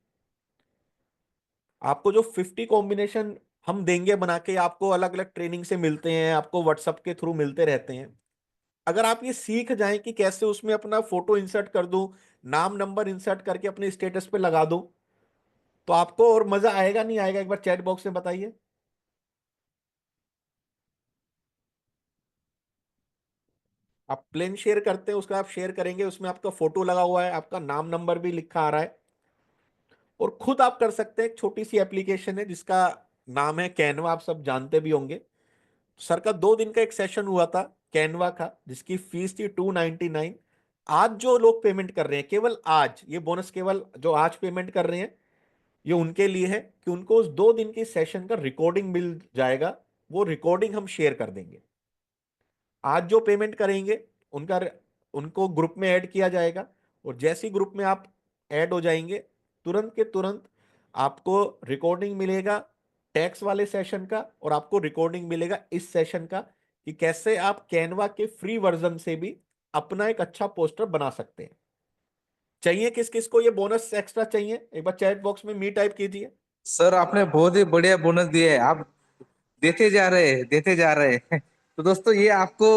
B: आपको जो 50 कॉम्बिनेशन हम देंगे बना के, आपको अलग अलग ट्रेनिंग से मिलते हैं, आपको व्हाट्सएप के थ्रू मिलते रहते हैं। अगर आप ये सीख जाएं कि कैसे उसमें अपना फोटो इंसर्ट कर दूं, नाम नंबर इंसर्ट करके अपने स्टेटस पे लगा दूं, तो आपको और मजा आएगा नहीं आएगा, एक बार चैट बॉक्स में बताइए। आप प्लेन शेयर करते हैं, उसका आप शेयर करेंगे, उसमें आपका फोटो लगा हुआ है, आपका नाम नंबर भी लिखा आ रहा है, और खुद आप कर सकते हैं। एक छोटी सी एप्लीकेशन है जिसका नाम है कैनवा, आप सब जानते भी होंगे। सर का 2 दिन का एक सेशन हुआ था कैनवा का, जिसकी फीस थी 299। आज जो लोग पेमेंट कर रहे हैं, केवल आज, ये बोनस केवल जो आज पेमेंट कर रहे हैं, ये उनके लिए है कि उनको उस 2 दिन की सेशन का रिकॉर्डिंग मिल जाएगा। वो रिकॉर्डिंग हम शेयर कर देंगे। आज जो पेमेंट करेंगे उनका, उनको ग्रुप में ऐड किया जाएगा, और जैसे ही ग्रुप में आप ऐड हो जाएंगे, तुरंत के तुरंत आपको रिकॉर्डिंग मिलेगा टैक्स वाले सेशन का, और आपको रिकॉर्डिंग मिलेगा इस सेशन का, कि कैसे आप कैनवा के फ्री वर्जन से भी अपना एक अच्छा पोस्टर बना सकते हैं। चाहिए किस किस को ये बोनस एक्स्ट्रा चाहिए, एक बार चैट बॉक्स में मी टाइप कीजिए।
A: सर आपने बहुत ही बढ़िया बोनस दिए है, आप देते जा रहे हैं, देते जा रहे हैं। तो दोस्तों ये आपको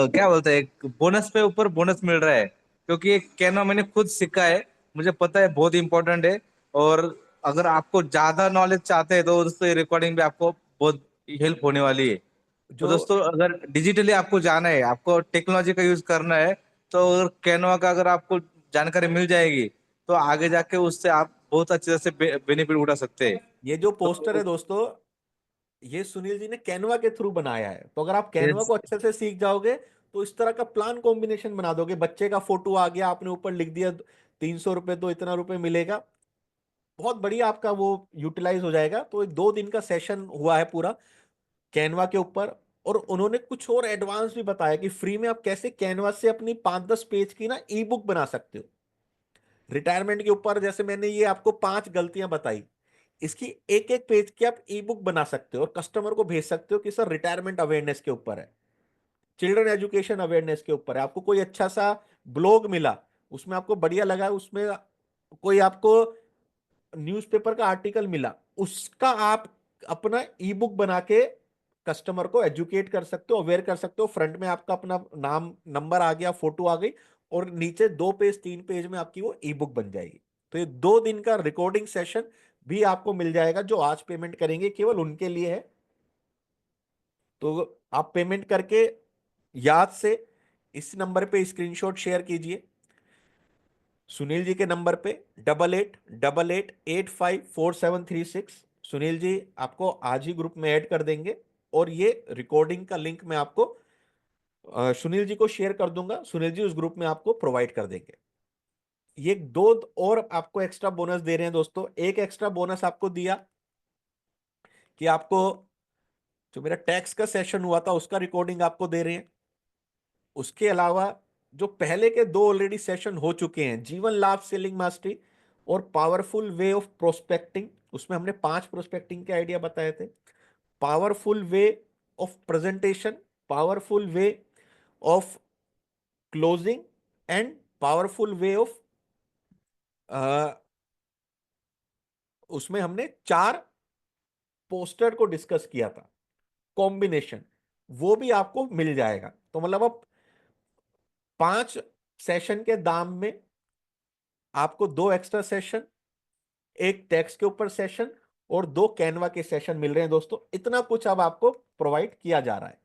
A: क्या बोलते हैं, बोनस पे ऊपर बोनस मिल रहा है, क्योंकि ये कैनो मैंने खुद सीखा है, मुझे पता है बहुत इंपॉर्टेंट है। और अगर आपको ज्यादा नॉलेज चाहते हैं तो दोस्तों ये रिकॉर्डिंग भी आपको बहुत हेल्प होने वाली है। तो
B: जो
A: दोस्तों अगर डिजिटली आपको जाना है, आपको टेक्नोलॉजी का यूज करना है, तो अगर कैनवा का अगर आपको जानकारी मिल जाएगी, तो आगे जाके उससे आप बहुत अच्छे से बेनिफिट उठा सकते हैं।
B: ये जो पोस्टर है
A: तो
B: दोस्तों, ये सुनील जी ने कैनवा के थ्रू बनाया है। तो अगर आप कैनवा
A: yes,
B: को अच्छे से सीख जाओगे, तो इस तरह का प्लान कॉम्बिनेशन बना दोगे। बच्चे का फोटो आ गया, आपने ऊपर लिख दिया 300 रुपए, तो इतना रुपए मिलेगा, बहुत बढ़िया आपका वो यूटिलाइज हो जाएगा। तो एक 2 दिन का सेशन हुआ है पूरा कैनवा के ऊपर, और उन्होंने कुछ और एडवांस भी बताया कि फ्री में आप कैसे कैनवा से अपनी 5-10 पेज की ना ई बुक बना सकते हो रिटायरमेंट के ऊपर। जैसे मैंने ये आपको 5 गलतियां बताई, इसकी एक एक पेज की आप ई बुक बना सकते हो और कस्टमर को भेज सकते हो कि सर रिटायरमेंट अवेयरनेस के ऊपर है, चिल्ड्रन एजुकेशन अवेयरनेस के ऊपर है। आपको कोई अच्छा सा ब्लॉग मिला, उसमें आपको बढ़िया लगा, उसमें कोई आपको न्यूज़पेपर का आर्टिकल मिला, उसका आप अपना ई बुक बना के कस्टमर को एजुकेट कर सकते हो, अवेयर कर सकते हो। फ्रंट में आपका अपना नाम नंबर आ गया, फोटो आ गई, और नीचे 2 पेज 3 पेज में आपकी वो ई बुक बन जाएगी। तो ये 2 दिन का रिकॉर्डिंग सेशन भी आपको मिल जाएगा, जो आज पेमेंट करेंगे केवल उनके लिए है। तो आप पेमेंट करके याद से इस नंबर पे स्क्रीनशॉट शेयर कीजिए, सुनील जी के नंबर पे 8888854736। सुनील जी आपको आज ही ग्रुप में ऐड कर देंगे, और ये रिकॉर्डिंग का लिंक मैं आपको सुनील जी को शेयर कर दूंगा, सुनील जी उस ग्रुप में आपको प्रोवाइड कर देंगे। ये 2 और आपको एक्स्ट्रा बोनस दे रहे हैं दोस्तों। एक एक्स्ट्रा बोनस आपको दिया कि आपको जो मेरा टैक्स का सेशन हुआ था उसका रिकॉर्डिंग आपको दे रहे हैं। उसके अलावा जो पहले के 2 ऑलरेडी सेशन हो चुके हैं, जीवन लाभ सेलिंग मास्टरी और पावरफुल वे ऑफ प्रोस्पेक्टिंग, उसमें हमने 5 प्रोस्पेक्टिंग के आइडिया बताए थे। Powerful way of presentation, powerful way of closing, and powerful way of, उसमें हमने 4 पोस्टर को डिस्कस किया था कॉम्बिनेशन, वो भी आपको मिल जाएगा। तो मतलब अब 5 सेशन के दाम में आपको 2 एक्स्ट्रा सेशन, एक टेक्स्ट के ऊपर सेशन, और 2 कैनवा के सेशन मिल रहे हैं दोस्तों। इतना कुछ अब आपको प्रोवाइड किया जा रहा है,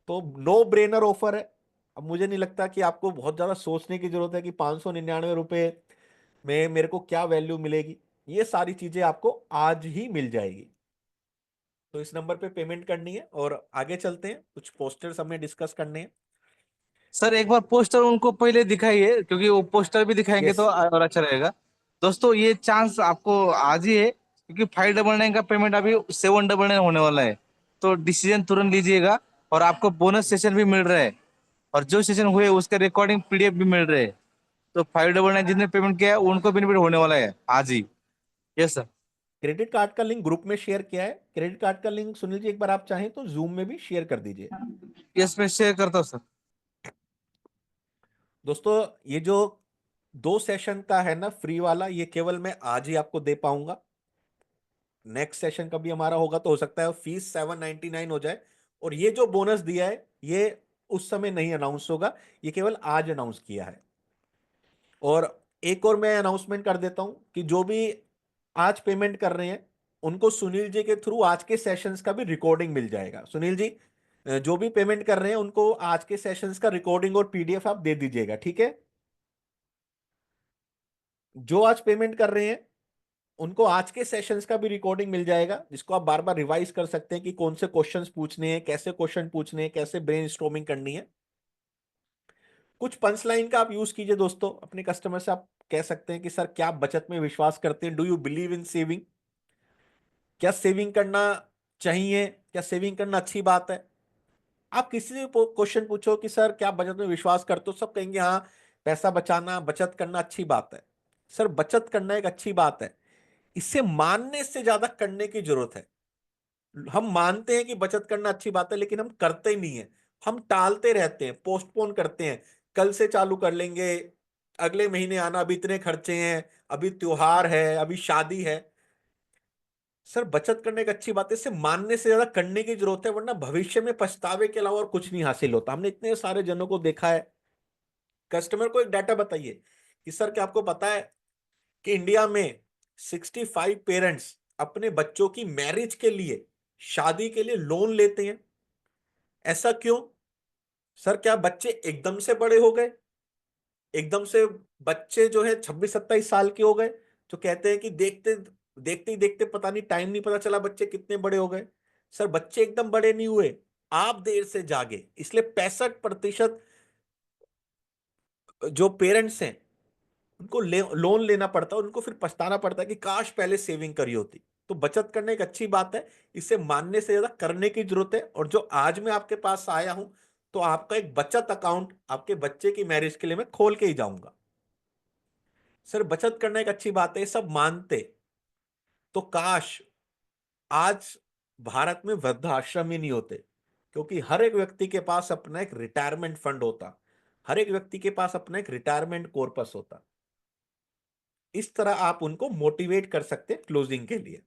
B: तो नो ब्रेनर ऑफर है। अब मुझे नहीं लगता कि आपको बहुत ज्यादा सोचने की जरूरत है कि 599 रुपए में मेरे को क्या वैल्यू मिलेगी। ये सारी चीजें आपको आज ही मिल जाएगी। तो इस नंबर पे पेमेंट करनी है, और आगे चलते हैं, कुछ पोस्टर्स हमें डिस्कस करने हैं।
A: सर एक बार पोस्टर उनको पहले दिखाइए, क्योंकि वो पोस्टर भी दिखाएंगे तो
B: यस।
A: और अच्छा रहेगा। दोस्तों ये चांस आपको आज ही है, क्योंकि 599 का पेमेंट अभी 799 होने वाला है। तो डिसीजन तुरंत लीजिएगा, और आपको बोनस सेशन भी मिल रहा है। और जो सेशन हुए उसके रिकॉर्डिंग पीडीएफ भी मिल रहे हैं। तो 599 जिसने पेमेंट किया है उनको बेनिफिट होने वाला है आज ही। Yes sir.
B: क्रेडिट कार्ड का लिंक ग्रुप में शेयर किया है। क्रेडिट कार्ड का लिंक सुनील जी एक बार आप चाहें तो जूम में भी शेयर कर दीजिए।
A: यस मैं शेयर करता हूँ सर।
B: दोस्तों ये जो 2 सेशन का है ना फ्री वाला, ये केवल मैं आज ही आपको दे पाऊंगा। नेक्स्ट सेशन कभी हमारा होगा तो हो सकता है फीस 799 हो जाए। और ये जो बोनस दिया है ये उस समय नहीं अनाउंस होगा, ये केवल आज अनाउंस किया है। और एक और मैं अनाउंसमेंट कर देता हूं कि जो भी आज पेमेंट कर रहे हैं उनको सुनील जी के थ्रू आज के सेशंस का भी रिकॉर्डिंग मिल जाएगा। सुनील जी जो भी पेमेंट कर रहे हैं उनको आज के सेशंस का रिकॉर्डिंग और पीडीएफ आप दे दीजिएगा, ठीक है। जो आज पेमेंट कर रहे हैं उनको आज के सेशंस का भी रिकॉर्डिंग मिल जाएगा, जिसको आप बार बार रिवाइज कर सकते हैं कि कौन से क्वेश्चंस पूछने हैं, कैसे क्वेश्चन पूछने हैं, कैसे ब्रेनस्टॉर्मिंग करनी है। कुछ पंच लाइन का आप यूज कीजिए दोस्तों अपने कस्टमर से। आप कह सकते हैं कि सर क्या आप बचत में विश्वास करते हैं, do you believe in saving. क्या सेविंग करना चाहिए, क्या सेविंग करना अच्छी बात है। आप किसी से क्वेश्चन पूछो कि सर क्या आप बचत में विश्वास करते हो, सब कहेंगे हाँ पैसा बचाना बचत करना अच्छी बात है। सर बचत करना एक अच्छी बात है, इसे मानने से ज्यादा करने की जरूरत है। हम मानते हैं कि बचत करना अच्छी बात है लेकिन हम करते ही नहीं है। हम टालते रहते हैं, पोस्टपोन करते हैं, कल से चालू कर लेंगे, अगले महीने आना, अभी इतने खर्चे हैं, अभी त्योहार है, अभी शादी है। सर बचत करने एक अच्छी बात है, इसे मानने से ज्यादा करने की जरूरत है, वरना भविष्य में पछतावे के अलावा और कुछ नहीं हासिल होता। हमने इतने सारे जनों को देखा है। कस्टमर को एक डाटा बताइए कि सर क्या आपको पता है कि इंडिया में 65 पेरेंट्स अपने बच्चों की मैरिज के लिए, शादी के लिए लोन लेते हैं। ऐसा क्यों? सर क्या बच्चे एकदम से बड़े हो गए, एकदम से बच्चे जो है 26-27 साल के हो गए, जो कहते हैं कि देखते देखते ही देखते पता नहीं टाइम नहीं पता चला बच्चे कितने बड़े हो गए। सर बच्चे एकदम बड़े नहीं हुए, आप देर से जागे, इसलिए 65% जो पेरेंट्स हैं उनको लोन लेना पड़ता है, उनको फिर पछताना पड़ता है कि काश पहले सेविंग करी होती। तो बचत करना एक अच्छी बात है, इसे मानने से ज्यादा करने की जरूरत है। और जो आज मैं आपके पास आया हूं तो आपका एक बचत अकाउंट आपके बच्चे की मैरिज के लिए मैं खोल के ही जाऊंगा। सर बचत करना एक अच्छी बात है, ये सब मानते तो काश आज भारत में वृद्धाश्रम ही नहीं होते, क्योंकि हर एक व्यक्ति के पास अपना एक रिटायरमेंट फंड होता, हर एक व्यक्ति के पास अपना एक रिटायरमेंट कॉर्पस होता। इस तरह आप उनको मोटिवेट कर सकते हैं क्लोजिंग के लिए।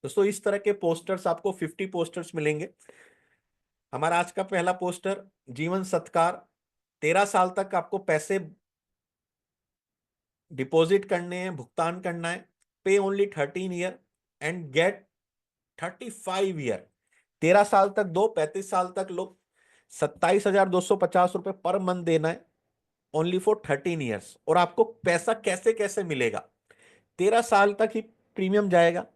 B: दोस्तों इस तरह के पोस्टर्स आपको 50 पोस्टर्स मिलेंगे। हमारा आज का पहला पोस्टर, जीवन सत्कार। 13 साल तक आपको पैसे डिपॉजिट करने हैं, भुगतान करना है। Pay only 13 year and get 35 year. 13 साल तक दो, 35 साल तक लो। 27,250 रुपए पर मंथ देना है, ओनली फॉर 13 ईयर्स। और आपको पैसा कैसे कैसे मिलेगा? 13 साल तक ही प्रीमियम जाएगा,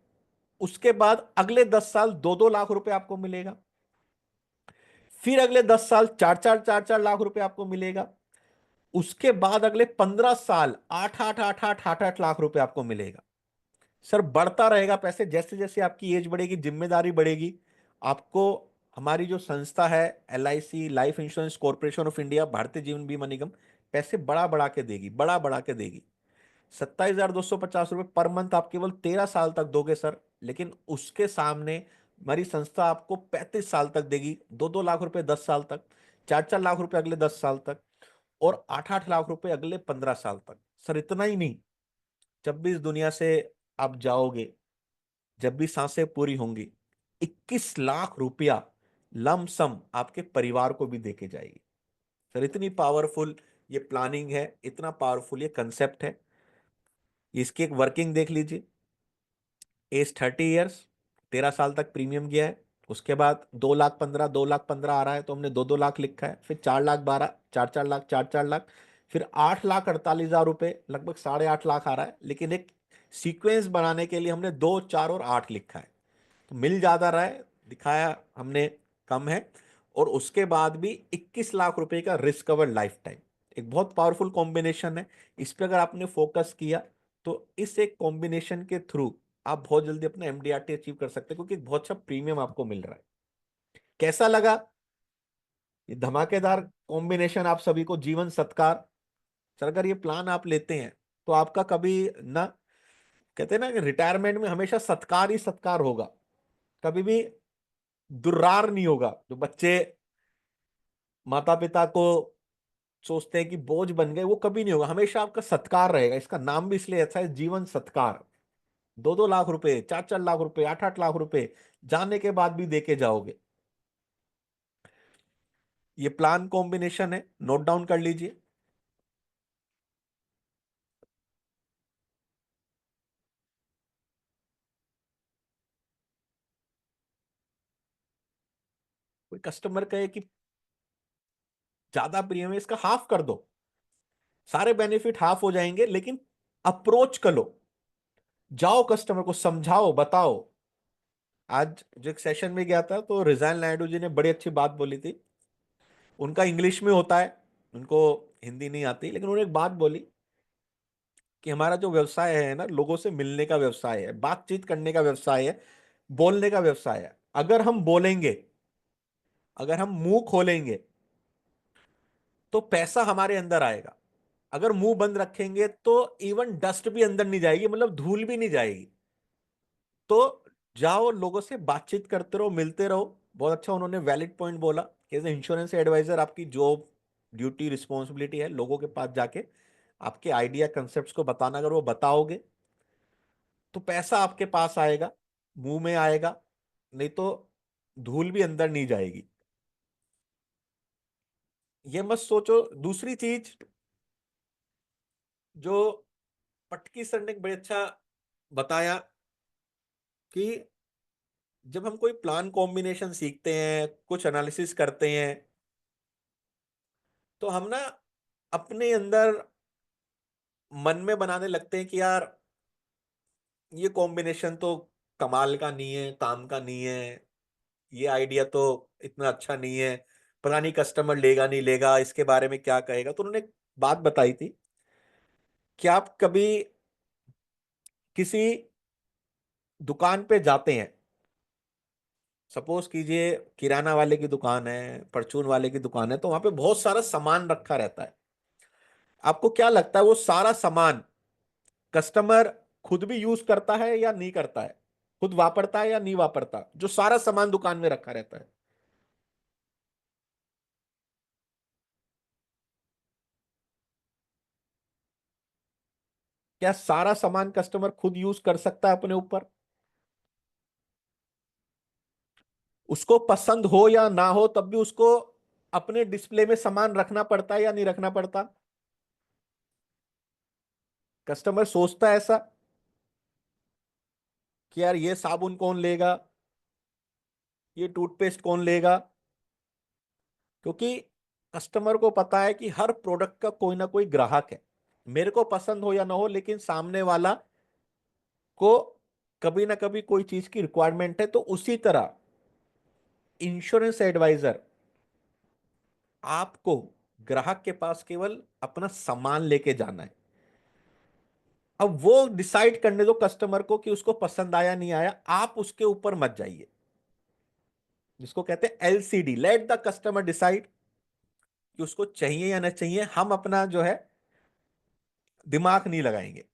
B: उसके बाद अगले 10 साल 2-2 लाख रुपए आपको मिलेगा, फिर अगले 10 साल 4-4 रुपए आपको मिलेगा, उसके बाद अगले 15 साल 8-8 लाख रुपए आपको मिलेगा। सर बढ़ता रहेगा पैसे, जैसे जैसे आपकी एज बढ़ेगी, जिम्मेदारी बढ़ेगी। आपको हमारी जो संस्था है LIC, life insurance corporation of India, Bharatiya Jeevan बीमा निगम, पैसे बड़ा बढ़ा के देगी, बड़ा बढ़ा के देगी। 27,250 रुपए पर मंथ आप केवल 13 साल तक दोगे सर, लेकिन उसके सामने हमारी संस्था आपको 35 साल तक देगी, 2-2 लाख रुपए 10 साल तक, 4-4 लाख रुपए अगले 10 साल तक, और 8-8 लाख रुपए अगले 15 साल तक। सर इतना ही नहीं, जब भी इस दुनिया से आप जाओगे, जब भी सांसें पूरी होंगी, 21 लाख रुपया लमसम आपके परिवार को भी देके जाएगी। सर इतनी पावरफुल ये प्लानिंग है, इतना पावरफुल ये कंसेप्ट है। इसकी एक वर्किंग देख लीजिए। एज 30 ईयर्स, 13 साल तक प्रीमियम गया है, उसके बाद 2 लाख 15, 2 लाख 15 आ रहा है तो हमने 2-2 लाख लिखा है, फिर 4 लाख 12, 4-4 लाख, 4-4 लाख, फिर 8,48,000 रुपए, लगभग 8.5 लाख आ रहा है। लेकिन एक सीक्वेंस बनाने के लिए हमने 2, 4 और 8 लिखा है, तो मिल ज्यादा रहा है, दिखाया हमने कम है। और उसके बाद भी 21 लाख रुपए का रिस्क कवर लाइफ टाइम, एक बहुत पावरफुल कॉम्बिनेशन है। इस पे अगर आपने फोकस किया तो इस एक कॉम्बिनेशन के थ्रू आप बहुत जल्दी अपना MDRT अचीव कर सकते हैं, क्योंकि एक बहुत अच्छा प्रीमियम आपको मिल रहा है। कैसा लगा? ये धमाकेदार कॉम्बिनेशन आप सभी को जीवन सत्कार। सर अगर ये प्लान आप लेते हैं तो आपका कभी ना, कहते हैं ना कि रिटायरमेंट में हमेशा सत्कार ही सत्कार होगा, कभी भी दुर्रार नहीं होगा। जो बच्चे माता पिता को सोचते हैं कि बोझ बन गए, वो कभी नहीं होगा, हमेशा आपका सत्कार रहेगा। इसका नाम भी इसलिए अच्छा है, जीवन सत्कार। 2-2 लाख रुपए, 4-4 लाख रुपए, 8-8 लाख रुपए जाने के बाद भी देके जाओगे। ये प्लान कॉम्बिनेशन है, नोट डाउन कर लीजिए। कोई कस्टमर कहे कि ज्यादा प्रीमियम है, इसका हाफ कर दो, सारे बेनिफिट हाफ हो जाएंगे, लेकिन अप्रोच करो, जाओ कस्टमर को समझाओ, बताओ। आज जो एक सेशन में गया था तो रिजाइन नायडू जी ने बड़ी अच्छी बात बोली थी। उनका इंग्लिश में होता है, उनको हिंदी नहीं आती, लेकिन उन्होंने एक बात बोली कि हमारा जो व्यवसाय है ना, लोगों से मिलने का व्यवसाय है, बातचीत करने का व्यवसाय है, बोलने का व्यवसाय है। अगर हम बोलेंगे, अगर हम मुंह खोलेंगे तो पैसा हमारे अंदर आएगा। अगर मुंह बंद रखेंगे तो इवन डस्ट भी अंदर नहीं जाएगी, मतलब धूल भी नहीं जाएगी। तो जाओ लोगों से बातचीत करते रहो, मिलते रहो। बहुत अच्छा उन्होंने वैलिड पॉइंट बोला कि एज इंश्योरेंस एडवाइजर आपकी जॉब, ड्यूटी, रिस्पॉन्सिबिलिटी है लोगों के पास जाके आपके आइडिया कंसेप्ट को बताना। अगर वो बताओगे तो पैसा आपके पास आएगा, मुंह में आएगा, नहीं तो धूल भी अंदर नहीं जाएगी। ये मत सोचो। दूसरी चीज जो पटकी सर ने बड़े अच्छा बताया कि जब हम कोई प्लान कॉम्बिनेशन सीखते हैं, कुछ एनालिसिस करते हैं, तो हम ना अपने अंदर मन में बनाने लगते हैं कि यार ये कॉम्बिनेशन तो कमाल का नहीं है, काम का नहीं है, ये आइडिया तो इतना अच्छा नहीं है, पता नहीं कस्टमर लेगा नहीं लेगा, इसके बारे में क्या कहेगा। तो उन्होंने एक बात बताई थी कि आप कभी किसी दुकान पे जाते हैं, सपोज कीजिए किराना वाले की दुकान है, परचून वाले की दुकान है, तो वहां पे बहुत सारा सामान रखा रहता है। आपको क्या लगता है वो सारा सामान कस्टमर खुद भी यूज करता है या नहीं करता है, खुद वापरता है या नहीं वापरता, जो सारा सामान दुकान में रखा रहता है? क्या सारा सामान कस्टमर खुद यूज कर सकता है अपने ऊपर? उसको पसंद हो या ना हो तब भी उसको अपने डिस्प्ले में सामान रखना पड़ता है या नहीं रखना पड़ता? कस्टमर सोचता है ऐसा कि यार ये साबुन कौन लेगा, ये टूथपेस्ट कौन लेगा? क्योंकि कस्टमर को पता है कि हर प्रोडक्ट का कोई ना कोई ग्राहक है, मेरे को पसंद हो या ना हो, लेकिन सामने वाला को कभी ना कभी कोई चीज की रिक्वायरमेंट है। तो उसी तरह इंश्योरेंस एडवाइजर आपको ग्राहक के पास केवल अपना सामान लेके जाना है। अब वो डिसाइड करने दो कस्टमर को कि उसको पसंद आया नहीं आया, आप उसके ऊपर मत जाइए। जिसको कहते हैं LCD, let the customer decide, कि उसको चाहिए या ना चाहिए, हम अपना जो है दिमाग नहीं लगाएंगे।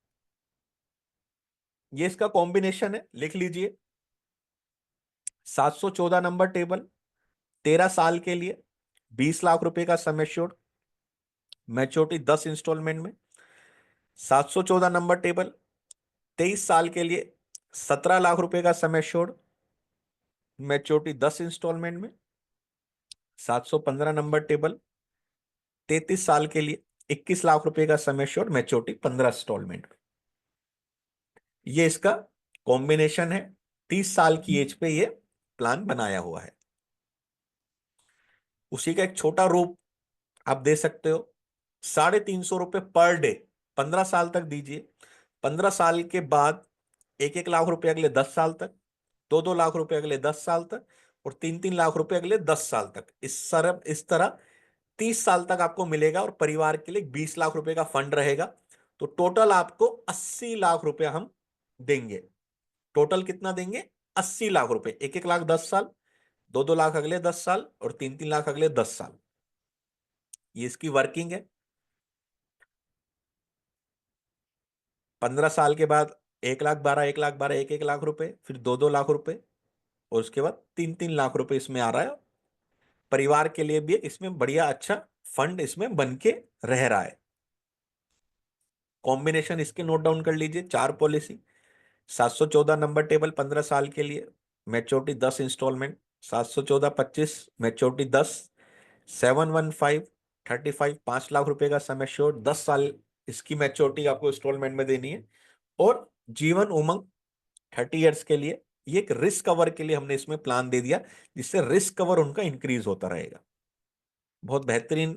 B: ये इसका कॉम्बिनेशन है, लिख लीजिए। 714 नंबर टेबल, 13 साल के लिए, 20 लाख रुपए का सम एश्योर्ड, मैच्योरिटी 10 इंस्टॉलमेंट में। 714 नंबर टेबल, 23 साल के लिए, 17 लाख रुपए का सम एश्योर्ड, मैच्योरिटी 10 इंस्टॉलमेंट में। 715 नंबर टेबल, 33 साल के लिए, 21 लाख रुपए का सम एश्योर्ड, मैच्योरिटी 15 इंस्टॉलमेंट में। ये इसका कॉम्बिनेशन है। 30 साल की एज पे ये प्लान बनाया हुआ है। उसी का एक छोटा रूप आप दे सकते हो, 350 रुपए पर डे, 15 साल तक दीजिए। 15 साल के बाद 1-1 लाख रुपए अगले 10 साल तक, 2-2 लाख रुपए अगले 10 साल तक, और 3-3 लाख रुपए अगले 10 साल तक। इस तरह 30 साल तक आपको मिलेगा, और परिवार के लिए 20 लाख रुपए का फंड रहेगा। तो टोटल आपको 80 लाख रुपए हम देंगे। टोटल कितना देंगे? 80 लाख रुपए, 1-1 लाख 10 साल, 2-2 लाख अगले 10 साल और 3-3 लाख अगले 10 साल। ये इसकी वर्किंग है। 15 साल के बाद 1,12,000, 1,12,000, 1,1 लाख रुपए, फिर 2-2 लाख रुपए, और उसके बाद 3-3 लाख रुपए इसमें आ रहा है। परिवार के लिए भी इसमें बढ़िया अच्छा फंड इसमें बन के रह रहा है। कॉम्बिनेशन इसके नोट डाउन कर लीजिए, 4 पॉलिसी। 714 नंबर टेबल 15 साल के लिए, मैच्योरिटी 10 इंस्टॉलमेंट। 714-25 मैच्योरिटी 10। 715-35 5 लाख रुपए का सम एश्योर्ड, 10 साल इसकी मैच्योरिटी आपको इंस्टॉलमेंट में देनी है। और जीवन उमंग 30 ईयर्स के लिए, ये एक रिस्क कवर के लिए हमने इसमें प्लान दे दिया, जिससे रिस्क कवर उनका इंक्रीज होता रहेगा। बहुत बेहतरीन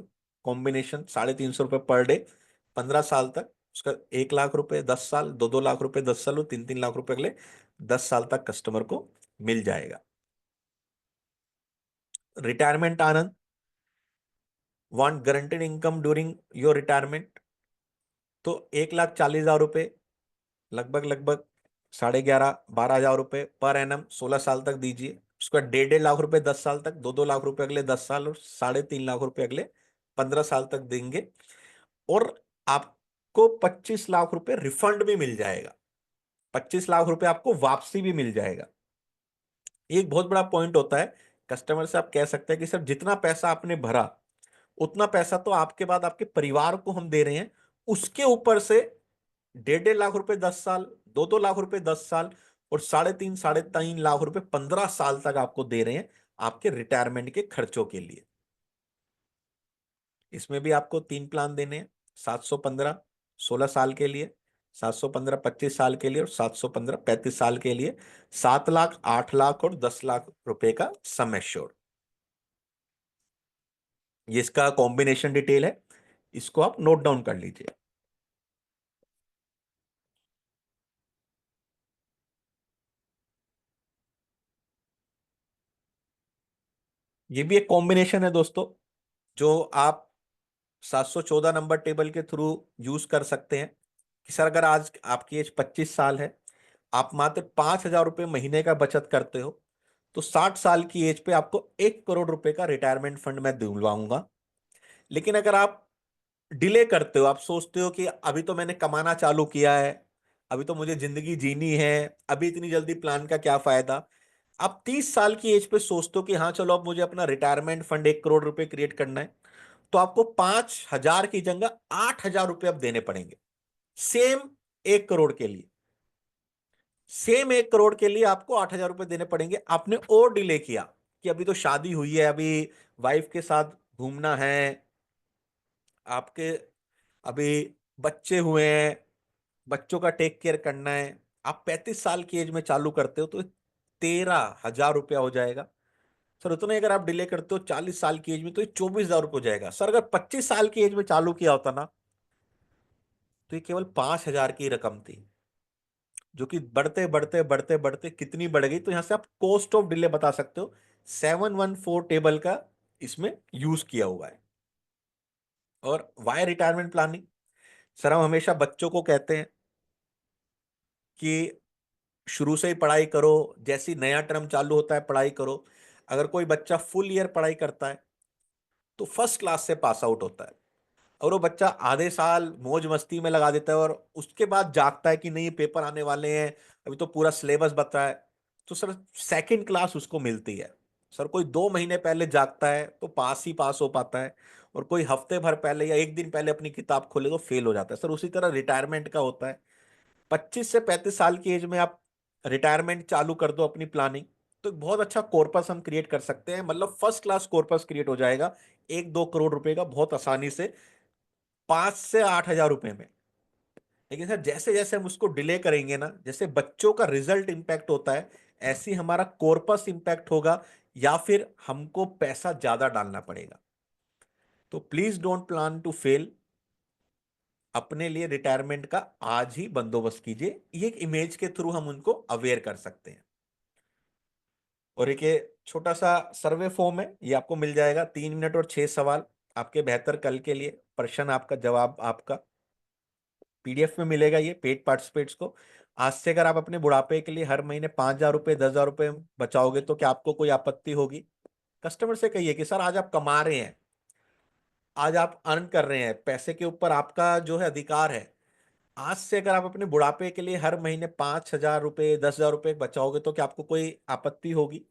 B: कॉम्बिनेशन, 350 रुपए पर डे, 15 साल तक। उसका 1 लाख रुपए 10 साल, 2-2 लाख रुपए 10 साल और 3-3 लाख रुपए अगले 10 साल तक कस्टमर को मिल जाएगा। Retirement Anand, want guaranteed income during your retirement, तो 1,40,000 रुपए, लगभग लगभग 11,500-12,000 रुपए पर एनम 16 साल तक दीजिए। उसका 1.5-1.5 लाख रुपए 10 साल तक, 2-2 लाख रुपए अगले 10 साल और 3.5 लाख रुपए अगले 15 साल तक देंगे। और आपको 25 लाख रुपए रिफंड भी मिल जाएगा, 25 लाख रुपए आपको वापसी भी मिल जाएगा। एक बहुत बड़ा पॉइंट होता है, कस्टमर से आप कह सकते हैं कि सर जितना पैसा आपने भरा उतना पैसा तो आपके बाद आपके परिवार को हम दे रहे हैं, उसके ऊपर से 1.5-1.5 लाख रुपए 10 साल, 2-2 लाख रुपए 10 साल और 3.5-3.5 लाख रुपए 15 साल तक आपको दे रहे हैं आपके रिटायरमेंट के खर्चों के लिए। इसमें भी आपको 3 प्लान देने हैं, 715 16 साल के लिए, 715 25 साल के लिए और 715 35 साल के लिए। 7 लाख, 8 लाख और 10 लाख रुपए का सम एश्योर्ड, ये इसका कॉम्बिनेशन डिटेल है, इसको आप नोट डाउन कर लीजिए। ये भी एक कॉम्बिनेशन है दोस्तों, जो आप 714 नंबर टेबल के थ्रू यूज कर सकते हैं। कि सर अगर आज आपकी एज 25 साल है, आप मात्र 5,000 रुपये महीने का बचत करते हो, तो 60 साल की एज पे आपको 1 करोड़ रुपए का रिटायरमेंट फंड मैं दिलवाऊंगा। लेकिन अगर आप डिले करते हो, आप सोचते हो कि अभी तो मैंने कमाना चालू किया है, अभी तो मुझे जिंदगी जीनी है, अभी इतनी जल्दी प्लान का क्या फायदा। आप 30 साल की एज पे सोचते हो कि हाँ चलो अब मुझे अपना रिटायरमेंट फंड 1 करोड़ रुपए क्रिएट करना है, तो आपको 5,000 की जगह 8,000 रुपए अब देने पड़ेंगे। सेम 1 करोड़ के लिए, सेम 1 करोड़ के लिए आपको 8,000 रुपए देने पड़ेंगे। आपने और डिले किया कि अभी तो शादी हुई है, अभी वाइफ के साथ घूमना है, आपके अभी बच्चे हुए हैं, बच्चों का टेक केयर करना है। आप 35 साल की एज में चालू करते हो तो 13,000 रुपया हो जाएगा। सर उतना ही अगर आप डिले करते हो 40 साल की एज में, तो ये 24,000 रुपये हो जाएगा। सर अगर 25 साल की एज में चालू किया होता ना, तो ये केवल 5,000 की रकम थी, जो कि बढ़ते बढ़ते बढ़ते बढ़ते कितनी बढ़ गई, तो यहां से आप कॉस्ट ऑफ डिले बता सकते हो। 714 टेबल का इसमें यूज किया हुआ है। और वाई रिटायरमेंट प्लानिंग, सर हम हमेशा बच्चों को कहते हैं कि शुरू से ही पढ़ाई करो, जैसी नया टर्म चालू होता है पढ़ाई करो। अगर कोई बच्चा फुल ईयर पढ़ाई करता है तो फर्स्ट क्लास से पास आउट होता है, और वो बच्चा आधे साल मौज मस्ती में लगा देता है और उसके बाद जागता है कि नहीं ये पेपर आने वाले हैं, अभी तो पूरा सिलेबस बता है, तो सर सेकंड क्लास उसको मिलती है। सर कोई 2 महीने पहले जागता है तो पास ही पास हो पाता है, और कोई हफ्ते भर पहले या एक दिन पहले अपनी किताब खोले तो फेल हो जाता है। सर उसी तरह रिटायरमेंट का होता है। 25 से 35 साल की एज में आप रिटायरमेंट चालू कर दो अपनी प्लानिंग, तो एक बहुत अच्छा कॉर्पस हम क्रिएट कर सकते हैं, मतलब फर्स्ट क्लास कॉर्पस क्रिएट हो जाएगा 1-2 करोड़ रुपए का बहुत आसानी से, 5 से 8 हजार रुपए में। लेकिन सर जैसे जैसे हम उसको डिले करेंगे ना, जैसे बच्चों का रिजल्ट इंपैक्ट होता है, ऐसे ही हमारा कॉर्पस इंपैक्ट होगा, या फिर हमको पैसा ज्यादा डालना पड़ेगा। तो please don't plan to fail, अपने लिए रिटायरमेंट का आज ही बंदोबस्त कीजिए। ये एक इमेज के थ्रू हम उनको अवेयर कर सकते हैं। और एक ये छोटा सा सर्वे फॉर्म है, ये आपको मिल जाएगा, 3 मिनट और 6 सवाल आपके बेहतर कल के लिए, प्रश्न आपका जवाब आपका, पीडीएफ में मिलेगा ये पेड पार्टिसिपेट्स को। आज से अगर आप अपने बुढ़ापे के लिए हर महीने 5,000 रुपये 10,000 रुपये बचाओगे तो क्या आपको कोई आपत्ति होगी? कस्टमर से कहिए कि सर आज आप कमा रहे हैं, आज आप अर्न कर रहे हैं, पैसे के ऊपर आपका जो है अधिकार है। आज से अगर आप अपने बुढ़ापे के लिए हर महीने 5,000 रुपये 10,000 रुपये बचाओगे तो क्या आपको कोई आपत्ति होगी?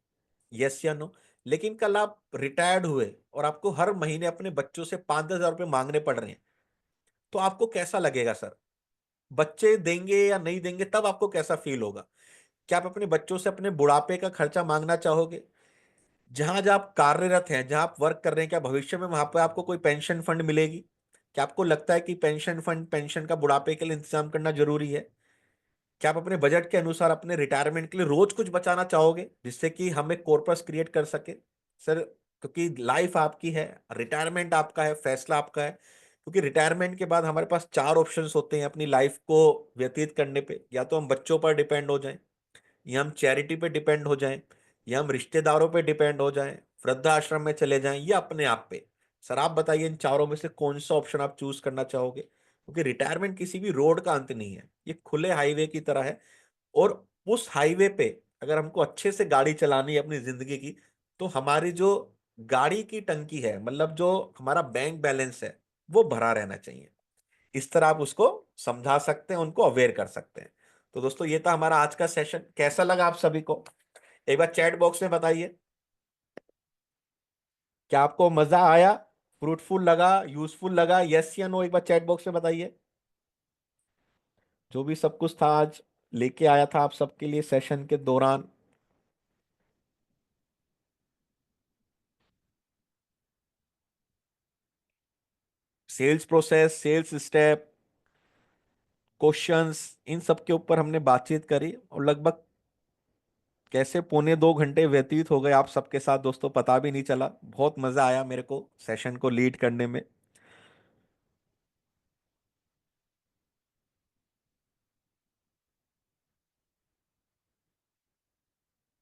B: यस या नो? लेकिन कल आप रिटायर्ड हुए और आपको हर महीने अपने बच्चों से 5-10 हज़ार रुपये मांगने पड़ रहे हैं, तो आपको कैसा लगेगा सर? बच्चे देंगे या नहीं देंगे तब आपको कैसा फील होगा? क्या आप अपने बच्चों से अपने बुढ़ापे का खर्चा मांगना चाहोगे? जहां जहां आप कार्यरत हैं, जहां आप वर्क कर रहे हैं, क्या भविष्य में वहां पे आपको कोई पेंशन फंड मिलेगी? क्या आपको लगता है कि पेंशन फंड, पेंशन का बुढ़ापे के लिए इंतजाम करना जरूरी है? क्या आप अपने बजट के अनुसार अपने रिटायरमेंट के लिए रोज कुछ बचाना चाहोगे जिससे कि हम एक कॉर्पस क्रिएट कर सके? सर, क्योंकि लाइफ आपकी है, रिटायरमेंट आपका है, फैसला आपका है। क्योंकि रिटायरमेंट के बाद हमारे पास चार ऑप्शंस होते हैं अपनी लाइफ को व्यतीत करने पे। या तो हम बच्चों पर डिपेंड हो जाएं, या हम चैरिटी पे डिपेंड हो जाएं, या हम रिश्तेदारों पे डिपेंड हो जाएं, वृद्धाश्रम में चले जाएं, या अपने आप पे। सर आप बताइए इन चारों में से कौन सा ऑप्शन आप चूज करना चाहोगे? क्योंकि रिटायरमेंट किसी भी रोड का अंत नहीं है, ये खुले हाईवे की तरह है। और उस हाईवे पे अगर हमको अच्छे से गाड़ी चलानी है अपनी जिंदगी की, तो हमारी जो गाड़ी की टंकी है, मतलब जो हमारा बैंक बैलेंस है, वो भरा रहना चाहिए। इस तरह आप उसको समझा सकते हैं, उनको अवेयर कर सकते हैं। तो दोस्तों ये था हमारा आज का सेशन। कैसा लगा आप सभी को? एक बार चैट बॉक्स में बताइए, क्या आपको मजा आया, फ्रूटफुल लगा, यूजफुल लगा? यस या नो एक बार चैट बॉक्स में बताइए। जो भी सब कुछ था आज लेके आया था आप सबके लिए सेशन के दौरान, sales process, sales step, questions, इन सब के ऊपर हमने बातचीत करी। और लगभग कैसे 1.25 घंटे व्यतीत हो गए आप सबके साथ दोस्तों, पता भी नहीं चला। बहुत मजा आया मेरे को सेशन को लीड करने में।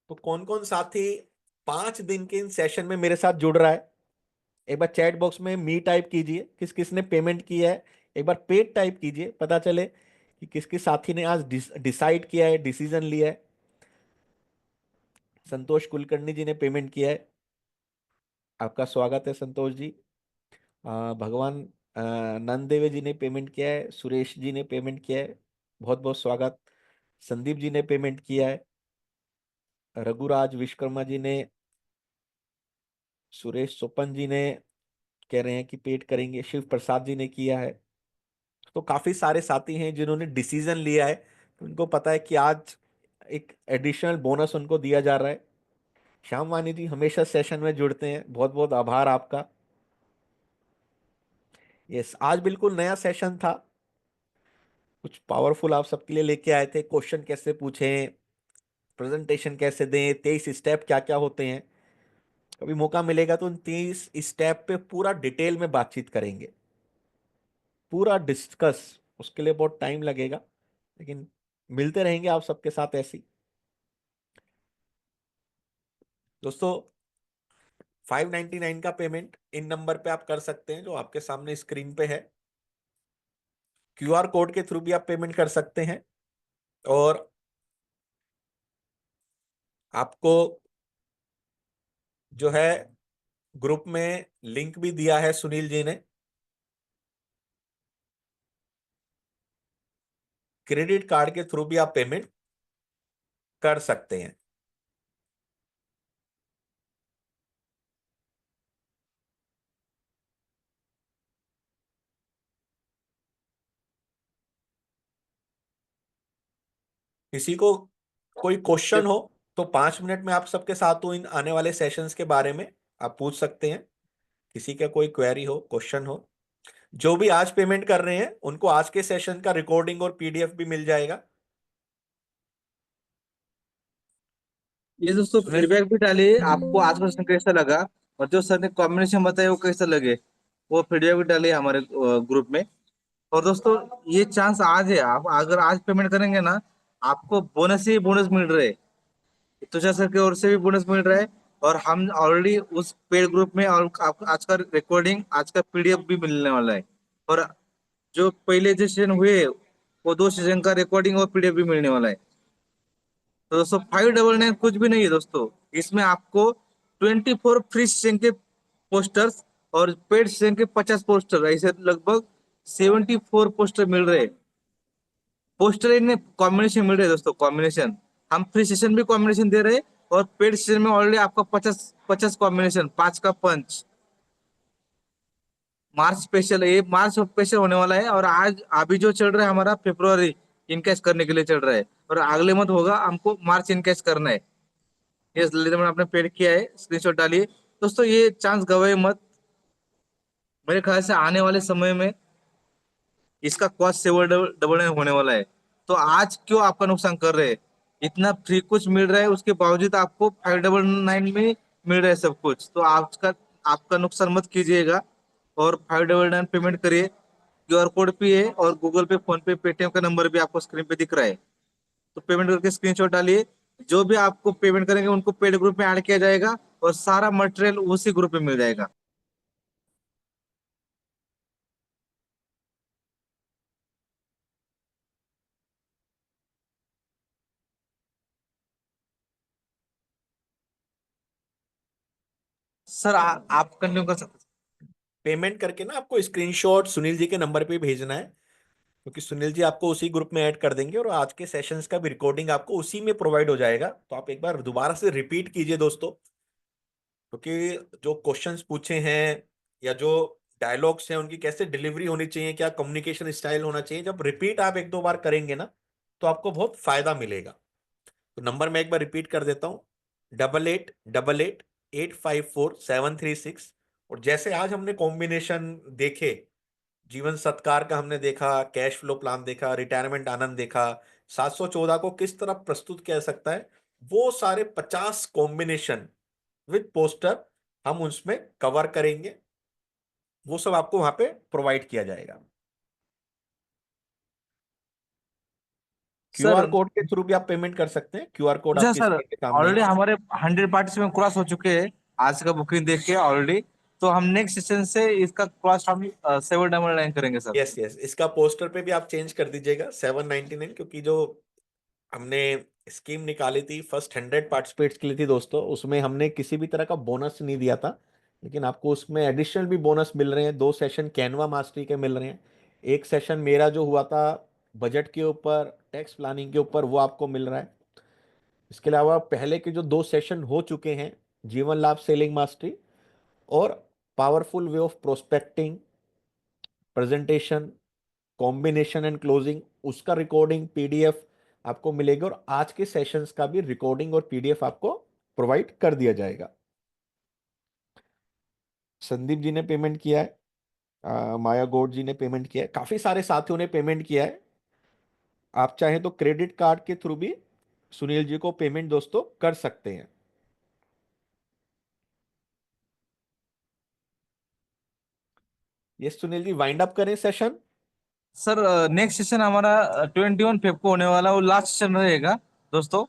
B: तो कौन कौन साथी 5 दिन के इन सेशन में मेरे साथ जुड़ रहा है? एक बार चैट बॉक्स में मी टाइप कीजिए, किस किस ने पेमेंट किया है। एक बार पेड टाइप कीजिए, पता चले कि किस किस साथी ने आज डिसाइड किया है, डिसीजन लिया है। संतोष कुलकर्णी जी ने पेमेंट किया है, आपका स्वागत है संतोष जी। भगवान नंददेव जी ने पेमेंट किया है, सुरेश जी ने पेमेंट किया है, बहुत बहुत स्वागत। संदीप जी ने पेमेंट किया है, रघुराज विश्वकर्मा जी ने, सुरेश सोपन जी ने कह रहे हैं कि पेड करेंगे, शिव प्रसाद जी ने किया है। तो काफी सारे साथी हैं जिन्होंने डिसीजन लिया है, तो उनको पता है कि आज एक एडिशनल बोनस उनको दिया जा रहा है। श्याम वानी जी हमेशा सेशन में जुड़ते हैं, बहुत बहुत आभार आपका। यस, आज बिल्कुल नया सेशन था, कुछ पावरफुल आप सबके लिए लेके आए थे। क्वेश्चन कैसे पूछें, प्रेजेंटेशन कैसे दें, 23 स्टेप क्या क्या होते हैं। कभी मौका मिलेगा तो उन 23 स्टेप पे पूरा डिटेल में बातचीत करेंगे, पूरा डिस्कस। उसके लिए बहुत टाइम लगेगा, लेकिन मिलते रहेंगे आप सबके साथ ऐसी। दोस्तों 599 का पेमेंट इन नंबर पे आप कर सकते हैं जो आपके सामने स्क्रीन पे है। क्यूआर कोड के थ्रू भी आप पेमेंट कर सकते हैं। और आपको जो है ग्रुप में लिंक भी दिया है सुनील जी ने, क्रेडिट कार्ड के थ्रू भी आप पेमेंट कर सकते हैं। किसी को कोई क्वेश्चन हो तो 5 मिनट में आप सबके साथ हूँ इन आने वाले सेशंस के बारे में, आप पूछ सकते हैं। किसी का कोई क्वेरी हो, क्वेश्चन हो। जो भी आज पेमेंट कर रहे हैं उनको आज के सेशन का रिकॉर्डिंग और पीडीएफ भी मिल जाएगा।
A: ये दोस्तों
B: सुनील,
A: फीडबैक भी डालिए, आपको आज का सेशन कैसा लगा और जो सर ने कॉम्बिनेशन बताया वो कैसा लगे, वो फीडबैक भी डालिए हमारे ग्रुप में। और दोस्तों ये चांस आज है, आप अगर आज पेमेंट करेंगे ना, आपको बोनस ही बोनस मिल रहे हैं। तुषार सर की ओर से भी बोनस मिल रहा है, और हम ऑलरेडी उस पेड ग्रुप में, और आपको आज का रिकॉर्डिंग, आज का पीडीएफ भी मिलने वाला है। और जो पहले जो सेशन हुए वो 2 सेशन का रिकॉर्डिंग और पीडीएफ भी मिलने वाला है। तो दोस्तों 599 कुछ भी नहीं है दोस्तों, इसमें आपको 24 फ्री सेशन के पोस्टर्स और पेड सेशन के 50 पोस्टर, ऐसे लगभग 74 पोस्टर मिल रहे हैं। पोस्टर इनमें कॉम्बिनेशन मिल रहे हैं दोस्तों, कॉम्बिनेशन। हम फ्री सेशन भी कॉम्बिनेशन दे रहे हैं, और पेड सेशन में ऑलरेडी आपका 50 50 कॉम्बिनेशन, 5 का पंच। मार्च स्पेशल, ये मार्च स्पेशल होने वाला है। और आज अभी जो चल रहा है हमारा फेब्रुआरी इनकैश करने के लिए चल रहा है, और अगले मंथ होगा हमको मार्च इनकैश करना है। ये लेटर मैंने आपने पेड किया है, स्क्रीनशॉट डालिए दोस्तों, ये चांस गवाए मत। मेरे ख्याल से आने वाले समय में इसका कॉस्ट सेवर डबल डबल होने वाला है। तो आज क्यों आपका नुकसान कर रहे हैं? इतना फ्री कुछ मिल रहा है, उसके बावजूद आपको 599 में मिल रहा है सब कुछ। तो आपका नुकसान मत कीजिएगा, और 599 पेमेंट करिए। क्यूआर कोड भी है, और गूगल पे, फोन पे, पेटीएम का नंबर भी आपको स्क्रीन पे दिख रहा है। तो पेमेंट करके स्क्रीनशॉट डालिए। जो भी आपको पेमेंट करेंगे उनको पेड ग्रुप में ऐड किया जाएगा, और सारा मटेरियल उसी ग्रुप में मिल जाएगा। सर आप कंटिन्यू कर सकते
B: पेमेंट करके ना आपको स्क्रीनशॉट सुनील जी के नंबर पे भेजना है, क्योंकि सुनील जी आपको उसी ग्रुप में ऐड कर देंगे और आज के सेशंस का भी रिकॉर्डिंग आपको उसी में प्रोवाइड हो जाएगा। तो आप एक बार दोबारा से रिपीट कीजिए दोस्तों, क्योंकि जो क्वेश्चंस पूछे हैं या जो डायलॉग्स हैं उनकी कैसे डिलीवरी होनी चाहिए, क्या कम्युनिकेशन स्टाइल होना चाहिए, जब रिपीट आप एक दो बार करेंगे ना तो आपको बहुत फायदा मिलेगा। तो नंबर मैं एक बार रिपीट कर देता हूँ, 8888854736। और जैसे आज हमने कॉम्बिनेशन देखे, जीवन सत्कार का हमने देखा, कैश फ्लो प्लान देखा, रिटायरमेंट आनंद देखा, 714 को किस तरह प्रस्तुत किया जा सकता है, वो सारे 50 कॉम्बिनेशन विद पोस्टर हम उसमें कवर करेंगे। वो सब आपको वहां पे प्रोवाइड किया जाएगा।
A: सर।
B: क्यूआर कोड के थ्रू भी आप पेमेंट कर सकते हैं, क्यूआर कोड
A: अच्छा
B: आपकी
A: सर,
B: स्क्रीन के सामने है।
A: ऑलरेडी हमारे 100 पार्टिसिपेंट क्रॉस हो चुके हैं आज का बुकिंग देख के ऑलरेडी। तो हम नेक्स्ट सेशन से इसका कॉस्ट हम 799 करेंगे सर।
B: यस यस, इसका पोस्टर पे भी आप चेंज कर दीजिएगा 799, क्योंकि जो हमने स्कीम निकाली थी फर्स्ट 100 पार्टिसिपेट्स के लिए थी दोस्तों, उसमें हमने किसी भी तरह का बोनस नहीं दिया था। लेकिन आपको उसमें एडिशनल भी बोनस मिल रहे हैं, 2 सेशन कैनवा मास्टरी के मिल रहे हैं। एक सेशन मेरा जो हुआ था बजट के ऊपर, टैक्स प्लानिंग के ऊपर, वो आपको मिल रहा है। इसके अलावा पहले के जो 2 सेशन हो चुके हैं, जीवन लाभ सेलिंग मास्टरी और powerful way of prospecting, presentation, combination and closing, उसका रिकॉर्डिंग पीडीएफ आपको मिलेगा। और आज के सेशंस का भी रिकॉर्डिंग और पीडीएफ आपको प्रोवाइड कर दिया जाएगा। संदीप जी ने पेमेंट किया है, माया गौड़ जी ने पेमेंट किया है, काफी सारे साथियों ने पेमेंट किया है। आप चाहें तो क्रेडिट कार्ड के थ्रू भी सुनील जी को पेमेंट दोस्तों कर सकते हैं। ये सुनील जी वाइंड अप करें सेशन।
A: सर नेक्स्ट सेशन हमारा 21 फेब को होने वाला, वो लास्ट सेशन रहेगा दोस्तों।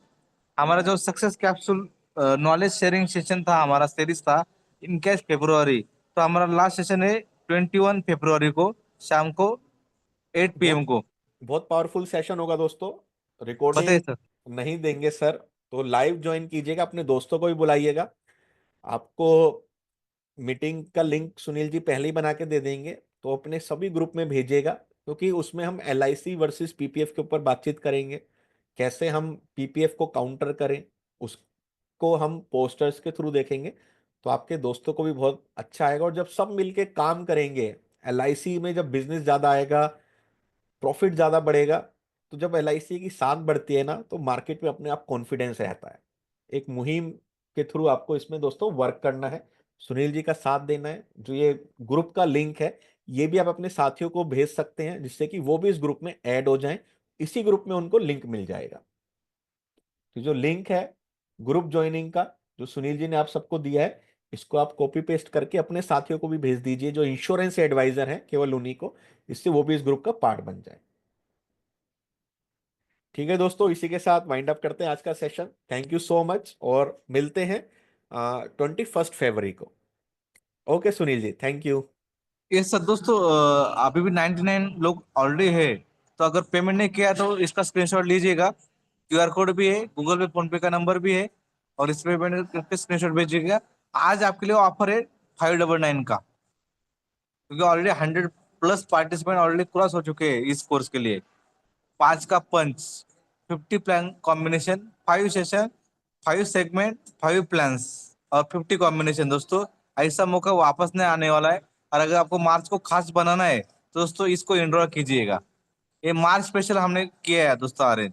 A: हमारा जो success capsule knowledge sharing session था, हमारा सीरीज था इन कैश फेब्रुआरी, तो हमारा लास्ट सेशन है 21 फेब्रुआरी को, शाम को 8 PM
B: बहुत
A: को।
B: बहुत पावरफुल सेशन होगा दोस्तों।
A: बताइए
B: रिकॉर्डिंग
A: सर।
B: नहीं देंगे सर, तो लाइव ज्वाइन कीजिएगा, अपने दोस्तों को भी बुलाइएगा। आपको मीटिंग का लिंक सुनील जी पहले ही बना के दे देंगे, तो अपने सभी ग्रुप में भेजिएगा, क्योंकि उसमें हम एलआईसी वर्सेस पीपीएफ के ऊपर बातचीत करेंगे। कैसे हम पीपीएफ को काउंटर करें, उसको हम पोस्टर्स के थ्रू देखेंगे। तो आपके दोस्तों को भी बहुत अच्छा आएगा, और जब सब मिलके काम करेंगे, एलआईसी में जब बिजनेस ज्यादा आएगा, प्रॉफिट ज्यादा बढ़ेगा। तो जब एलआईसी की साथ बढ़ती है ना, तो मार्केट में अपने आप कॉन्फिडेंस रहता है। एक मुहिम के थ्रू आपको इसमें दोस्तों वर्क करना है, सुनील जी का साथ देना है। जो ये ग्रुप का लिंक है, ये भी आप अपने साथियों को भेज सकते हैं, जिससे कि वो भी इस ग्रुप में ऐड हो जाएं। इसी ग्रुप में उनको लिंक मिल जाएगा। तो जो लिंक है ग्रुप ज्वाइनिंग का, जो सुनील जी ने आप सबको दिया है, इसको आप कॉपी पेस्ट करके अपने साथियों को भी भेज दीजिए, जो इंश्योरेंस एडवाइजर हैं, केवल उन्हीं को, इससे वो भी इस ग्रुप का पार्ट बन जाए। ठीक है दोस्तों, इसी के साथ वाइंड अप करते हैं आज का session. Thank you so much, और मिलते हैं 21 फरवरी को। Okay Sunil ji, thank you.
A: ये सर दोस्तों, अभी भी 99 लोग ऑलरेडी है। तो अगर पेमेंट नहीं किया तो इसका स्क्रीनशॉट लीजिएगा, क्यूआर कोड भी है, गूगल पे फोन पे का नंबर भी है, और इस पेमेंट पे स्क्रीनशॉट भेजिएगा। आज आपके लिए ऑफर है 599 का, क्योंकि ऑलरेडी 100+ पार्टिसिपेंट ऑलरेडी क्रॉस हो चुके हैं इस कोर्स के लिए। 5 का पंच, 50 plan combination, 5 session, 5 segment, 5 plans और 50 कॉम्बिनेशन। दोस्तों ऐसा मौका वापस नहीं आने वाला है, और अगर आपको मार्च को खास बनाना है तो दोस्तों इसको एनरोल कीजिएगा। ये मार्च स्पेशल हमने किया है दोस्तों अरेंज।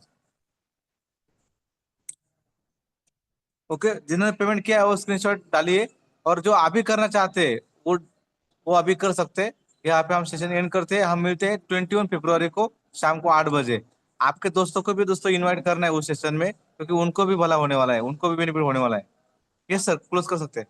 A: ओके, जिन्होंने पेमेंट किया है वो स्क्रीनशॉट डालिए, और जो अभी करना चाहते हैं वो अभी कर सकते हैं। यहाँ पे हम सेशन एंड करते हैं, हम मिलते हैं 21 फरवरी को शाम को 8 बजे। आपके दोस्तों को भी दोस्तों इनवाइट करना है उस सेशन में, क्योंकि उनको भी भला होने वाला है, उनको भी बेनिफिट होने वाला है। यस सर, क्लोज कर सकते हैं।